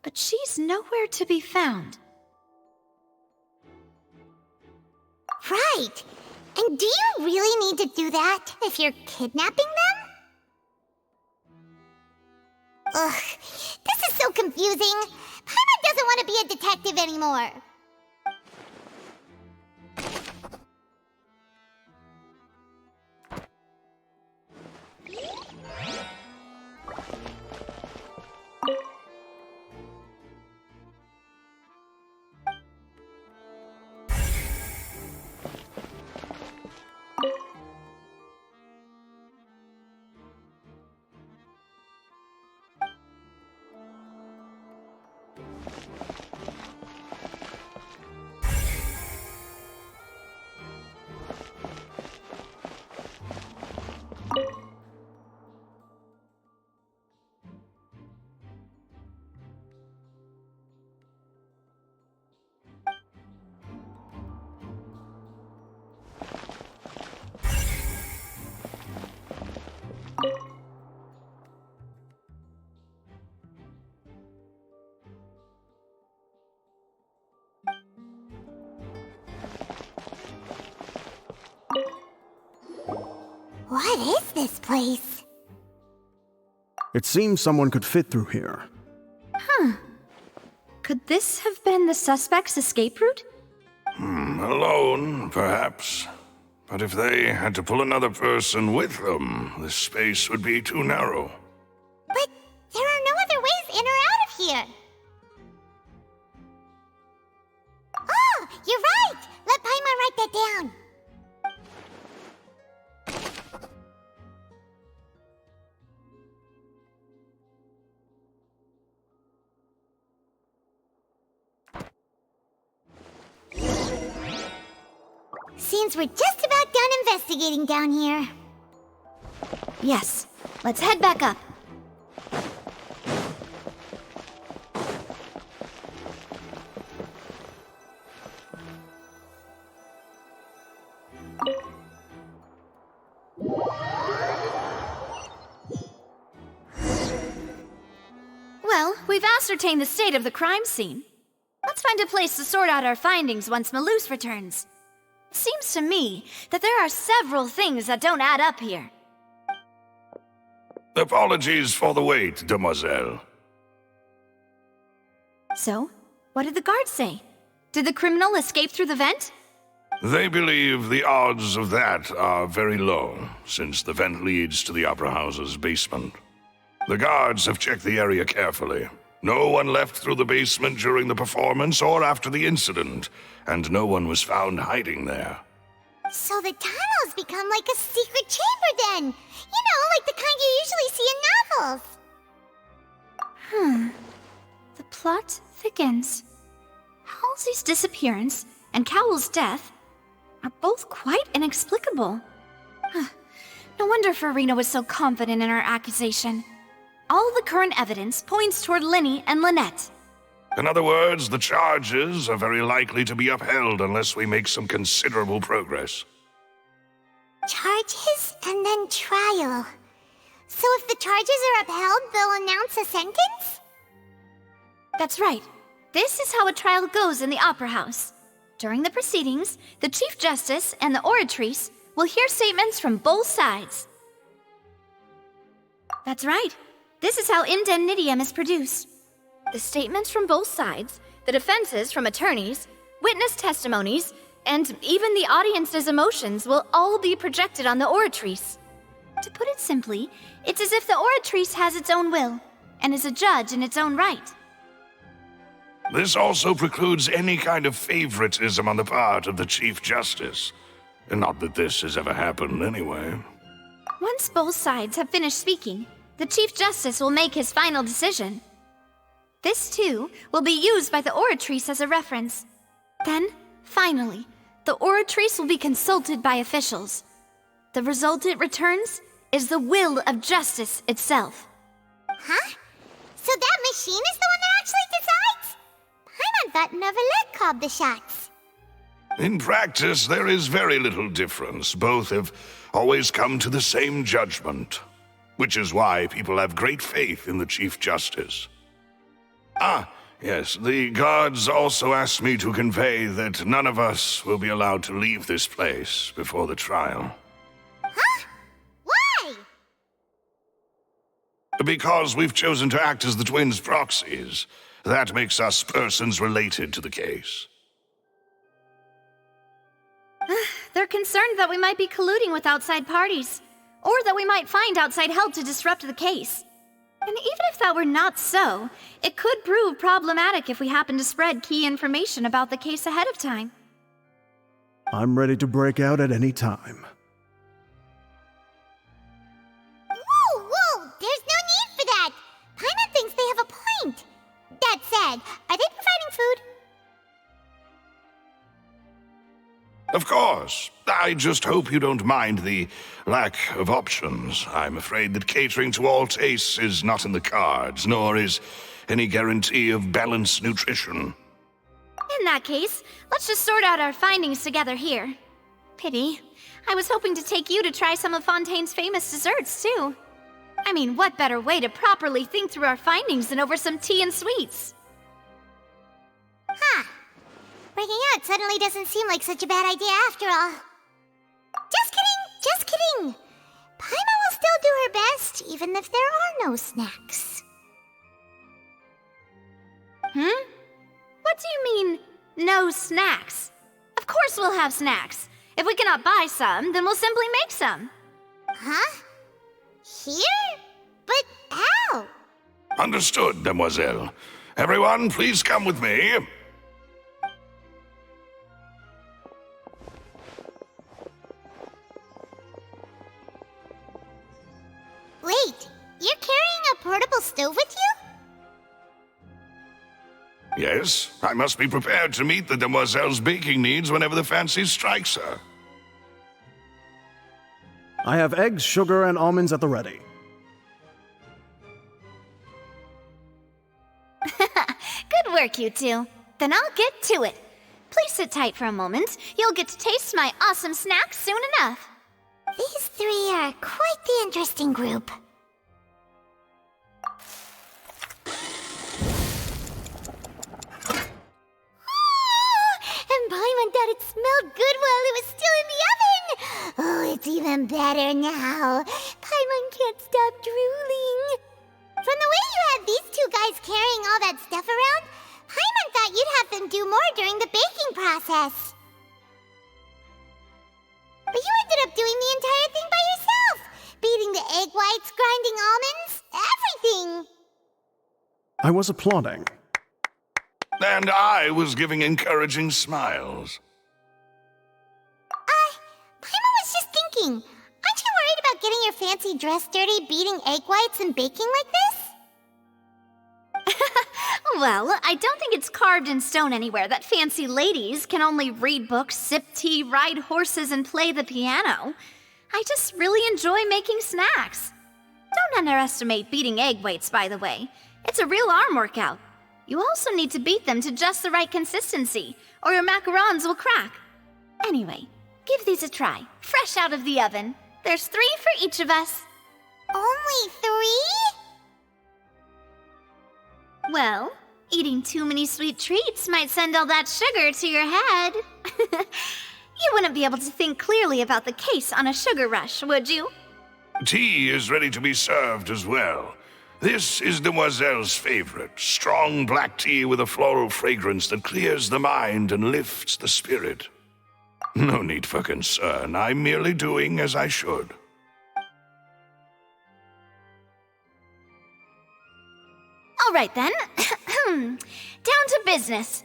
but she's nowhere to be found. Right. And do you really need to do that if you're kidnapping them? Ugh, this is so confusing. Paimon doesn't want to be a detective anymore. What is this place? It seems someone could fit through here. Huh. Could this have been the suspect's escape route? Alone, perhaps. But if they had to pull another person with them, the space would be too narrow. But there are no other ways in or out of here. Oh, you're right! Let Paimon write that down. Seems we're just about done investigating down here. Yes. Let's head back up. Well, we've ascertained the state of the crime scene. Let's find a place to sort out our findings once Malouse returns. Seems to me that there are several things that don't add up here. Apologies for the wait, demoiselle. So, what did the guards say? Did the criminal escape through the vent? They believe the odds of that are very low, since the vent leads to the Opera House's basement. The guards have checked the area carefully. No one left through the basement during the performance or after the incident, and no one was found hiding there. So the tunnels become like a secret chamber then! You know, like the kind you usually see in novels! The plot thickens. Halsey's disappearance and Cowell's death are both quite inexplicable. No wonder Farina was so confident in her accusation. All the current evidence points toward Lyney and Lynette. In other words, the charges are very likely to be upheld unless we make some considerable progress. Charges and then trial. So if the charges are upheld, they'll announce a sentence? That's right. This is how a trial goes in the Opera House. During the proceedings, the Chief Justice and the oratrice will hear statements from both sides. That's right. This is how indemnitium is produced. The statements from both sides, the defenses from attorneys, witness testimonies, and even the audience's emotions will all be projected on the oratrice. To put it simply, it's as if the oratrice has its own will, and is a judge in its own right. This also precludes any kind of favoritism on the part of the Chief Justice. Not that this has ever happened anyway. Once both sides have finished speaking, the Chief Justice will make his final decision. This, too, will be used by the oratrice as a reference. Then, finally, the oratrice will be consulted by officials. The result it returns is the will of justice itself. Huh? So that machine is the one that actually decides? Paimon thought Neverlet called the shots. In practice, there is very little difference. Both have always come to the same judgment, which is why people have great faith in the Chief Justice. Yes, the guards also asked me to convey that none of us will be allowed to leave this place before the trial. Huh? Why? Because we've chosen to act as the twins' proxies. That makes us persons related to the case. They're concerned that we might be colluding with outside parties, or that we might find outside help to disrupt the case. And even if that were not so, it could prove problematic if we happen to spread key information about the case ahead of time. I'm ready to break out at any time. Whoa! There's no need for that! Paimon thinks they have a point. That said, are they providing food? Of course. I just hope you don't mind the lack of options. I'm afraid that catering to all tastes is not in the cards, nor is any guarantee of balanced nutrition. In that case, let's just sort out our findings together here. Pity. I was hoping to take you to try some of Fontaine's famous desserts, too. I mean, what better way to properly think through our findings than over some tea and sweets? Huh. Breaking out suddenly doesn't seem like such a bad idea after all. Just kidding! rest even if there are no snacks. What do you mean, no snacks? Of course we'll have snacks. If we cannot buy some, then we'll simply make some. Huh? Here? But how? Understood, demoiselle. Everyone, please come with me. Wait, you're carrying a portable stove with you? Yes, I must be prepared to meet the demoiselle's baking needs whenever the fancy strikes her. I have eggs, sugar, and almonds at the ready. Good work, you two. Then I'll get to it. Please sit tight for a moment. You'll get to taste my awesome snacks soon enough. These three are quite the interesting group. And Paimon thought it smelled good while it was still in the oven! Oh, it's even better now. Paimon can't stop drooling. From the way you had these two guys carrying all that stuff around, Paimon thought you'd have them do more during the baking process. But you ended up doing the entire thing by yourself! Beating the egg whites, grinding almonds, everything! I was applauding. And I was giving encouraging smiles. Paimon was just thinking, aren't you worried about getting your fancy dress dirty beating egg whites and baking like this? Well, I don't think it's carved in stone anywhere that fancy ladies can only read books, sip tea, ride horses, and play the piano. I just really enjoy making snacks. Don't underestimate beating egg whites, by the way. It's a real arm workout. You also need to beat them to just the right consistency, or your macarons will crack. Anyway, give these a try, fresh out of the oven. There's 3 for each of us. Only 3? Well, eating too many sweet treats might send all that sugar to your head. You wouldn't be able to think clearly about the case on a sugar rush, would you? Tea is ready to be served as well. This is Demoiselle's favorite, strong black tea with a floral fragrance that clears the mind and lifts the spirit. No need for concern, I'm merely doing as I should. All right then, down to business.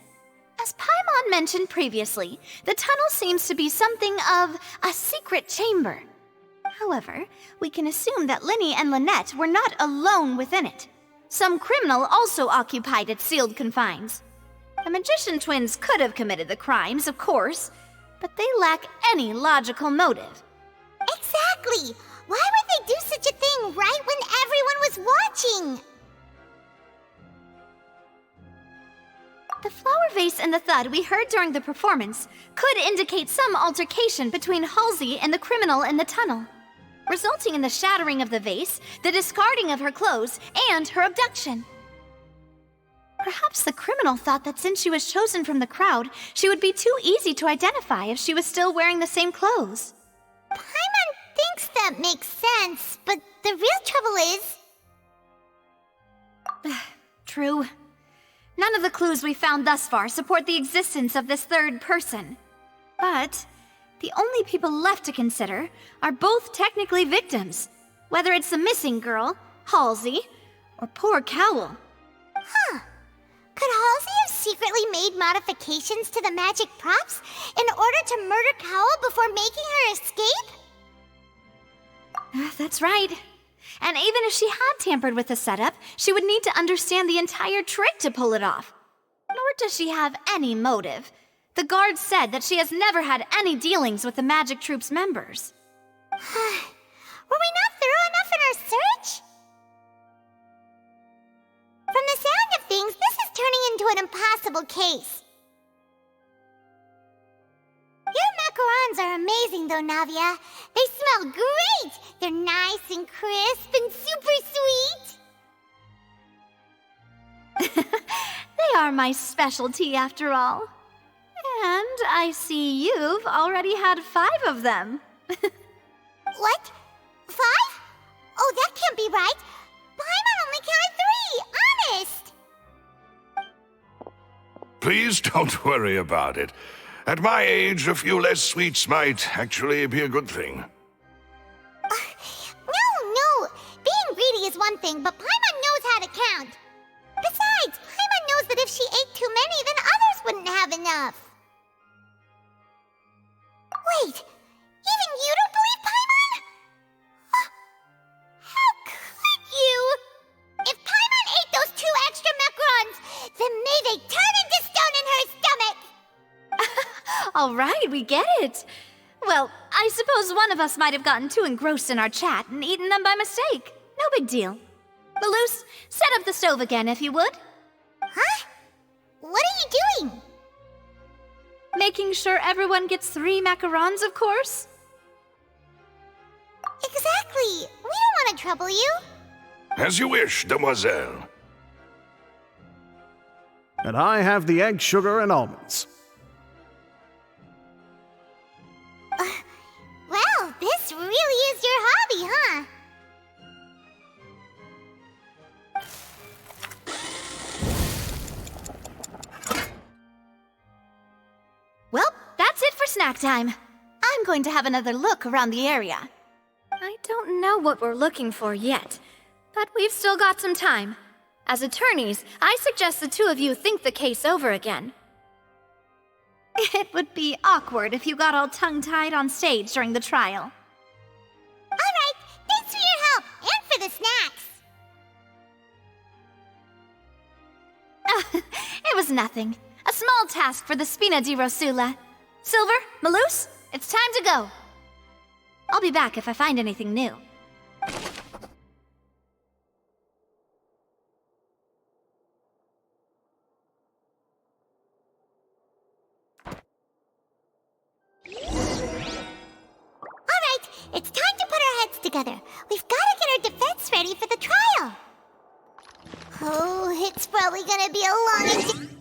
As Paimon mentioned previously, the tunnel seems to be something of a secret chamber. However, we can assume that Lyney and Lynette were not alone within it. Some criminal also occupied its sealed confines. The magician twins could have committed the crimes, of course, but they lack any logical motive. Exactly! Why would they do such a thing right when everyone was watching? The flower vase and the thud we heard during the performance could indicate some altercation between Halsey and the criminal in the tunnel, resulting in the shattering of the vase, the discarding of her clothes, and her abduction. Perhaps the criminal thought that since she was chosen from the crowd, she would be too easy to identify if she was still wearing the same clothes. Paimon thinks that makes sense, but the real trouble is... True. None of the clues we found thus far support the existence of this third person. But the only people left to consider are both technically victims, whether it's the missing girl, Halsey, or poor Cowell. Huh. Could Halsey have secretly made modifications to the magic props in order to murder Cowell before making her escape? That's right. And even if she had tampered with the setup, she would need to understand the entire trick to pull it off. Nor does she have any motive. The guards said that she has never had any dealings with the magic troop's members. Were we not thorough enough in our search? From the sound of things, this is turning into an impossible case. Your macarons are amazing, though, Navia. They smell great! They're nice and crisp and super sweet! They are my specialty, after all. And I see you've already had 5 of them. What? 5? Oh, that can't be be right. Paimon only counted 3, honest! Please don't worry about it. At my age, a few less sweets might actually be a good thing. No. Being greedy is one thing, but Paimon knows how to count. Besides, Paimon knows that if she ate too many, then others wouldn't have enough. Wait, even you don't believe Paimon? How could you? If Paimon ate those 2 extra macarons, then may they turn into stone in her stomach! All right, we get it. Well, I suppose one of us might have gotten too engrossed in our chat and eaten them by mistake. No big deal. Malus, set up the stove again, if you would. Huh? What are you doing? Making sure everyone gets 3 macarons, of course. Exactly. We don't want to trouble you. As you wish, demoiselle. And I have the egg, sugar, and almonds. Well, this really is your hobby, huh? Well, that's it for snack time. I'm going to have another look around the area. I don't know what we're looking for yet, but we've still got some time. As attorneys, I suggest the 2 of you think the case over again. It would be awkward if you got all tongue-tied on stage during the trial. All right, thanks for your help, and for the snacks. It was nothing. A small task for the Spina di Rosula. Silver, Malus, it's time to go. I'll be back if I find anything new. It's time to put our heads together. We've got to get our defense ready for the trial. Oh, it's probably gonna be a long...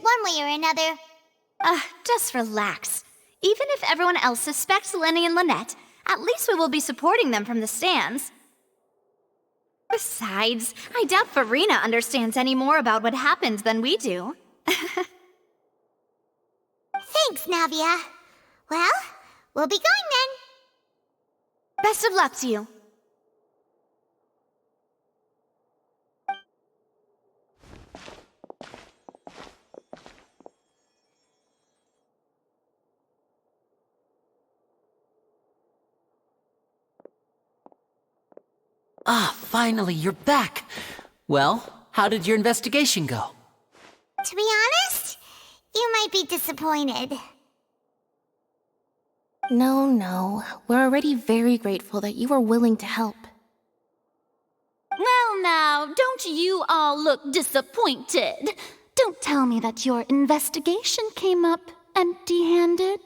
one way or another. Just relax. Even if everyone else suspects Lyney and Lynette, at least we will be supporting them from the stands. Besides, I doubt Farina understands any more about what happened than we do. Thanks, Navia. Well, we'll be going then. Best of luck to you. Ah, finally, you're back. Well, how did your investigation go? To be honest, you might be disappointed. No. We're already very grateful that you were willing to help. Well now, don't you all look disappointed. Don't tell me that your investigation came up empty-handed.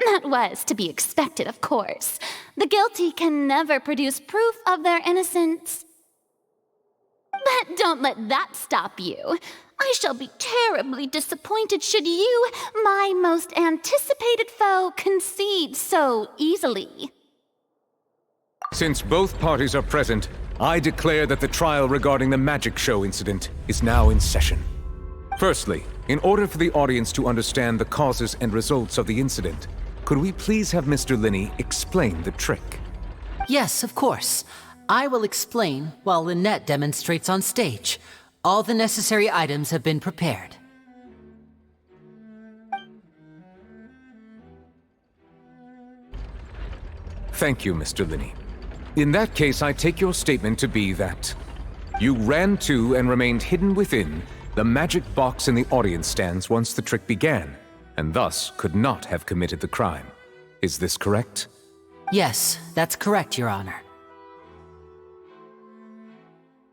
That was to be expected, of course. The guilty can never produce proof of their innocence. But don't let that stop you. I shall be terribly disappointed should you, my most anticipated foe, concede so easily. Since both parties are present, I declare that the trial regarding the magic show incident is now in session. Firstly, in order for the audience to understand the causes and results of the incident, could we please have Mr. Lyney explain the trick? Yes, of course. I will explain while Lynette demonstrates on stage. All the necessary items have been prepared. Thank you, Mr. Lyney. In that case, I take your statement to be that you ran to and remained hidden within the magic box in the audience stands once the trick began, and thus could not have committed the crime. Is this correct? Yes, that's correct, Your Honor.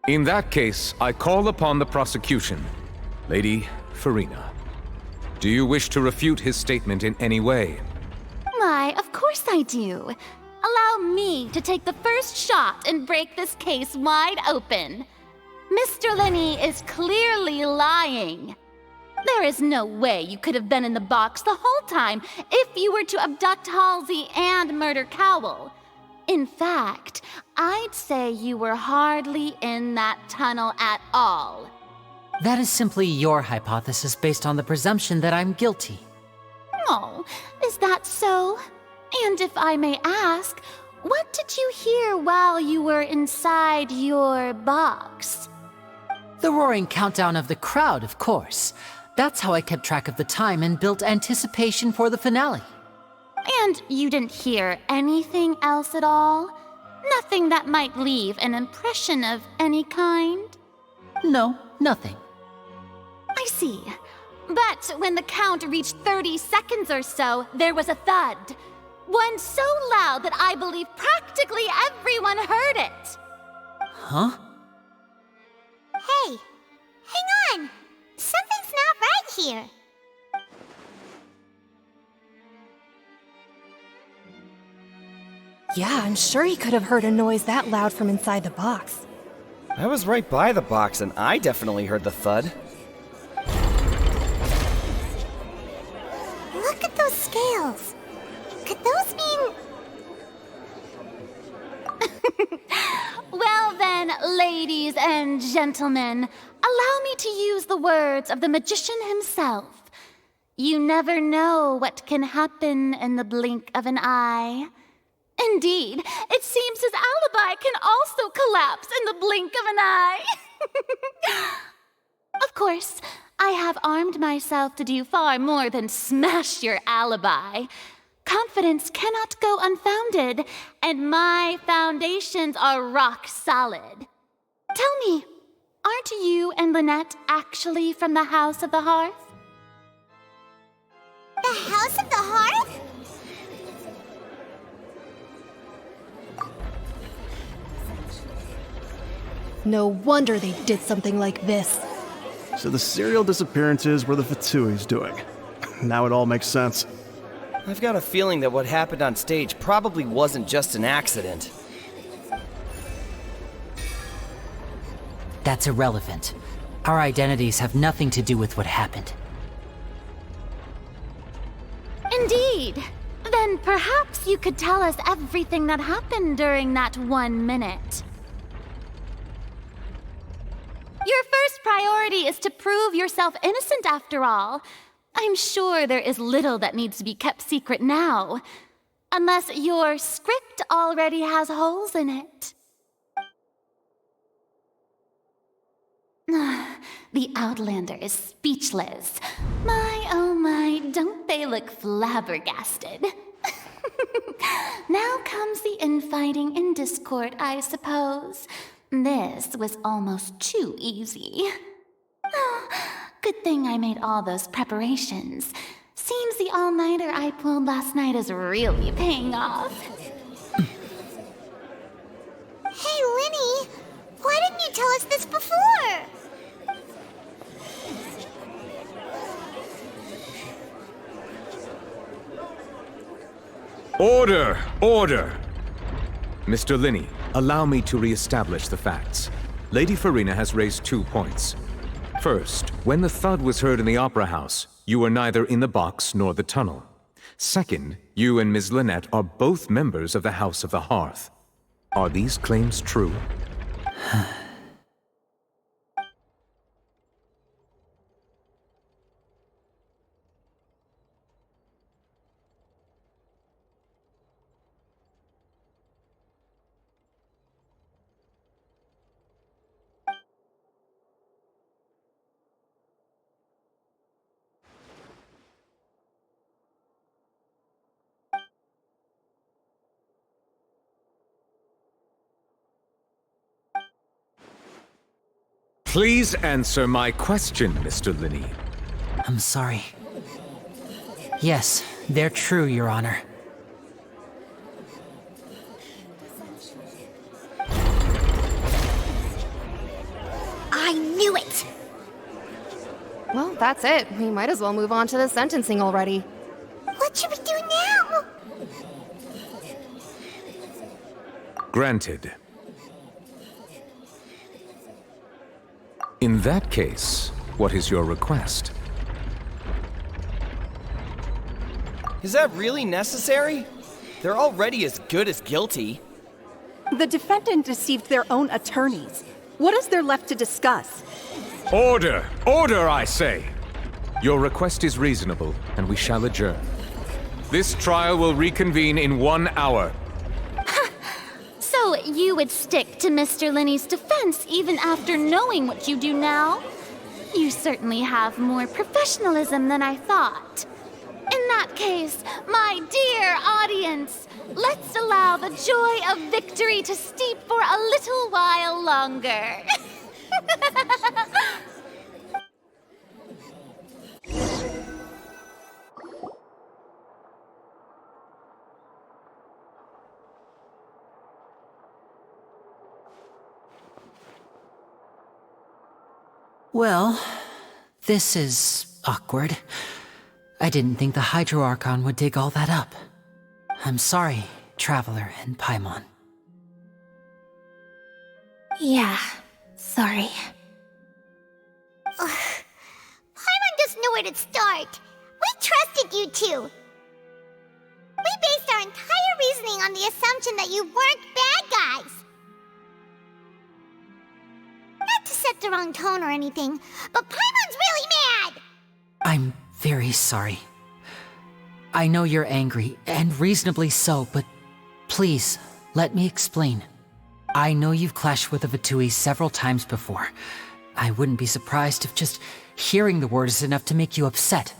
In that case, I call upon the prosecution. Lady Farina, do you wish to refute his statement in any way? Why, of course I do. Allow me to take the first shot and break this case wide open. Mr. Lyney is clearly lying. There is no way you could have been in the box the whole time if you were to abduct Halsey and murder Cowell. In fact, I'd say you were hardly in that tunnel at all. That is simply your hypothesis based on the presumption that I'm guilty. Oh, is that so? And if I may ask, what did you hear while you were inside your box? The roaring countdown of the crowd, of course. That's how I kept track of the time and built anticipation for the finale. And you didn't hear anything else at all? Nothing that might leave an impression of any kind? No, nothing. I see. But when the count reached 30 seconds or so, there was a thud. One so loud that I believe practically everyone heard it. Huh? Hey, hang on. Something's not right here. Yeah, I'm sure he could have heard a noise that loud from inside the box. I was right by the box and I definitely heard the thud. Look at those scales. Could those mean... Well then, ladies and gentlemen, allow me to use the words of the magician himself. You never know what can happen in the blink of an eye. Indeed, it seems his alibi can also collapse in the blink of an eye. Of course, I have armed myself to do far more than smash your alibi. Confidence cannot go unfounded, and my foundations are rock solid. Tell me, aren't you and Lynette actually from the House of the Hearth? The House of the Hearth? No wonder they did something like this. So the serial disappearances were the Fatui's doing. Now it all makes sense. I've got a feeling that what happened on stage probably wasn't just an accident. That's irrelevant. Our identities have nothing to do with what happened. Indeed. Then perhaps you could tell us everything that happened during that 1 minute. Your first priority is to prove yourself innocent after all. I'm sure there is little that needs to be kept secret now. Unless your script already has holes in it. The Outlander is speechless. My, oh my, don't they look flabbergasted? Now comes the infighting and discord, I suppose. This was almost too easy. Oh, good thing I made all those preparations. Seems the all-nighter I pulled last night is really paying off. Hey, Lyney! Why didn't you tell us this before? Order! Order! Mr. Lyney, allow me to re-establish the facts. Lady Farina has raised 2 points. First, when the thud was heard in the Opera House, you were neither in the box nor the tunnel. Second, you and Ms. Lynette are both members of the House of the Hearth. Are these claims true? Please answer my question, Mr. Lyney. I'm sorry. Yes, they're true, Your Honor. I knew it! Well, that's it. We might as well move on to the sentencing already. What should we do now? Granted. In that case, what is your request? Is that really necessary? They're already as good as guilty. The defendant deceived their own attorneys. What is there left to discuss? Order! Order, I say! Your request is reasonable, and we shall adjourn. This trial will reconvene in 1 hour. So you would stick to Mr. Lyney's defense even after knowing what you do now? You certainly have more professionalism than I thought. In that case, my dear audience, let's allow the joy of victory to steep for a little while longer. Well, this is awkward. I didn't think the Hydro-Archon would dig all that up. I'm sorry, Traveler and Paimon. Yeah, sorry. Paimon doesn't know where to start. We trusted you two. We based our entire reasoning on the assumption that you weren't bad guys. Not to set the wrong tone or anything, but Paimon's really mad! I'm very sorry. I know you're angry, and reasonably so, but please, let me explain. I know you've clashed with the Fatui several times before. I wouldn't be surprised if just hearing the word is enough to make you upset.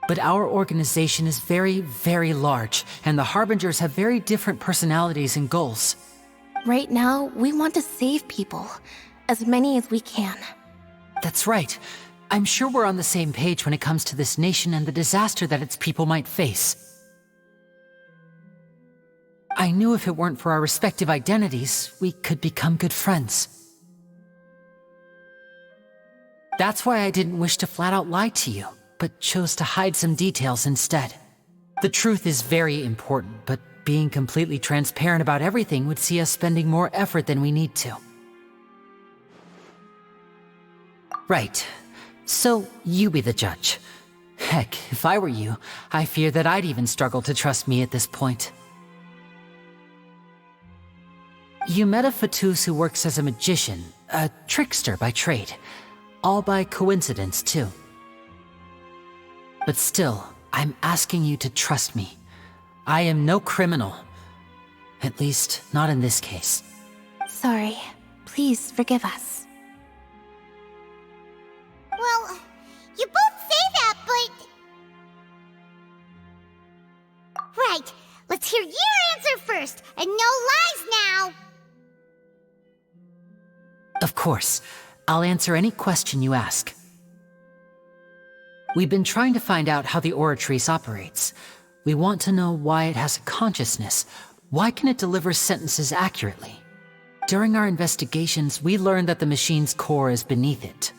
But our organization is very, very large, and the Harbingers have very different personalities and goals. Right now, we want to save people. As many as we can. That's right. I'm sure we're on the same page when it comes to this nation and the disaster that its people might face. I knew if it weren't for our respective identities, we could become good friends. That's why I didn't wish to flat out lie to you, but chose to hide some details instead. The truth is very important, but being completely transparent about everything would see us spending more effort than we need to. Right. So, you be the judge. Heck, if I were you, I fear that I'd even struggle to trust me at this point. You met a Fatus who works as a magician, a trickster by trade. All by coincidence, too. But still, I'm asking you to trust me. I am no criminal. At least, not in this case. Sorry. Please forgive us. Well, you both say that, but... Right, let's hear your answer first, and no lies now! Of course. I'll answer any question you ask. We've been trying to find out how the Oratrice operates. We want to know why it has a consciousness. Why can it deliver sentences accurately? During our investigations, we learned that the machine's core is beneath it.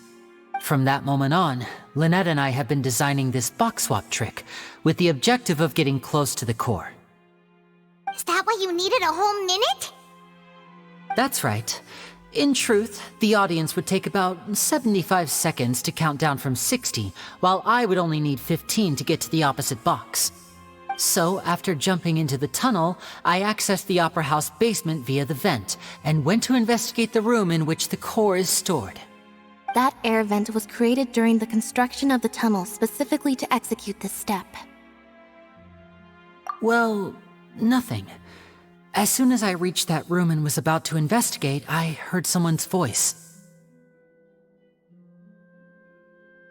From that moment on, Lynette and I have been designing this box swap trick, with the objective of getting close to the core. Is that why you needed a whole minute? That's right. In truth, the audience would take about 75 seconds to count down from 60, while I would only need 15 to get to the opposite box. So, after jumping into the tunnel, I accessed the Opera House basement via the vent, and went to investigate the room in which the core is stored. That air vent was created during the construction of the tunnel specifically to execute this step. Well, nothing. As soon as I reached that room and was about to investigate, I heard someone's voice.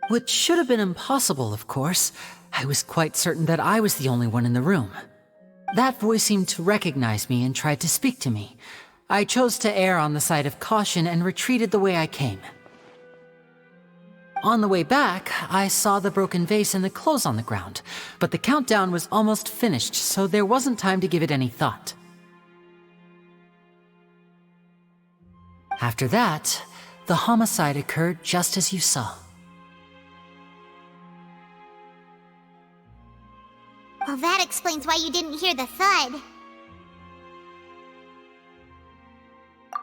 Which should have been impossible, of course. I was quite certain that I was the only one in the room. That voice seemed to recognize me and tried to speak to me. I chose to err on the side of caution and retreated the way I came. On the way back, I saw the broken vase and the clothes on the ground, but the countdown was almost finished, so there wasn't time to give it any thought. After that, the homicide occurred just as you saw. Well, that explains why you didn't hear the thud.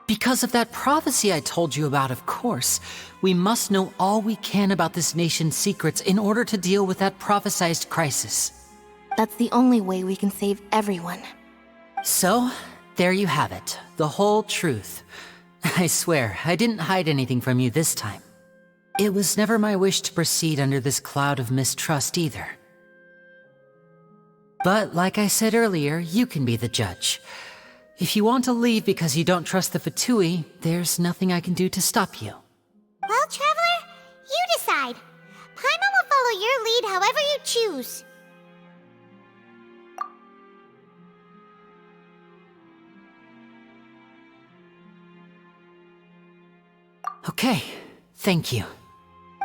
Because of that prophecy I told you about, of course. We must know all we can about this nation's secrets in order to deal with that prophesized crisis. That's the only way we can save everyone. So, there you have it. The whole truth. I swear, I didn't hide anything from you this time. It was never my wish to proceed under this cloud of mistrust either. But like I said earlier, you can be the judge. If you want to leave because you don't trust the Fatui, there's nothing I can do to stop you. Well, Traveler, you decide. Paimon will follow your lead however you choose. Okay, thank you.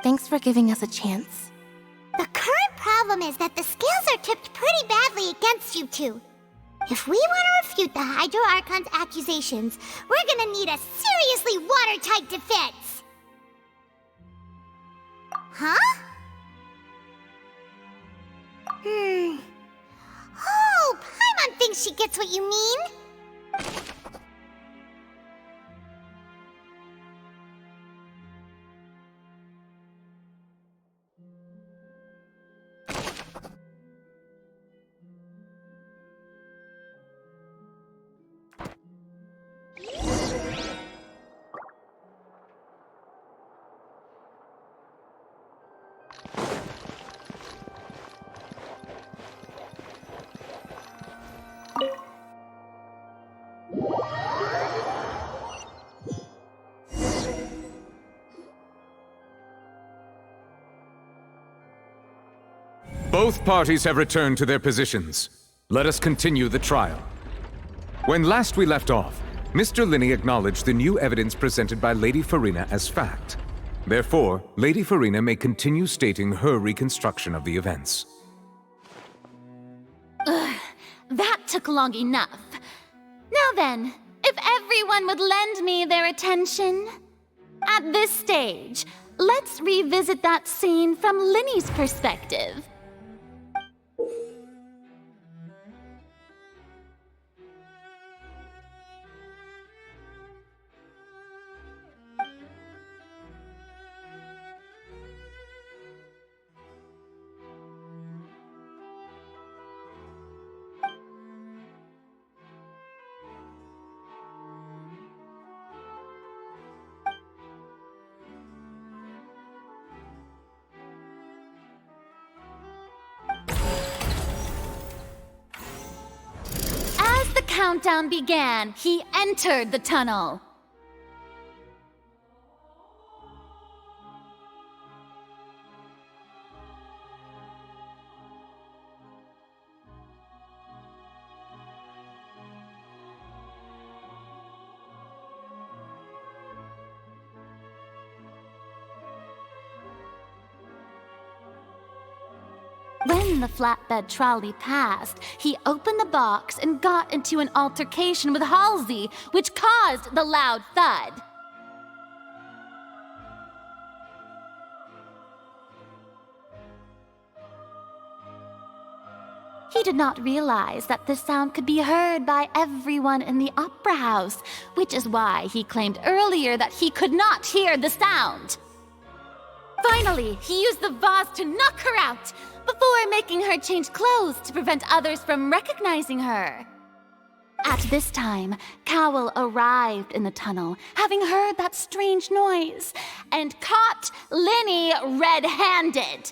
Thanks for giving us a chance. The current problem is that the scales are tipped pretty badly against you two. If we want to refute the Hydro Archon's accusations, we're gonna need a seriously watertight defense. Huh? Oh, Paimon thinks she gets what you mean. Both parties have returned to their positions. Let us continue the trial. When last we left off, Mr. Lyney acknowledged the new evidence presented by Lady Farina as fact. Therefore, Lady Farina may continue stating her reconstruction of the events. Ugh, that took long enough. Now then, if everyone would lend me their attention. At this stage, let's revisit that scene from Lyney's perspective. Countdown began, he entered the tunnel. When the flatbed trolley passed, he opened the box and got into an altercation with Halsey, which caused the loud thud. He did not realize that this sound could be heard by everyone in the opera house, which is why he claimed earlier that he could not hear the sound. Finally, he used the vase to knock her out, before making her change clothes to prevent others from recognizing her. At this time, Cowell arrived in the tunnel, having heard that strange noise, and caught Lyney red-handed.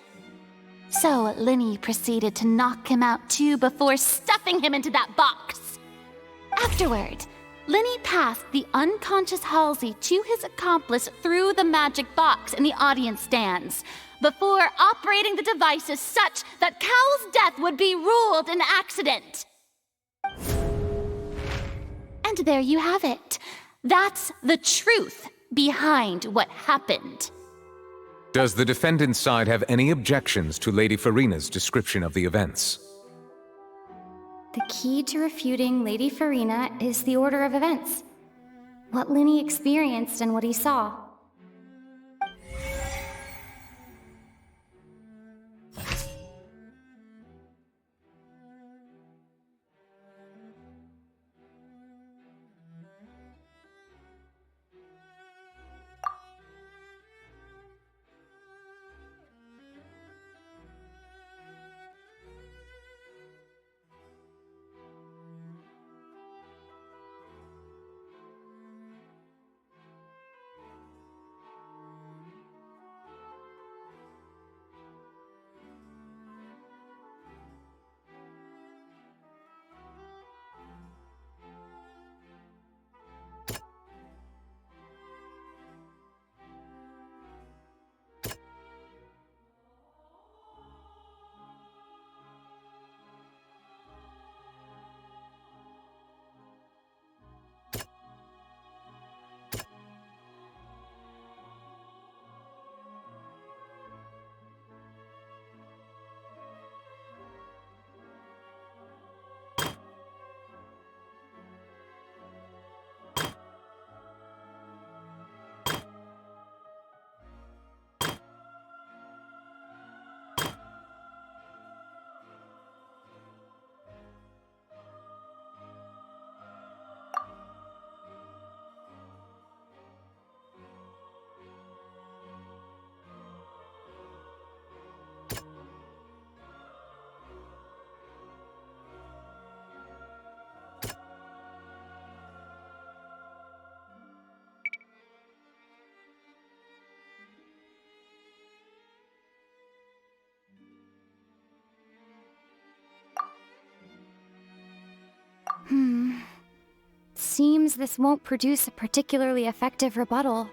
So Lyney proceeded to knock him out too before stuffing him into that box. Afterward, Lyney passed the unconscious Halsey to his accomplice through the magic box in the audience stands, before operating the devices such that Cowell's death would be ruled an accident. And there you have it. That's the truth behind what happened. Does the defendant's side have any objections to Lady Farina's description of the events? The key to refuting Lady Farina is the order of events. What Lyney experienced and what he saw. Seems this won't produce a particularly effective rebuttal.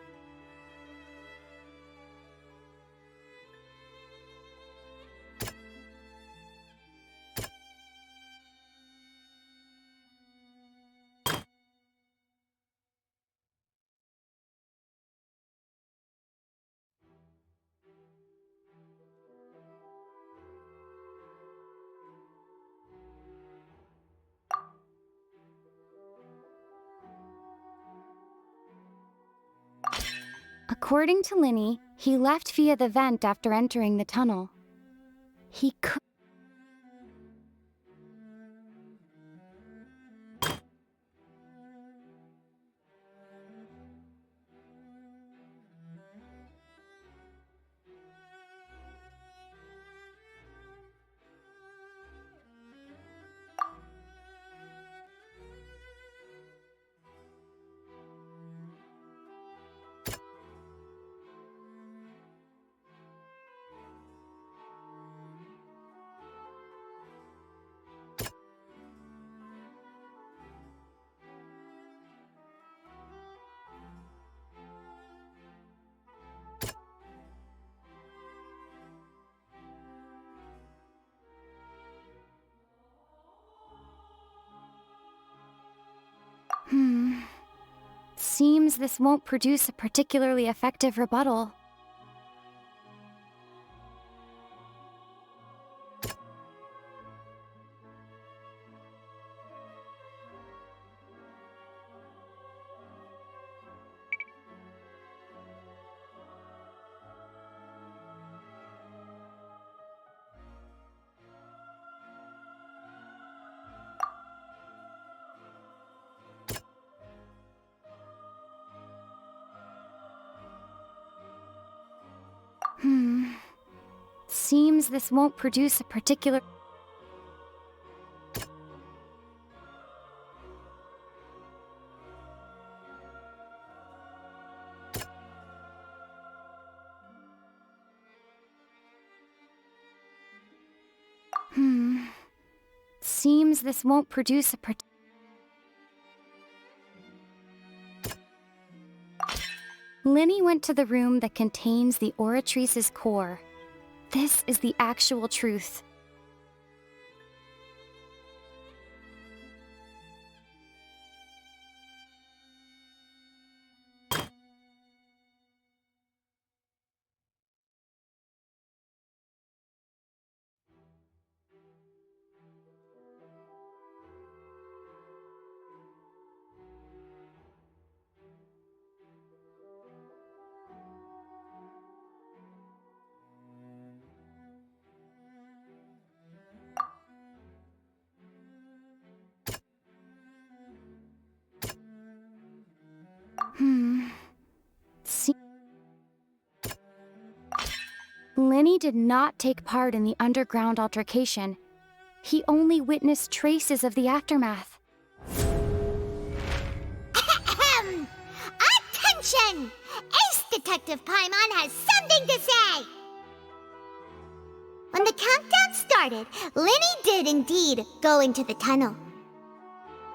According to Lyney, he left via the vent after entering the tunnel. He could... Seems this won't produce a particularly effective rebuttal. Seems this won't produce a particular... Seems this won't produce a Lyney went to the room that contains the Oratrice's core. This is the actual truth. Lyney did not take part in the underground altercation. He only witnessed traces of the aftermath. Attention! Ace Detective Paimon has something to say! When the countdown started, Lyney did indeed go into the tunnel.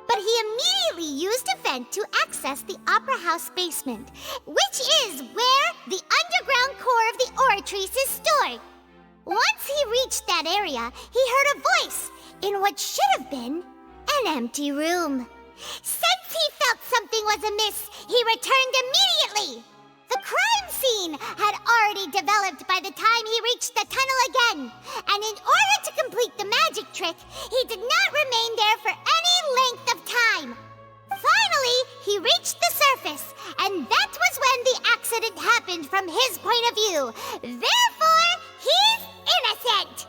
But he immediately used a vent to access the Opera House basement, which is where the underground core of the Oratrice is stored. Once he reached that area, he heard a voice in what should have been an empty room. Since he felt something was amiss, he returned immediately. The crime scene had already developed by the time he reached the tunnel again, and in order to complete the magic trick, he did not remain there for any length of time. Finally, he reached the surface, and that was when the accident happened from his point of view. Therefore, he's innocent!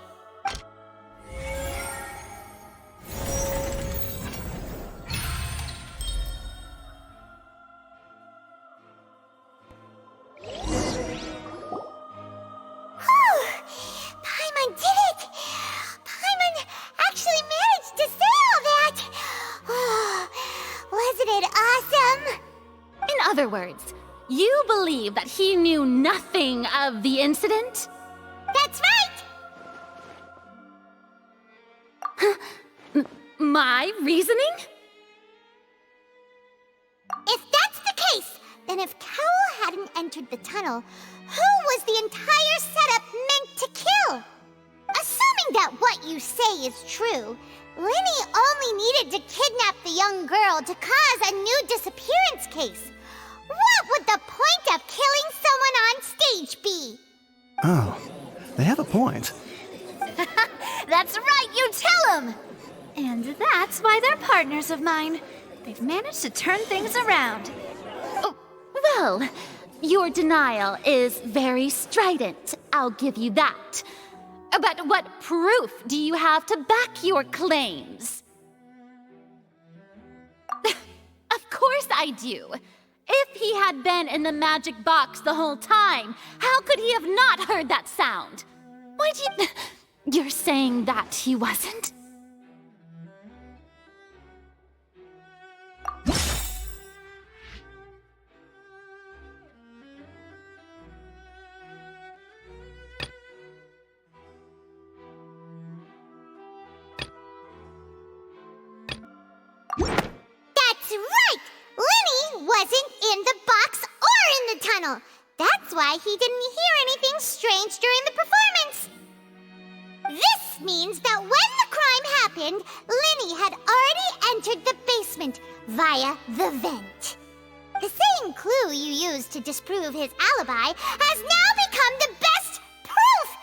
Paimon did it! Paimon actually managed to say all that! Wasn't it awesome? In other words, you believe that he knew nothing of the incident? That's right! My reasoning? If that's the case, then if Cowell hadn't entered the tunnel, who was the entire setup meant to kill? Assuming that what you say is true, Lyney only needed to kidnap the young girl to cause a new disappearance case. What would the point of killing someone on stage be? Oh, they have a point. That's right, you tell him! And that's why they're partners of mine. They've managed to turn things around. Oh, well, your denial is very strident, I'll give you that. But what proof do you have to back your claims? Of course I do. If he had been in the magic box the whole time, how could he have not heard that sound? Why do you... You're saying that he wasn't? That's right! Lyney wasn't in the box or in the tunnel. That's why he didn't hear anything strange during the performance. This means that when the crime happened, Lyney had already entered the basement via the vent. The same clue you used to disprove his alibi has now become the best proof!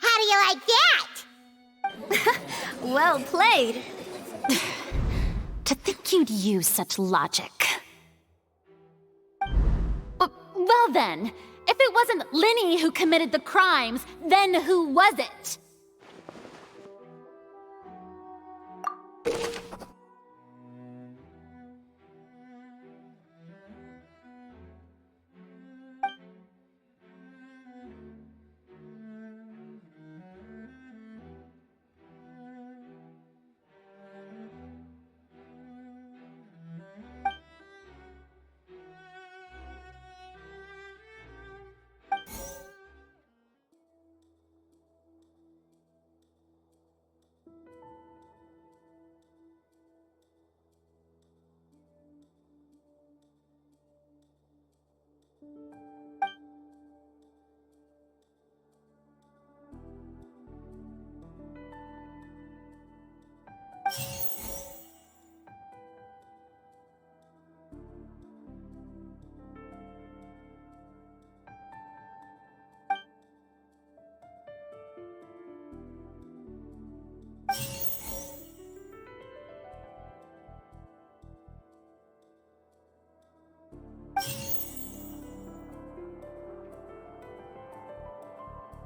How do you like that? Well played. To think you'd use such logic. Well then, if it wasn't Lyney who committed the crimes, then who was it?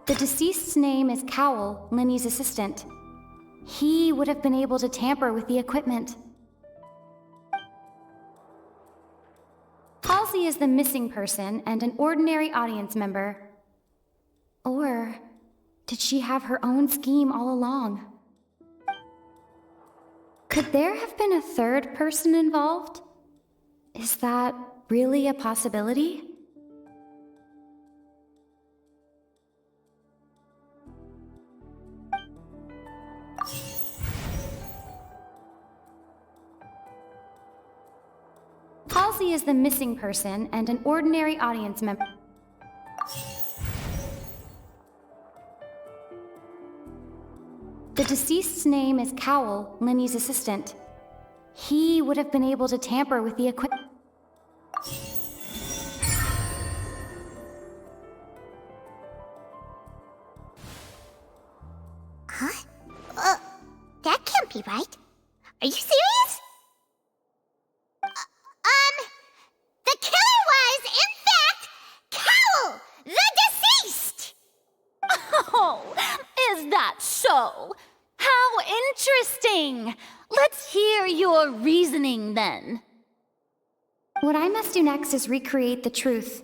The deceased's name is Cowell, Lyney's assistant. He would have been able to tamper with the equipment. Halsey is the missing person and an ordinary audience member. Or did she have her own scheme all along? Could there have been a third person involved? Is that really a possibility? Halsey is the missing person and an ordinary audience member. The deceased's name is Cowell, Lyney's assistant. He would have been able to tamper with the equipment. Huh? That can't be right. Are you serious? The killer was, in fact, Cowell, the deceased! Oh, is that so? How interesting! Let's hear your reasoning then. What I must do next is recreate the truth.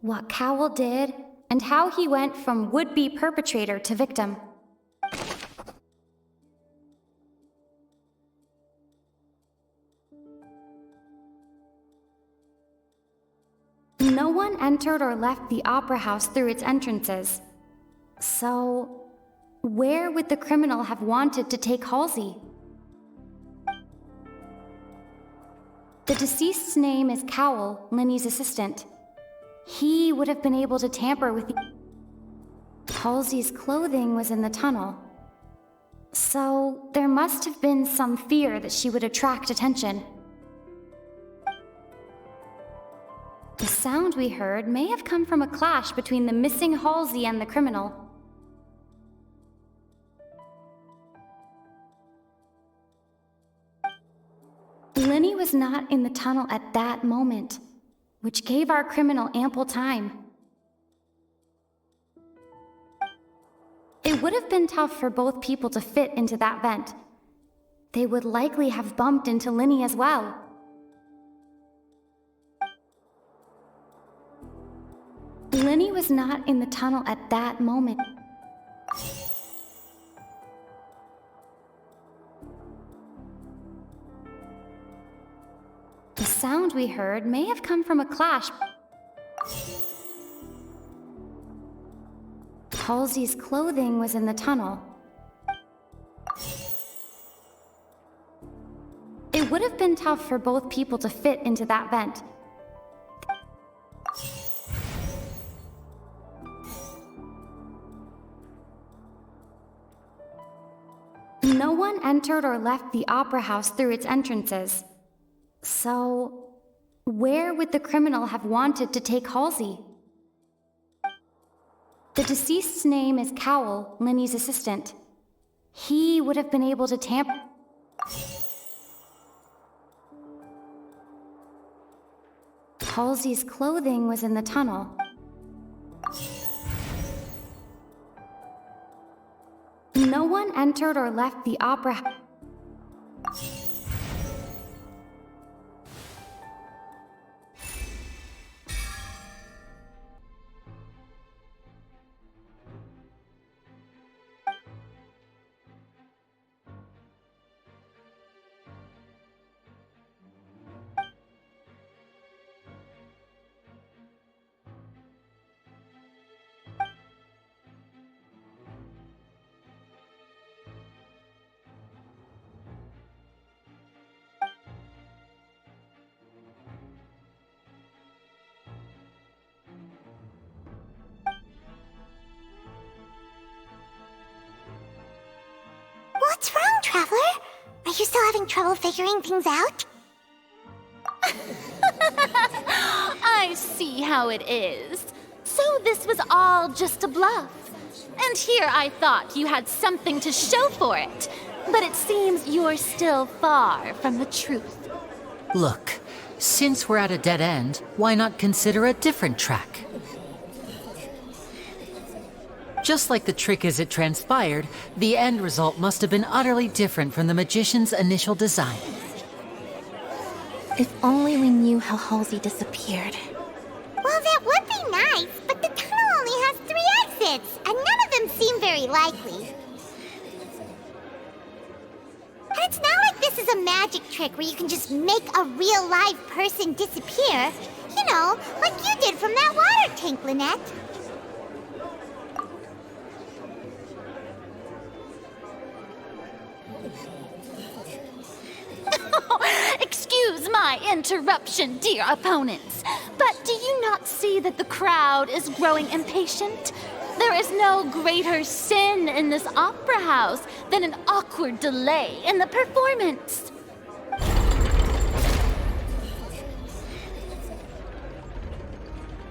What Cowell did, and how he went from would-be perpetrator to victim. No one entered or left the opera house through its entrances. So, where would the criminal have wanted to take Halsey? The deceased's name is Cowell, Lyney's assistant. He would have been able to tamper with the... Halsey's clothing was in the tunnel. So, there must have been some fear that she would attract attention. The sound we heard may have come from a clash between the missing Halsey and the criminal. Lyney was not in the tunnel at that moment, which gave our criminal ample time. It would have been tough for both people to fit into that vent. They would likely have bumped into Lyney as well. Lyney was not in the tunnel at that moment. The sound we heard may have come from a clash. Halsey's clothing was in the tunnel. It would have been tough for both people to fit into that vent. No one entered or left the opera house through its entrances. So, where would the criminal have wanted to take Halsey? The deceased's name is Cowell, Lyney's assistant. He would have been able to tamper... Halsey's clothing was in the tunnel. No one entered or left the opera... What's wrong, Traveler? Are you still having trouble figuring things out? I see how it is. So this was all just a bluff. And here I thought you had something to show for it. But it seems you're still far from the truth. Look, since we're at a dead end, why not consider a different track? Just like the trick as it transpired, the end result must have been utterly different from the magician's initial design. If only we knew how Halsey disappeared. Well, that would be nice, but the tunnel only has 3 exits, and none of them seem very likely. And it's not like this is a magic trick where you can just make a real live person disappear. You know, like you did from that water tank, Lynette. Excuse my interruption, dear opponents, but do you not see that the crowd is growing impatient? There is no greater sin in this opera house than an awkward delay in the performance.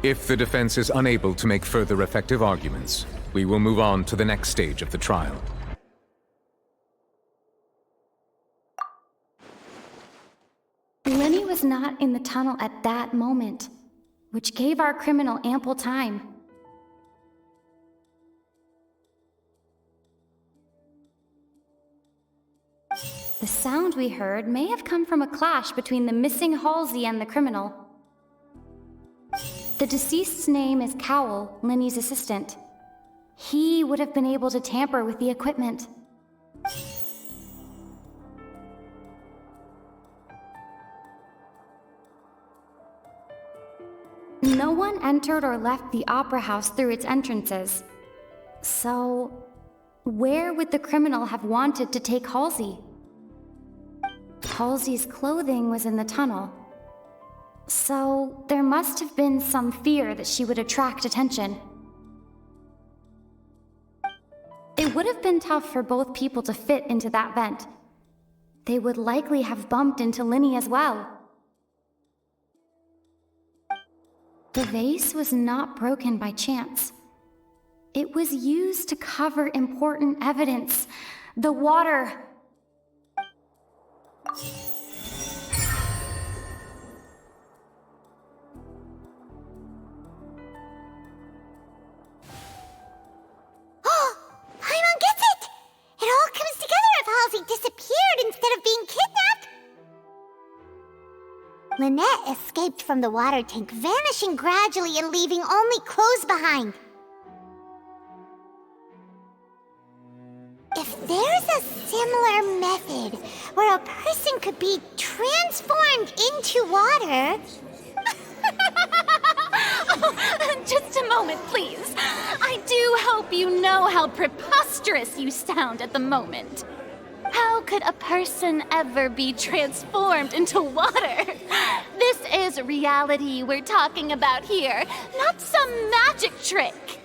If the defense is unable to make further effective arguments, we will move on to the next stage of the trial. Lyney was not in the tunnel at that moment, which gave our criminal ample time. The sound we heard may have come from a clash between the missing Halsey and the criminal. The deceased's name is Cowell, Lyney's assistant. He would have been able to tamper with the equipment. No one entered or left the opera house through its entrances. So, where would the criminal have wanted to take Halsey? Halsey's clothing was in the tunnel. So, there must have been some fear that she would attract attention. It would have been tough for both people to fit into that vent. They would likely have bumped into Lyney as well. The vase was not broken by chance. It was used to cover important evidence. The water. Paimon gets it! It all comes together if Halsey disappeared instead of being kidnapped. Lynette escaped from the water tank, vanishing gradually and leaving only clothes behind. If there's a similar method where a person could be transformed into water... Just a moment, please. I do hope you know how preposterous you sound at the moment. How could a person ever be transformed into water? This is reality we're talking about here, not some magic trick.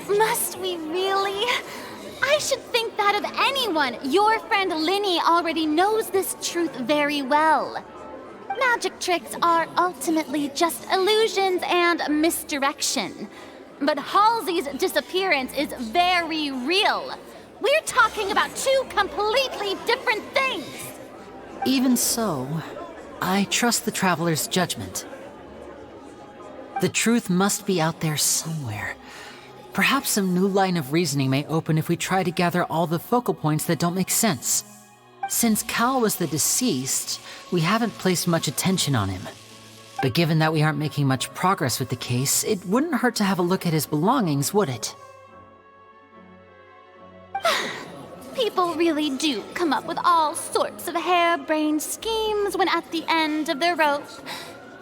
Must we really? I should think that of anyone. Your friend Lyney already knows this truth very well. Magic tricks are ultimately just illusions and misdirection. But Halsey's disappearance is very real. We're talking about two completely different things. Even so, I trust the traveler's judgment. The truth must be out there somewhere. Perhaps some new line of reasoning may open if we try to gather all the focal points that don't make sense. Since Cal was the deceased, we haven't placed much attention on him. But given that we aren't making much progress with the case, it wouldn't hurt to have a look at his belongings, would it? People really do come up with all sorts of harebrained schemes when at the end of their rope.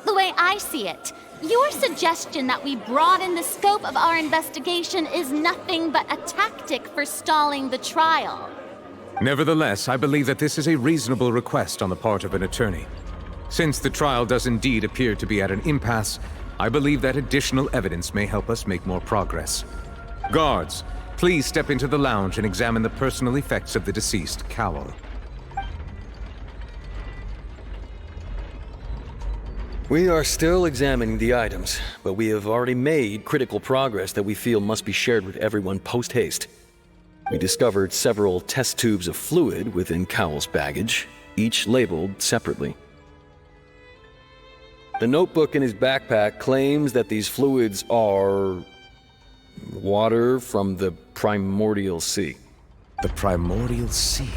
The way I see it, your suggestion that we broaden the scope of our investigation is nothing but a tactic for stalling the trial. Nevertheless, I believe that this is a reasonable request on the part of an attorney. Since the trial does indeed appear to be at an impasse, I believe that additional evidence may help us make more progress. Guards, please step into the lounge and examine the personal effects of the deceased, Cowell. We are still examining the items, but we have already made critical progress that we feel must be shared with everyone post-haste. We discovered several test tubes of fluid within Cowell's baggage, each labeled separately. The notebook in his backpack claims that these fluids are water from the primordial sea. The primordial sea?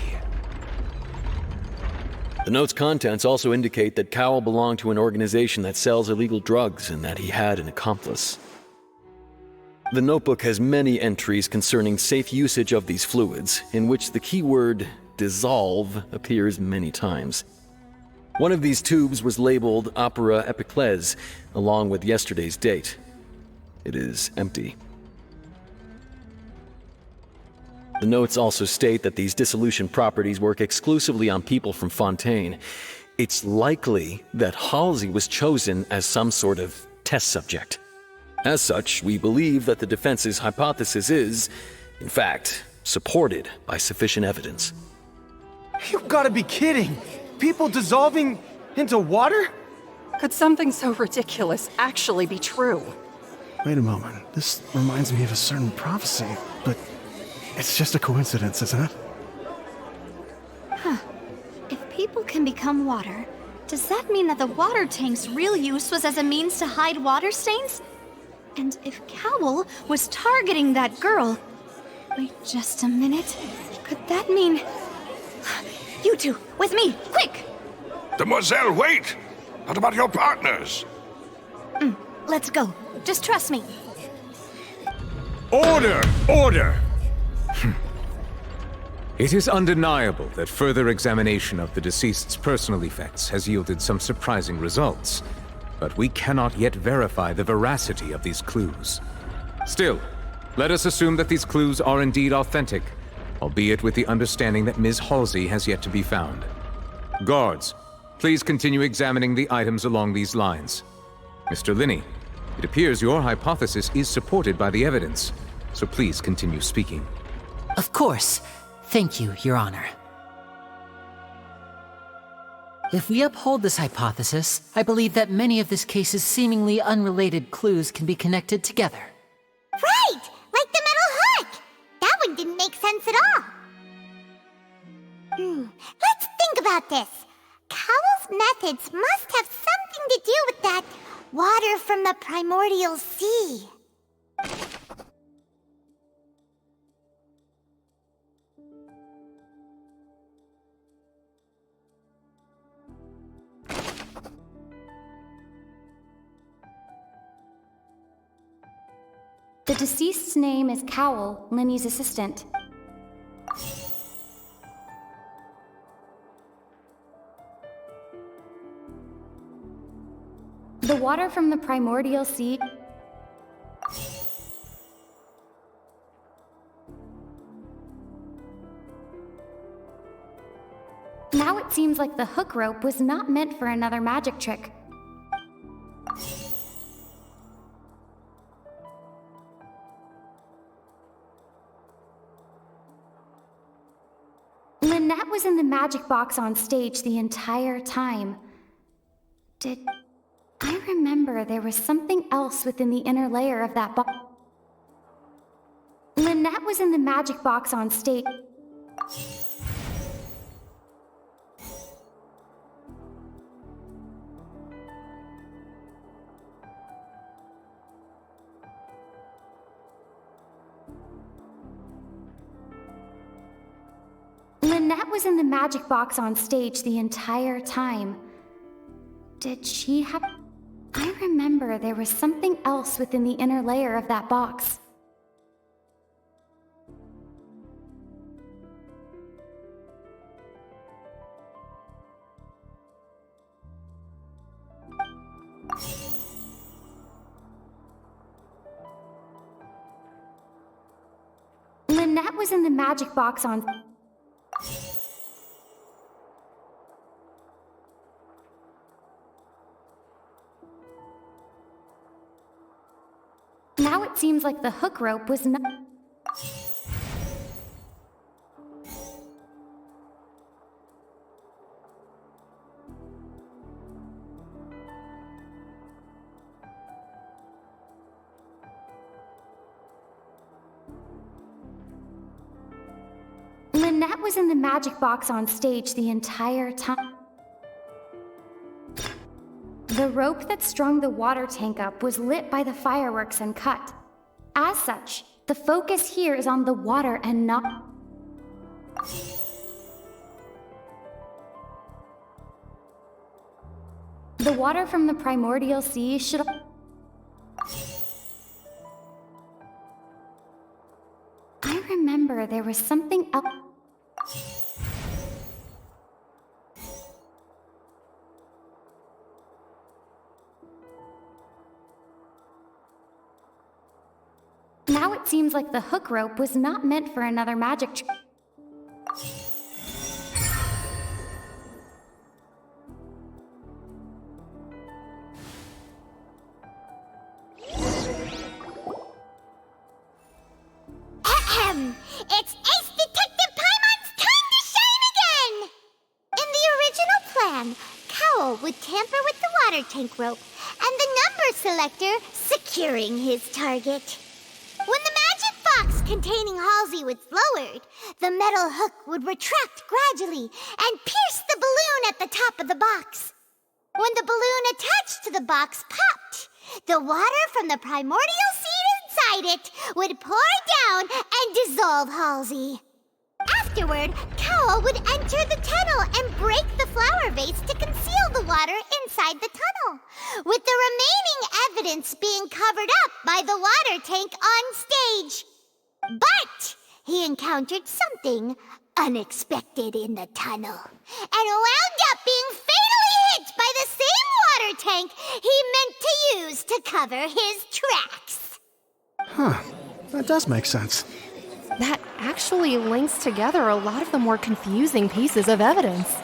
The note's contents also indicate that Cowell belonged to an organization that sells illegal drugs and that he had an accomplice. The notebook has many entries concerning safe usage of these fluids, in which the keyword dissolve appears many times. One of these tubes was labeled Opera Epiclese, along with yesterday's date. It is empty. The notes also state that these dissolution properties work exclusively on people from Fontaine. It's likely that Halsey was chosen as some sort of test subject. As such, we believe that the defense's hypothesis is, in fact, supported by sufficient evidence. You've got to be kidding! People dissolving into water? Could something so ridiculous actually be true? Wait a moment. This reminds me of a certain prophecy, but it's just a coincidence, isn't it? Huh. If people can become water, does that mean that the water tank's real use was as a means to hide water stains? And if Cowl was targeting that girl... Wait just a minute. Could that mean... You two, with me, quick! Demoiselle, wait! What about your partners? Let's go. Just trust me. Order! Order! It is undeniable that further examination of the deceased's personal effects has yielded some surprising results, but we cannot yet verify the veracity of these clues. Still, let us assume that these clues are indeed authentic, albeit with the understanding that Ms. Halsey has yet to be found. Guards, please continue examining the items along these lines. Mr. Lyney, it appears your hypothesis is supported by the evidence, so please continue speaking. Of course. Thank you, Your Honor. If we uphold this hypothesis, I believe that many of this case's seemingly unrelated clues can be connected together. Right! Like the metal hook! That one didn't make sense at all. Let's think about this. Cowell's methods must have something to do with that water from the primordial sea. The deceased's name is Cowell, Lyney's assistant. The water from the primordial sea... Now it seems like the hook rope was not meant for another magic trick. Lynette was in the magic box on stage the entire time. I remember there was something else within the inner layer of that box. Lynette was in the magic box on stage. Lynette was in the magic box on stage the entire time. Did she have... I remember there was something else within the inner layer of that box. Lynette was in the magic box on... Now it seems like the hook rope was not... Lynette was in the magic box on stage the entire time. The rope that strung the water tank up was lit by the fireworks and cut. As such, the focus here is on the water and not... The water from the primordial sea should... remember there was something else. Now it seems like the hook rope was not meant for another magic trick. It's Ace Detective Paimon's time to shine again! In the original plan, Cowl would tamper with the water tank rope and the number selector securing his target. When the magic box containing Halsey was lowered, the metal hook would retract gradually and pierce the balloon at the top of the box. When the balloon attached to the box popped, the water from the primordial seed inside it would pour down and dissolve Halsey. Afterward, Cowl would enter the tunnel and break the flower vase to conceal the water inside the tunnel, with the remaining evidence being covered up by the water tank on stage. But he encountered something unexpected in the tunnel and wound up being fatally hit by the same water tank he meant to use to cover his tracks. Huh. That does make sense. That actually links together a lot of the more confusing pieces of evidence.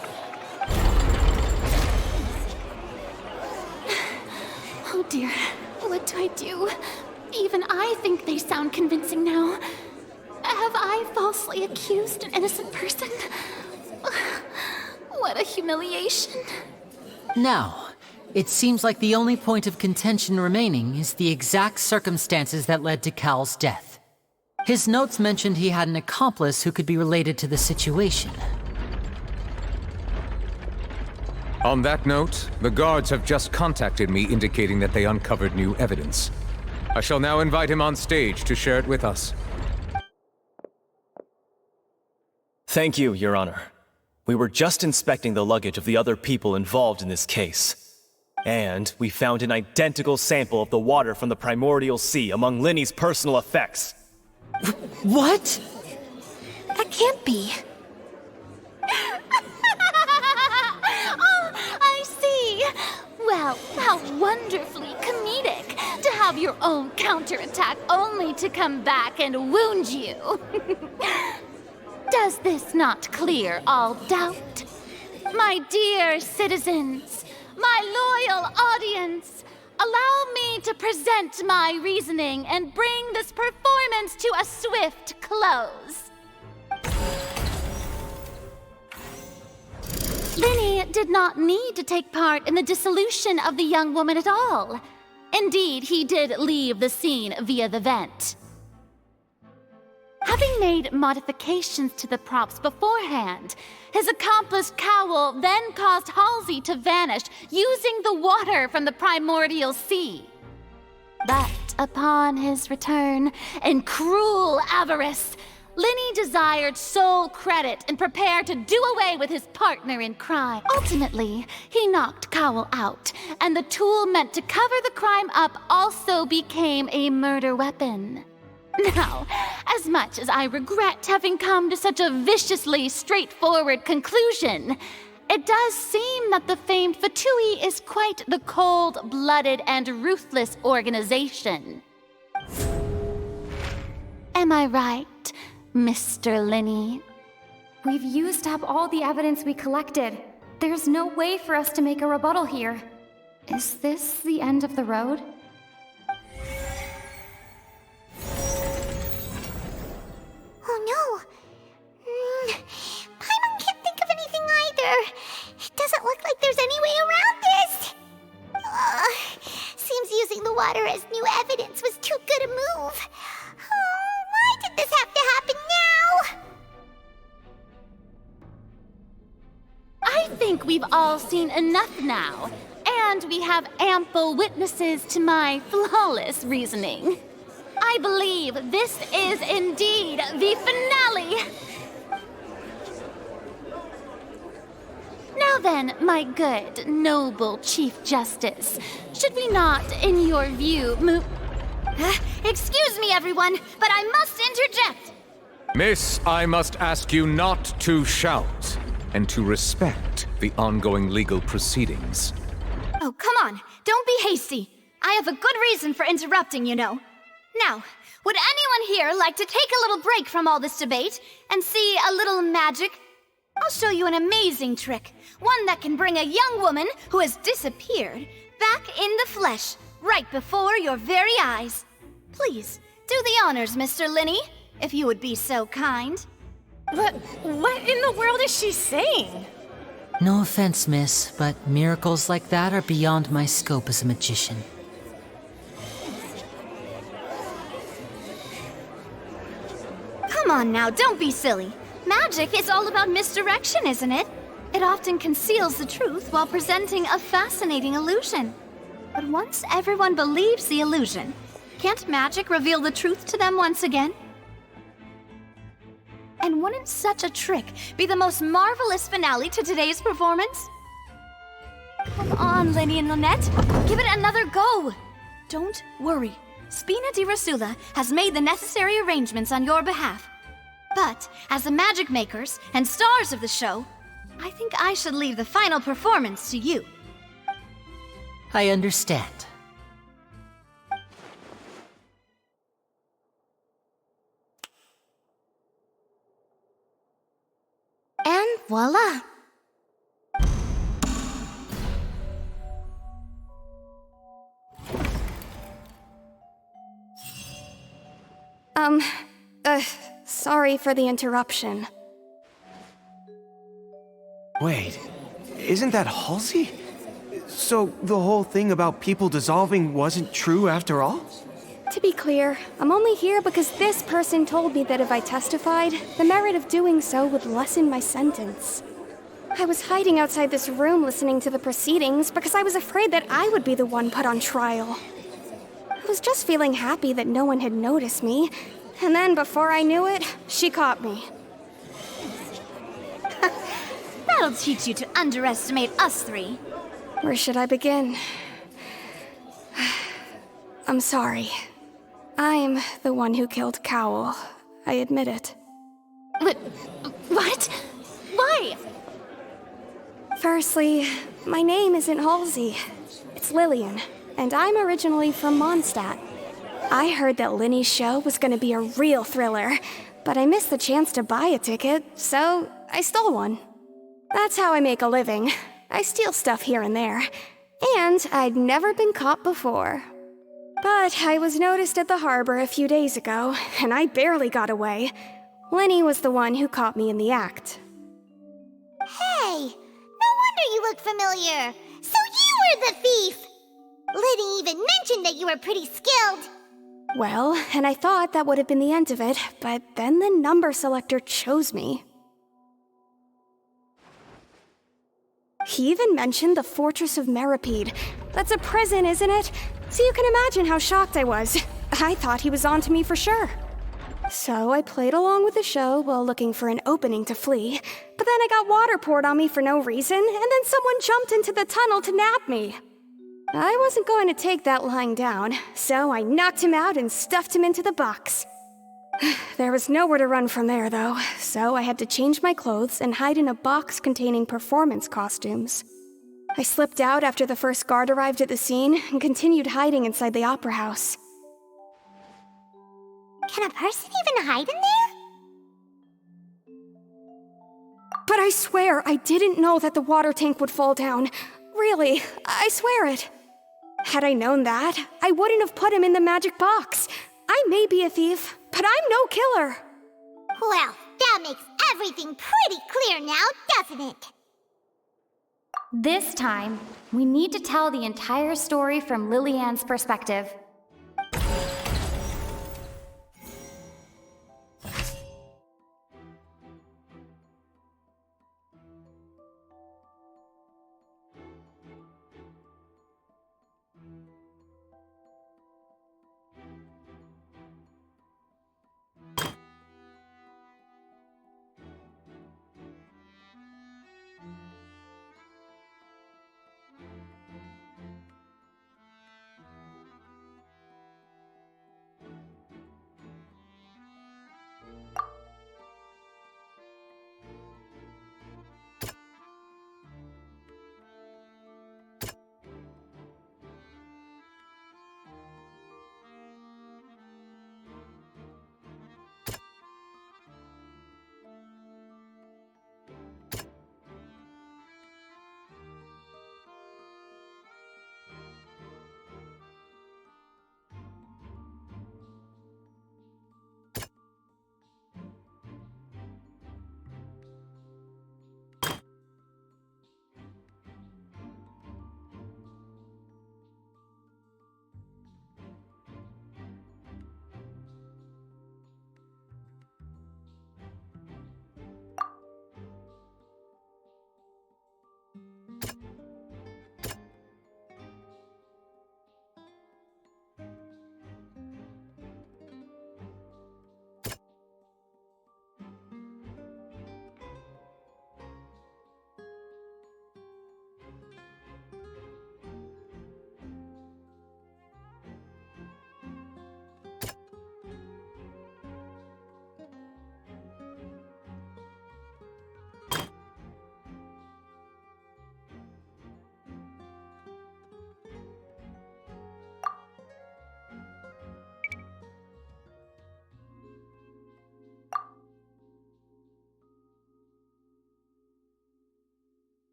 Oh dear, what do I do? Even I think they sound convincing now. Have I falsely accused an innocent person? What a humiliation. Now, it seems like the only point of contention remaining is the exact circumstances that led to Cowl's death. His notes mentioned he had an accomplice who could be related to the situation. On that note, the guards have just contacted me indicating that they uncovered new evidence. I shall now invite him on stage to share it with us. Thank you, Your Honor. We were just inspecting the luggage of the other people involved in this case. And we found an identical sample of the water from the primordial sea among Lyney's personal effects. What? That can't be. Oh, I see. Well, how wonderfully comedic to have your own counterattack only to come back and wound you. Does this not clear all doubt? My dear citizens, my loyal audience, allow me to present my reasoning and bring this performance to a swift close. Lyney did not need to take part in the dissolution of the young woman at all. Indeed, he did leave the scene via the vent. Having made modifications to the props beforehand, his accomplice Cowl then caused Halsey to vanish using the water from the primordial sea. But upon his return, in cruel avarice, Lyney desired sole credit and prepared to do away with his partner in crime. Ultimately, he knocked Cowl out, and the tool meant to cover the crime up also became a murder weapon. Now, as much as I regret having come to such a viciously straightforward conclusion, it does seem that the famed Fatui is quite the cold-blooded and ruthless organization. Am I right, Mr. Lyney? We've used up all the evidence we collected. There's no way for us to make a rebuttal here. Is this the end of the road? Oh no! Paimon can't think of anything either. It doesn't look like there's any way around this. Seems using the water as new evidence was too good a move. Why did this have to happen now? I think we've all seen enough now, and we have ample witnesses to my flawless reasoning. I believe this is indeed the finale. Now then, my good, noble Chief Justice, should we not, in your view, move... Excuse me, everyone, but I must interject. Miss, I must ask you not to shout, and to respect the ongoing legal proceedings. Oh, come on. Don't be hasty. I have a good reason for interrupting, you know. Now, would anyone here like to take a little break from all this debate and see a little magic? I'll show you an amazing trick. One that can bring a young woman who has disappeared back in the flesh, right before your very eyes. Please, do the honors, Mr. Lyney, if you would be so kind. What in the world is she saying? No offense, miss, but miracles like that are beyond my scope as a magician. Come on now, don't be silly. Magic is all about misdirection, isn't it? It often conceals the truth while presenting a fascinating illusion. But once everyone believes the illusion, can't magic reveal the truth to them once again? And wouldn't such a trick be the most marvelous finale to today's performance? Come on, Lyney and Lynette. Give it another go. Don't worry. Spina di Rasula has made the necessary arrangements on your behalf. But as the magic makers and stars of the show, I think I should leave the final performance to you. I understand. And voila! Sorry for the interruption. Wait, isn't that Halsey? So the whole thing about people dissolving wasn't true after all? To be clear, I'm only here because this person told me that if I testified, the merit of doing so would lessen my sentence. I was hiding outside this room listening to the proceedings because I was afraid that I would be the one put on trial. I was just feeling happy that no one had noticed me, and then before I knew it, she caught me. That'll teach you to underestimate us three. Where should I begin? I'm sorry. I'm the one who killed Cowell. I admit it. What? Why? Firstly, my name isn't Halsey. It's Lillian, and I'm originally from Mondstadt. I heard that Lyney's show was going to be a real thriller, but I missed the chance to buy a ticket, so I stole one. That's how I make a living. I steal stuff here and there, and I'd never been caught before. But I was noticed at the harbor a few days ago, and I barely got away. Lyney was the one who caught me in the act. Hey, no wonder you look familiar. So you were the thief! Lyney even mentioned that you were pretty skilled. Well, and I thought that would have been the end of it, but then the number selector chose me. He even mentioned the Fortress of Meripede. That's a prison, isn't it? So you can imagine how shocked I was. I thought he was onto me for sure. So I played along with the show while looking for an opening to flee, but then I got water poured on me for no reason, and then someone jumped into the tunnel to nab me. I wasn't going to take that lying down, so I knocked him out and stuffed him into the box. There was nowhere to run from there, though, so I had to change my clothes and hide in a box containing performance costumes. I slipped out after the first guard arrived at the scene and continued hiding inside the opera house. Can a person even hide in there? But I swear I didn't know that the water tank would fall down. Really, I swear it. Had I known that, I wouldn't have put him in the magic box. I may be a thief, but I'm no killer. Well, that makes everything pretty clear now, doesn't it? This time, we need to tell the entire story from Lillian's perspective.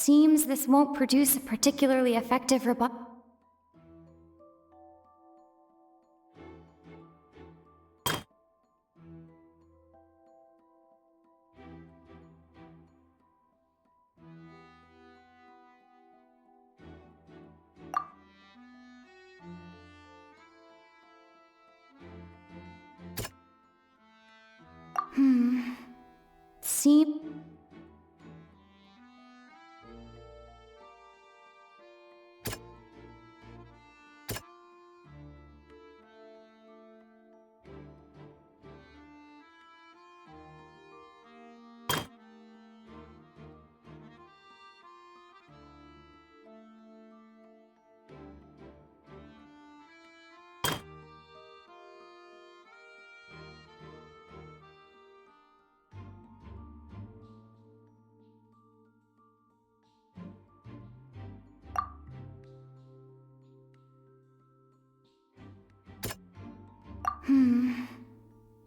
Seems this won't produce a particularly effective rebuttal. Seem...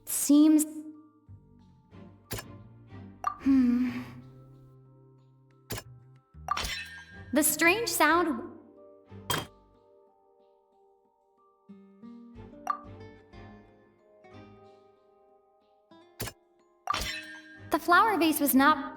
Seems... The strange sound... The flower vase was not...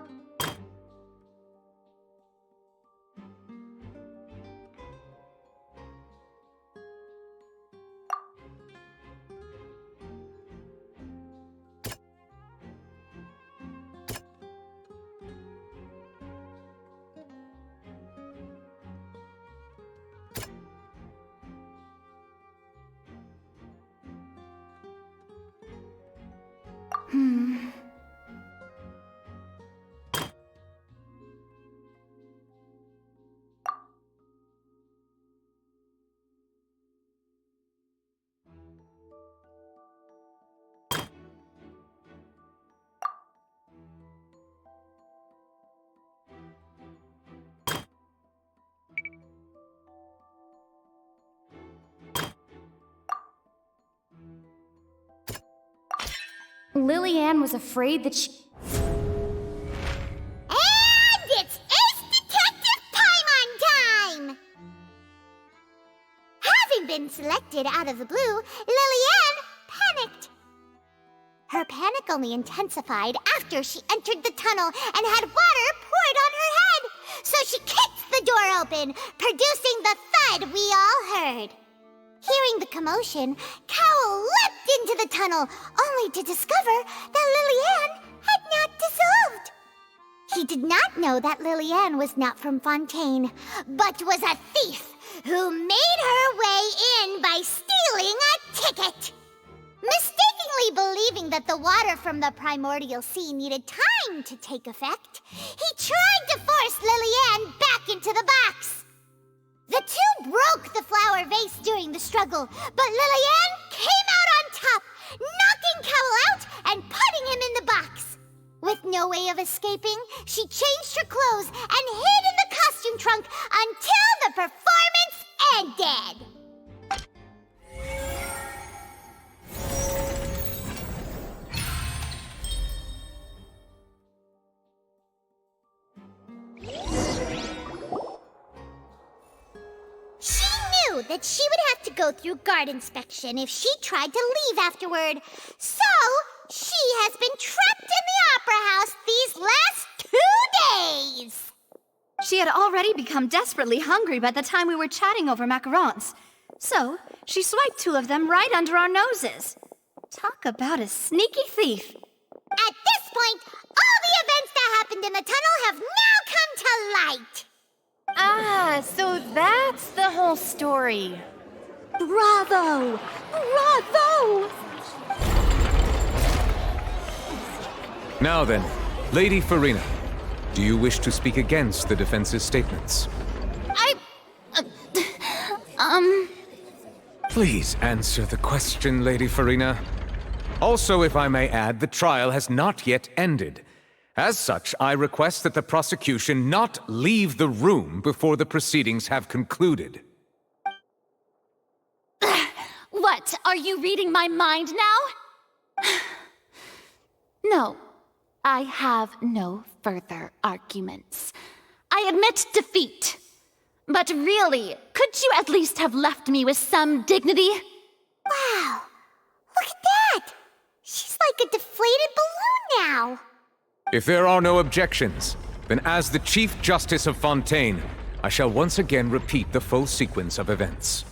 Lillian was afraid that she... And it's Ace Detective time! Having been selected out of the blue, Lillian panicked. Her panic only intensified after she entered the tunnel and had water poured on her head. So she kicked the door open, producing the thud we all heard. Hearing the commotion, Cowell leapt into the tunnel, only to discover that Lillian had not dissolved. He did not know that Lillian was not from Fontaine, but was a thief who made her way in by stealing a ticket. Mistakenly believing that the water from the primordial sea needed time to take effect, he tried to force Lillian back into the box. The two broke the flower vase during the struggle, but Lillian came out on top, knocking Cowell out and putting him in the box. With no way of escaping, she changed her clothes and hid in the costume trunk until the performance ended. That she would have to go through guard inspection if she tried to leave afterward. So, she has been trapped in the opera house these last 2 days. She had already become desperately hungry by the time we were chatting over macarons. So, she swiped 2 of them right under our noses. Talk about a sneaky thief. At this point, all the events that happened in the tunnel have now come to light. Ah, so that's the whole story. Bravo! Bravo! Now then, Lady Farina, do you wish to speak against the defense's statements? Please answer the question, Lady Farina. Also, if I may add, the trial has not yet ended. As such, I request that the prosecution not leave the room before the proceedings have concluded. What? Are you reading my mind now? No, I have no further arguments. I I admit defeat. But really, could you at least have left me with some dignity? Wow, look at that! She's like a deflated balloon now. If there are no objections, then as the Chief Justice of Fontaine, I shall once again repeat the full sequence of events.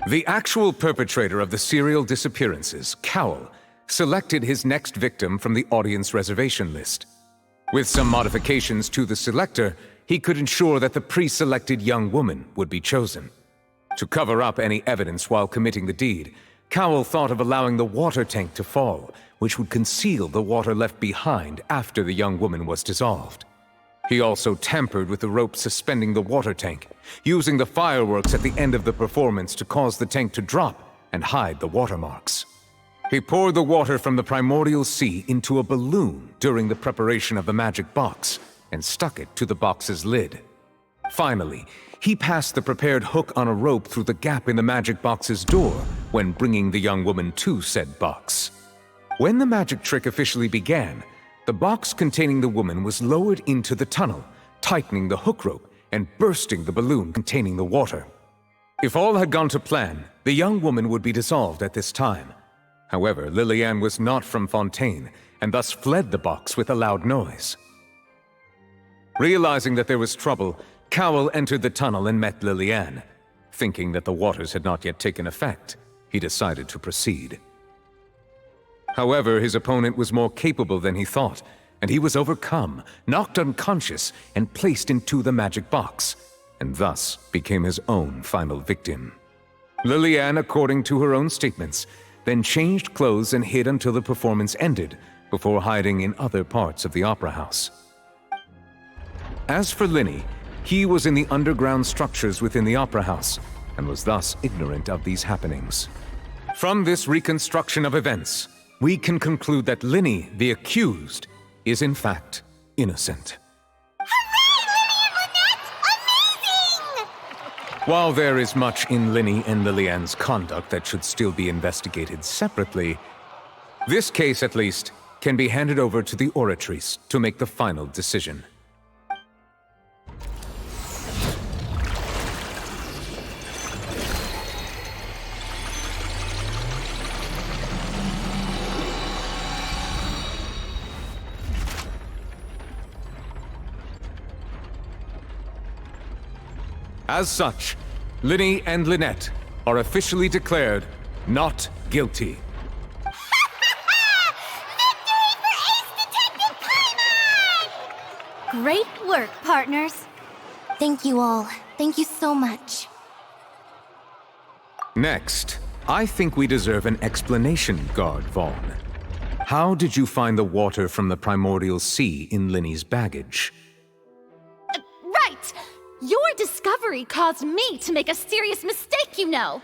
The actual perpetrator of the serial disappearances, Cowell, selected his next victim from the audience reservation list. With some modifications to the selector, he could ensure that the pre-selected young woman would be chosen. To cover up any evidence while committing the deed, Cowell thought of allowing the water tank to fall, which would conceal the water left behind after the young woman was dissolved. He also tampered with the rope suspending the water tank, using the fireworks at the end of the performance to cause the tank to drop and hide the watermarks. He poured the water from the primordial sea into a balloon during the preparation of the magic box and stuck it to the box's lid. Finally, he passed the prepared hook on a rope through the gap in the magic box's door when bringing the young woman to said box. When the magic trick officially began, the box containing the woman was lowered into the tunnel, tightening the hook rope and bursting the balloon containing the water. If all had gone to plan, the young woman would be dissolved at this time. However, Lillian was not from Fontaine and thus fled the box with a loud noise. Realizing that there was trouble, Cowell entered the tunnel and met Lillian. Thinking that the waters had not yet taken effect, he decided to proceed. However, his opponent was more capable than he thought, and he was overcome, knocked unconscious, and placed into the magic box, and thus became his own final victim. Lillian, according to her own statements, then changed clothes and hid until the performance ended, before hiding in other parts of the opera house. As for Lyney, he was in the underground structures within the opera house, and was thus ignorant of these happenings. From this reconstruction of events, we can conclude that Lyney, the accused, is in fact innocent. While there is much in Lyney and Lillian's conduct that should still be investigated separately, this case, at least, can be handed over to the Oratrice to make the final decision. As such, Lyney and Lynette are officially declared not guilty. Great work, partners. Thank you all. Thank you so much. Next, I think we deserve an explanation, Guard Vaughn. How did you find the water from the primordial sea in Lyney's baggage? Right! Your discovery caused me to make a serious mistake, you know.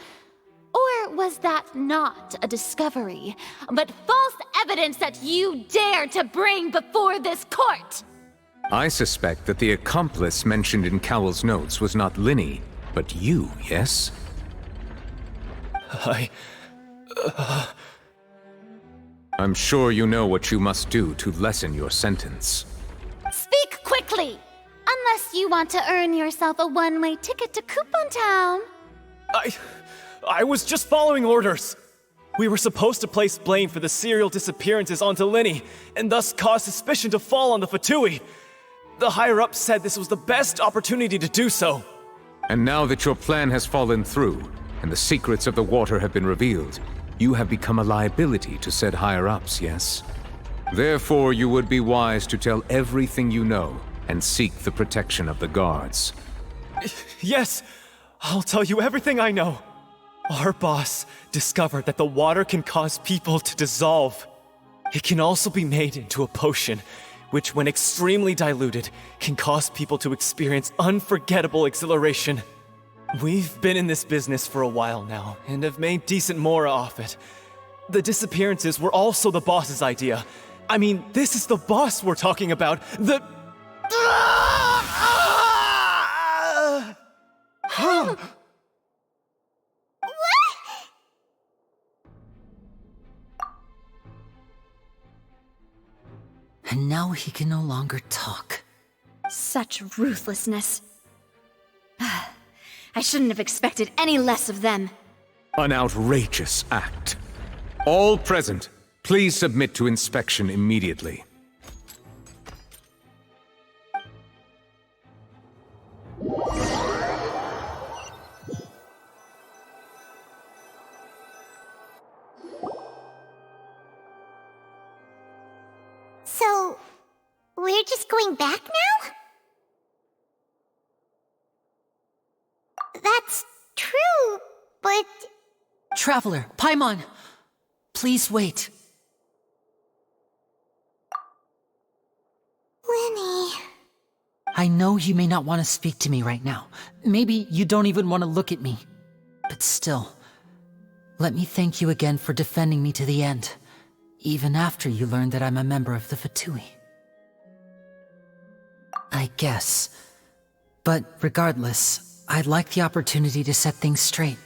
Or was that not a discovery, but false evidence that you dared to bring before this court? I suspect that the accomplice mentioned in Cowell's notes was not Lyney, but you, yes? I'm sure you know what you must do to lessen your sentence. Speak quickly! Unless you want to earn yourself a one-way ticket to Coupon Town. I was just following orders. We were supposed to place blame for the serial disappearances onto Lyney, and thus cause suspicion to fall on the Fatui. The higher-ups said this was the best opportunity to do so. And now that your plan has fallen through, and the secrets of the water have been revealed, you have become a liability to said higher-ups, yes? Therefore, you would be wise to tell everything you know, and seek the protection of the guards. Yes, I'll tell you everything I know. Our boss discovered that the water can cause people to dissolve. It can also be made into a potion, which when extremely diluted, can cause people to experience unforgettable exhilaration. We've been in this business for a while now, and have made decent more off it. The disappearances were also the boss's idea. I mean, this is the boss we're talking about. And now he can no longer talk. Such ruthlessness. I shouldn't have expected any less of them. An outrageous act. All present, please submit to inspection immediately. So, we're just going back now? That's true, but... Traveler, Paimon! Please wait. Lyney... I know you may not want to speak to me right now. Maybe you don't even want to look at me. But still, let me thank you again for defending me to the end, even after you learned that I'm a member of the Fatui. I guess. But regardless, I'd like the opportunity to set things straight.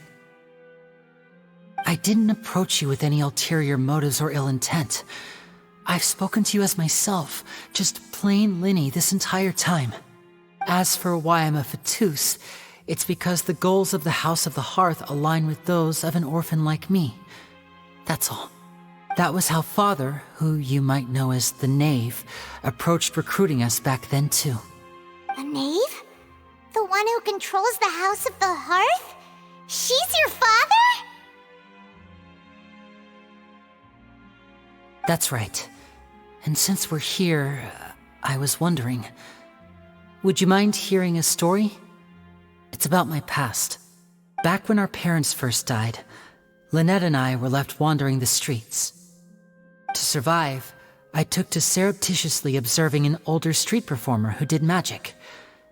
I didn't approach you with any ulterior motives or ill intent. I've spoken to you as myself, just plain Lyney this entire time. As for why I'm a Fatus, it's because the goals of the House of the Hearth align with those of an orphan like me. That's all. That was how Father, who you might know as the Knave, approached recruiting us back then too. A knave? The one who controls the House of the Hearth? She's your father? That's right. And since we're here, I was wondering, would you mind hearing a story? It's about my past. Back when our parents first died, Lynette and I were left wandering the streets. To survive, I took to surreptitiously observing an older street performer who did magic.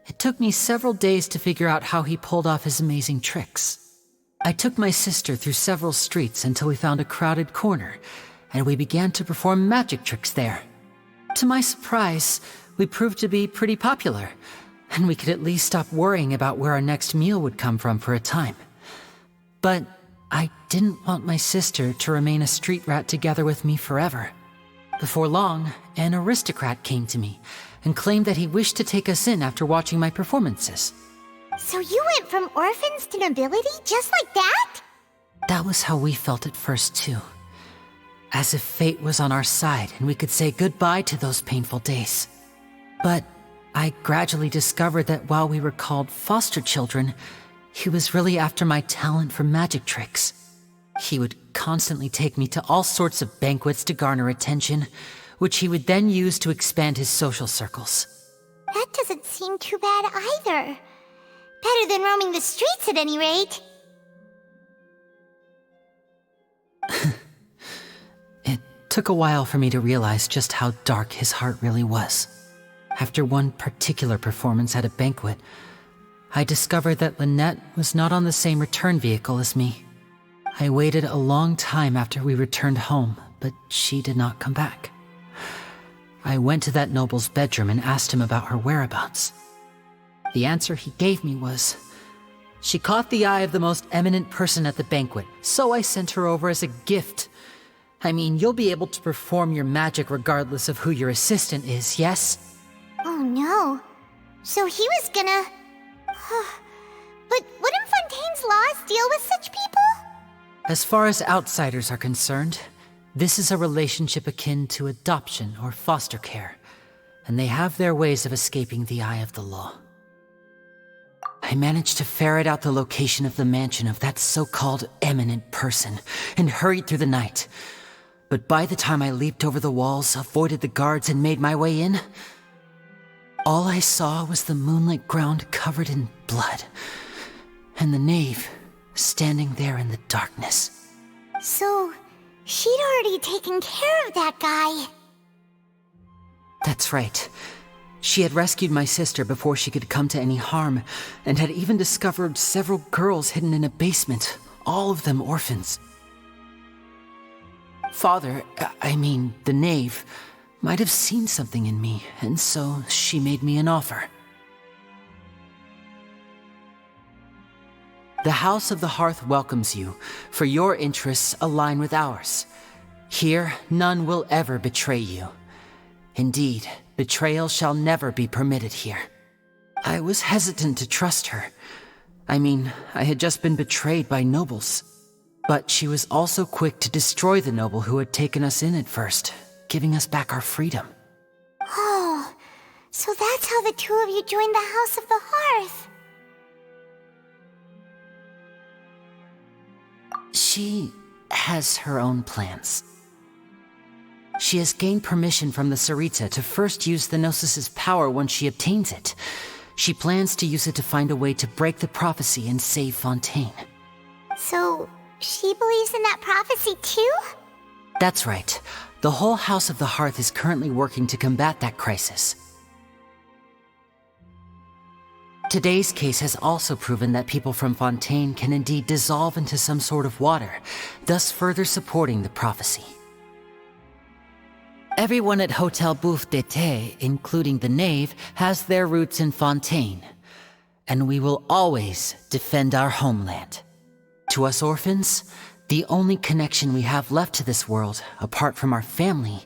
It took me several days to figure out how he pulled off his amazing tricks. I took my sister through several streets until we found a crowded corner, and we began to perform magic tricks there. To my surprise, we proved to be pretty popular, and we could at least stop worrying about where our next meal would come from for a time. But I didn't want my sister to remain a street rat together with me forever. Before long, an aristocrat came to me and claimed that he wished to take us in after watching my performances. So you went from orphans to nobility just like that? That was how we felt at first too. As if fate was on our side and we could say goodbye to those painful days. But I gradually discovered that while we were called foster children, he was really after my talent for magic tricks. He would constantly take me to all sorts of banquets to garner attention, which he would then use to expand his social circles. That doesn't seem too bad either. Better than roaming the streets at any rate. It took a while for me to realize just how dark his heart really was. After one particular performance at a banquet, I discovered that Lynette was not on the same return vehicle as me. I waited a long time after we returned home, but she did not come back. I went to that noble's bedroom and asked him about her whereabouts. The answer he gave me was, she caught the eye of the most eminent person at the banquet, so I sent her over as a gift. I mean, you'll be able to perform your magic regardless of who your assistant is, yes? Oh no. So he was gonna... But wouldn't Fontaine's laws deal with such people? As far as outsiders are concerned, this is a relationship akin to adoption or foster care, and they have their ways of escaping the eye of the law. I managed to ferret out the location of the mansion of that so-called eminent person and hurried through the night. But by the time I leaped over the walls, avoided the guards, and made my way in, all I saw was the moonlit ground covered in blood, and the knave standing there in the darkness. So, she'd already taken care of that guy. That's right. She had rescued my sister before she could come to any harm, and had even discovered several girls hidden in a basement, all of them orphans. Father, the knave, might have seen something in me, and so she made me an offer. The House of the Hearth welcomes you, for your interests align with ours. Here, none will ever betray you. Indeed, betrayal shall never be permitted here. I was hesitant to trust her. I mean, I had just been betrayed by nobles. But she was also quick to destroy the noble who had taken us in at first, giving us back our freedom. Oh, so that's how the two of you joined the House of the Hearth. She has her own plans. She has gained permission from the Sarita to first use the Gnosis' power once she obtains it. She plans to use it to find a way to break the prophecy and save Fontaine. So, she believes in that prophecy too? That's right. The whole House of the Hearth is currently working to combat that crisis. Today's case has also proven that people from Fontaine can indeed dissolve into some sort of water, thus further supporting the prophecy. Everyone at Hotel Bouffe d'été, including the knave, has their roots in Fontaine, and we will always defend our homeland. To us orphans, the only connection we have left to this world, apart from our family,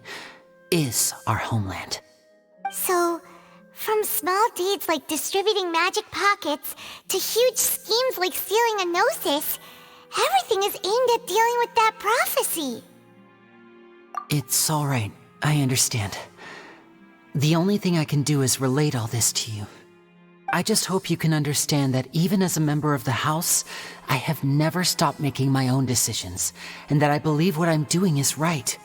is our homeland. So, from small deeds like distributing magic pockets to huge schemes like stealing a Gnosis, everything is aimed at dealing with that prophecy. It's all right. I understand. The only thing I can do is relate all this to you. I just hope you can understand that even as a member of the House, I have never stopped making my own decisions, and that I believe what I'm doing is right.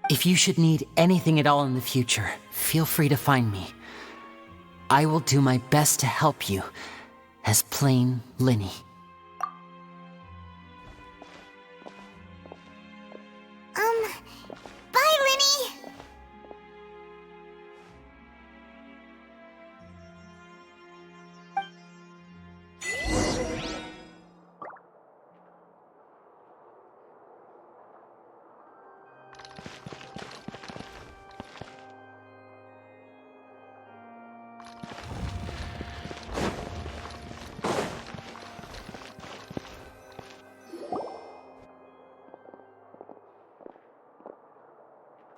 If you should need anything at all in the future, feel free to find me. I will do my best to help you, as plain Lyney. Bye, Lyney!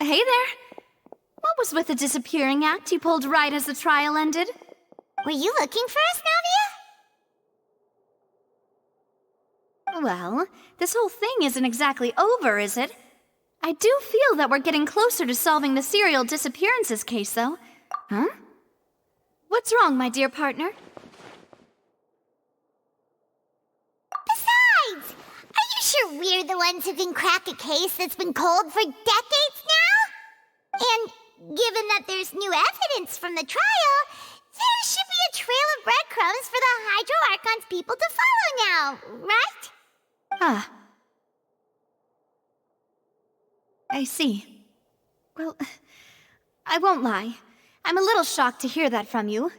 Hey there! What was with the disappearing act you pulled right as the trial ended? Were you looking for us, Navia? Well, this whole thing isn't exactly over, is it? I do feel that we're getting closer to solving the serial disappearances case, though. Huh? What's wrong, my dear partner? Besides, are you sure we're the ones who can crack a case that's been cold for decades now? And given that there's new evidence from the trial, there should be a trail of breadcrumbs for the Hydro Archon's people to follow now, right? Ah. I see. Well, I won't lie. I'm a little shocked to hear that from you.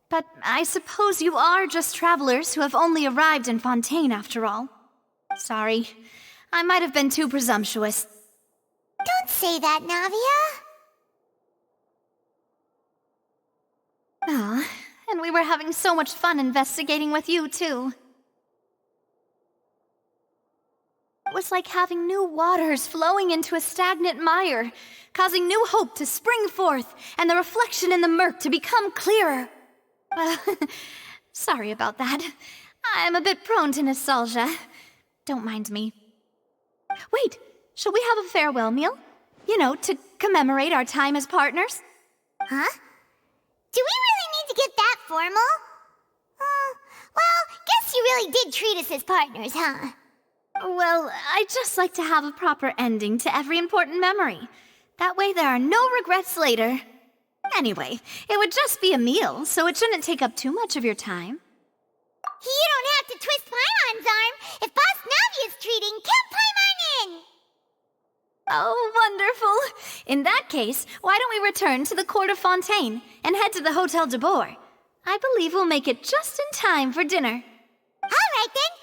But I suppose you are just travelers who have only arrived in Fontaine after all. Sorry. I might have been too presumptuous. Don't say that, Navia. Ah, and we were having so much fun investigating with you, too. It was like having new waters flowing into a stagnant mire, causing new hope to spring forth, and the reflection in the murk to become clearer. Well, sorry about that. I'm a bit prone to nostalgia. Don't mind me. Wait, shall we have a farewell meal? You know, to commemorate our time as partners? Huh? Do we really need to get that formal? Well, guess you really did treat us as partners, huh? Well, I'd just like to have a proper ending to every important memory. That way there are no regrets later. Anyway, it would just be a meal, so it shouldn't take up too much of your time. You don't have to twist Paimon's arm. If Boss Navi is treating, count Paimon in! Oh, wonderful. In that case, why don't we return to the Court of Fontaine and head to the Hotel de Boer? I believe we'll make it just in time for dinner. All right then.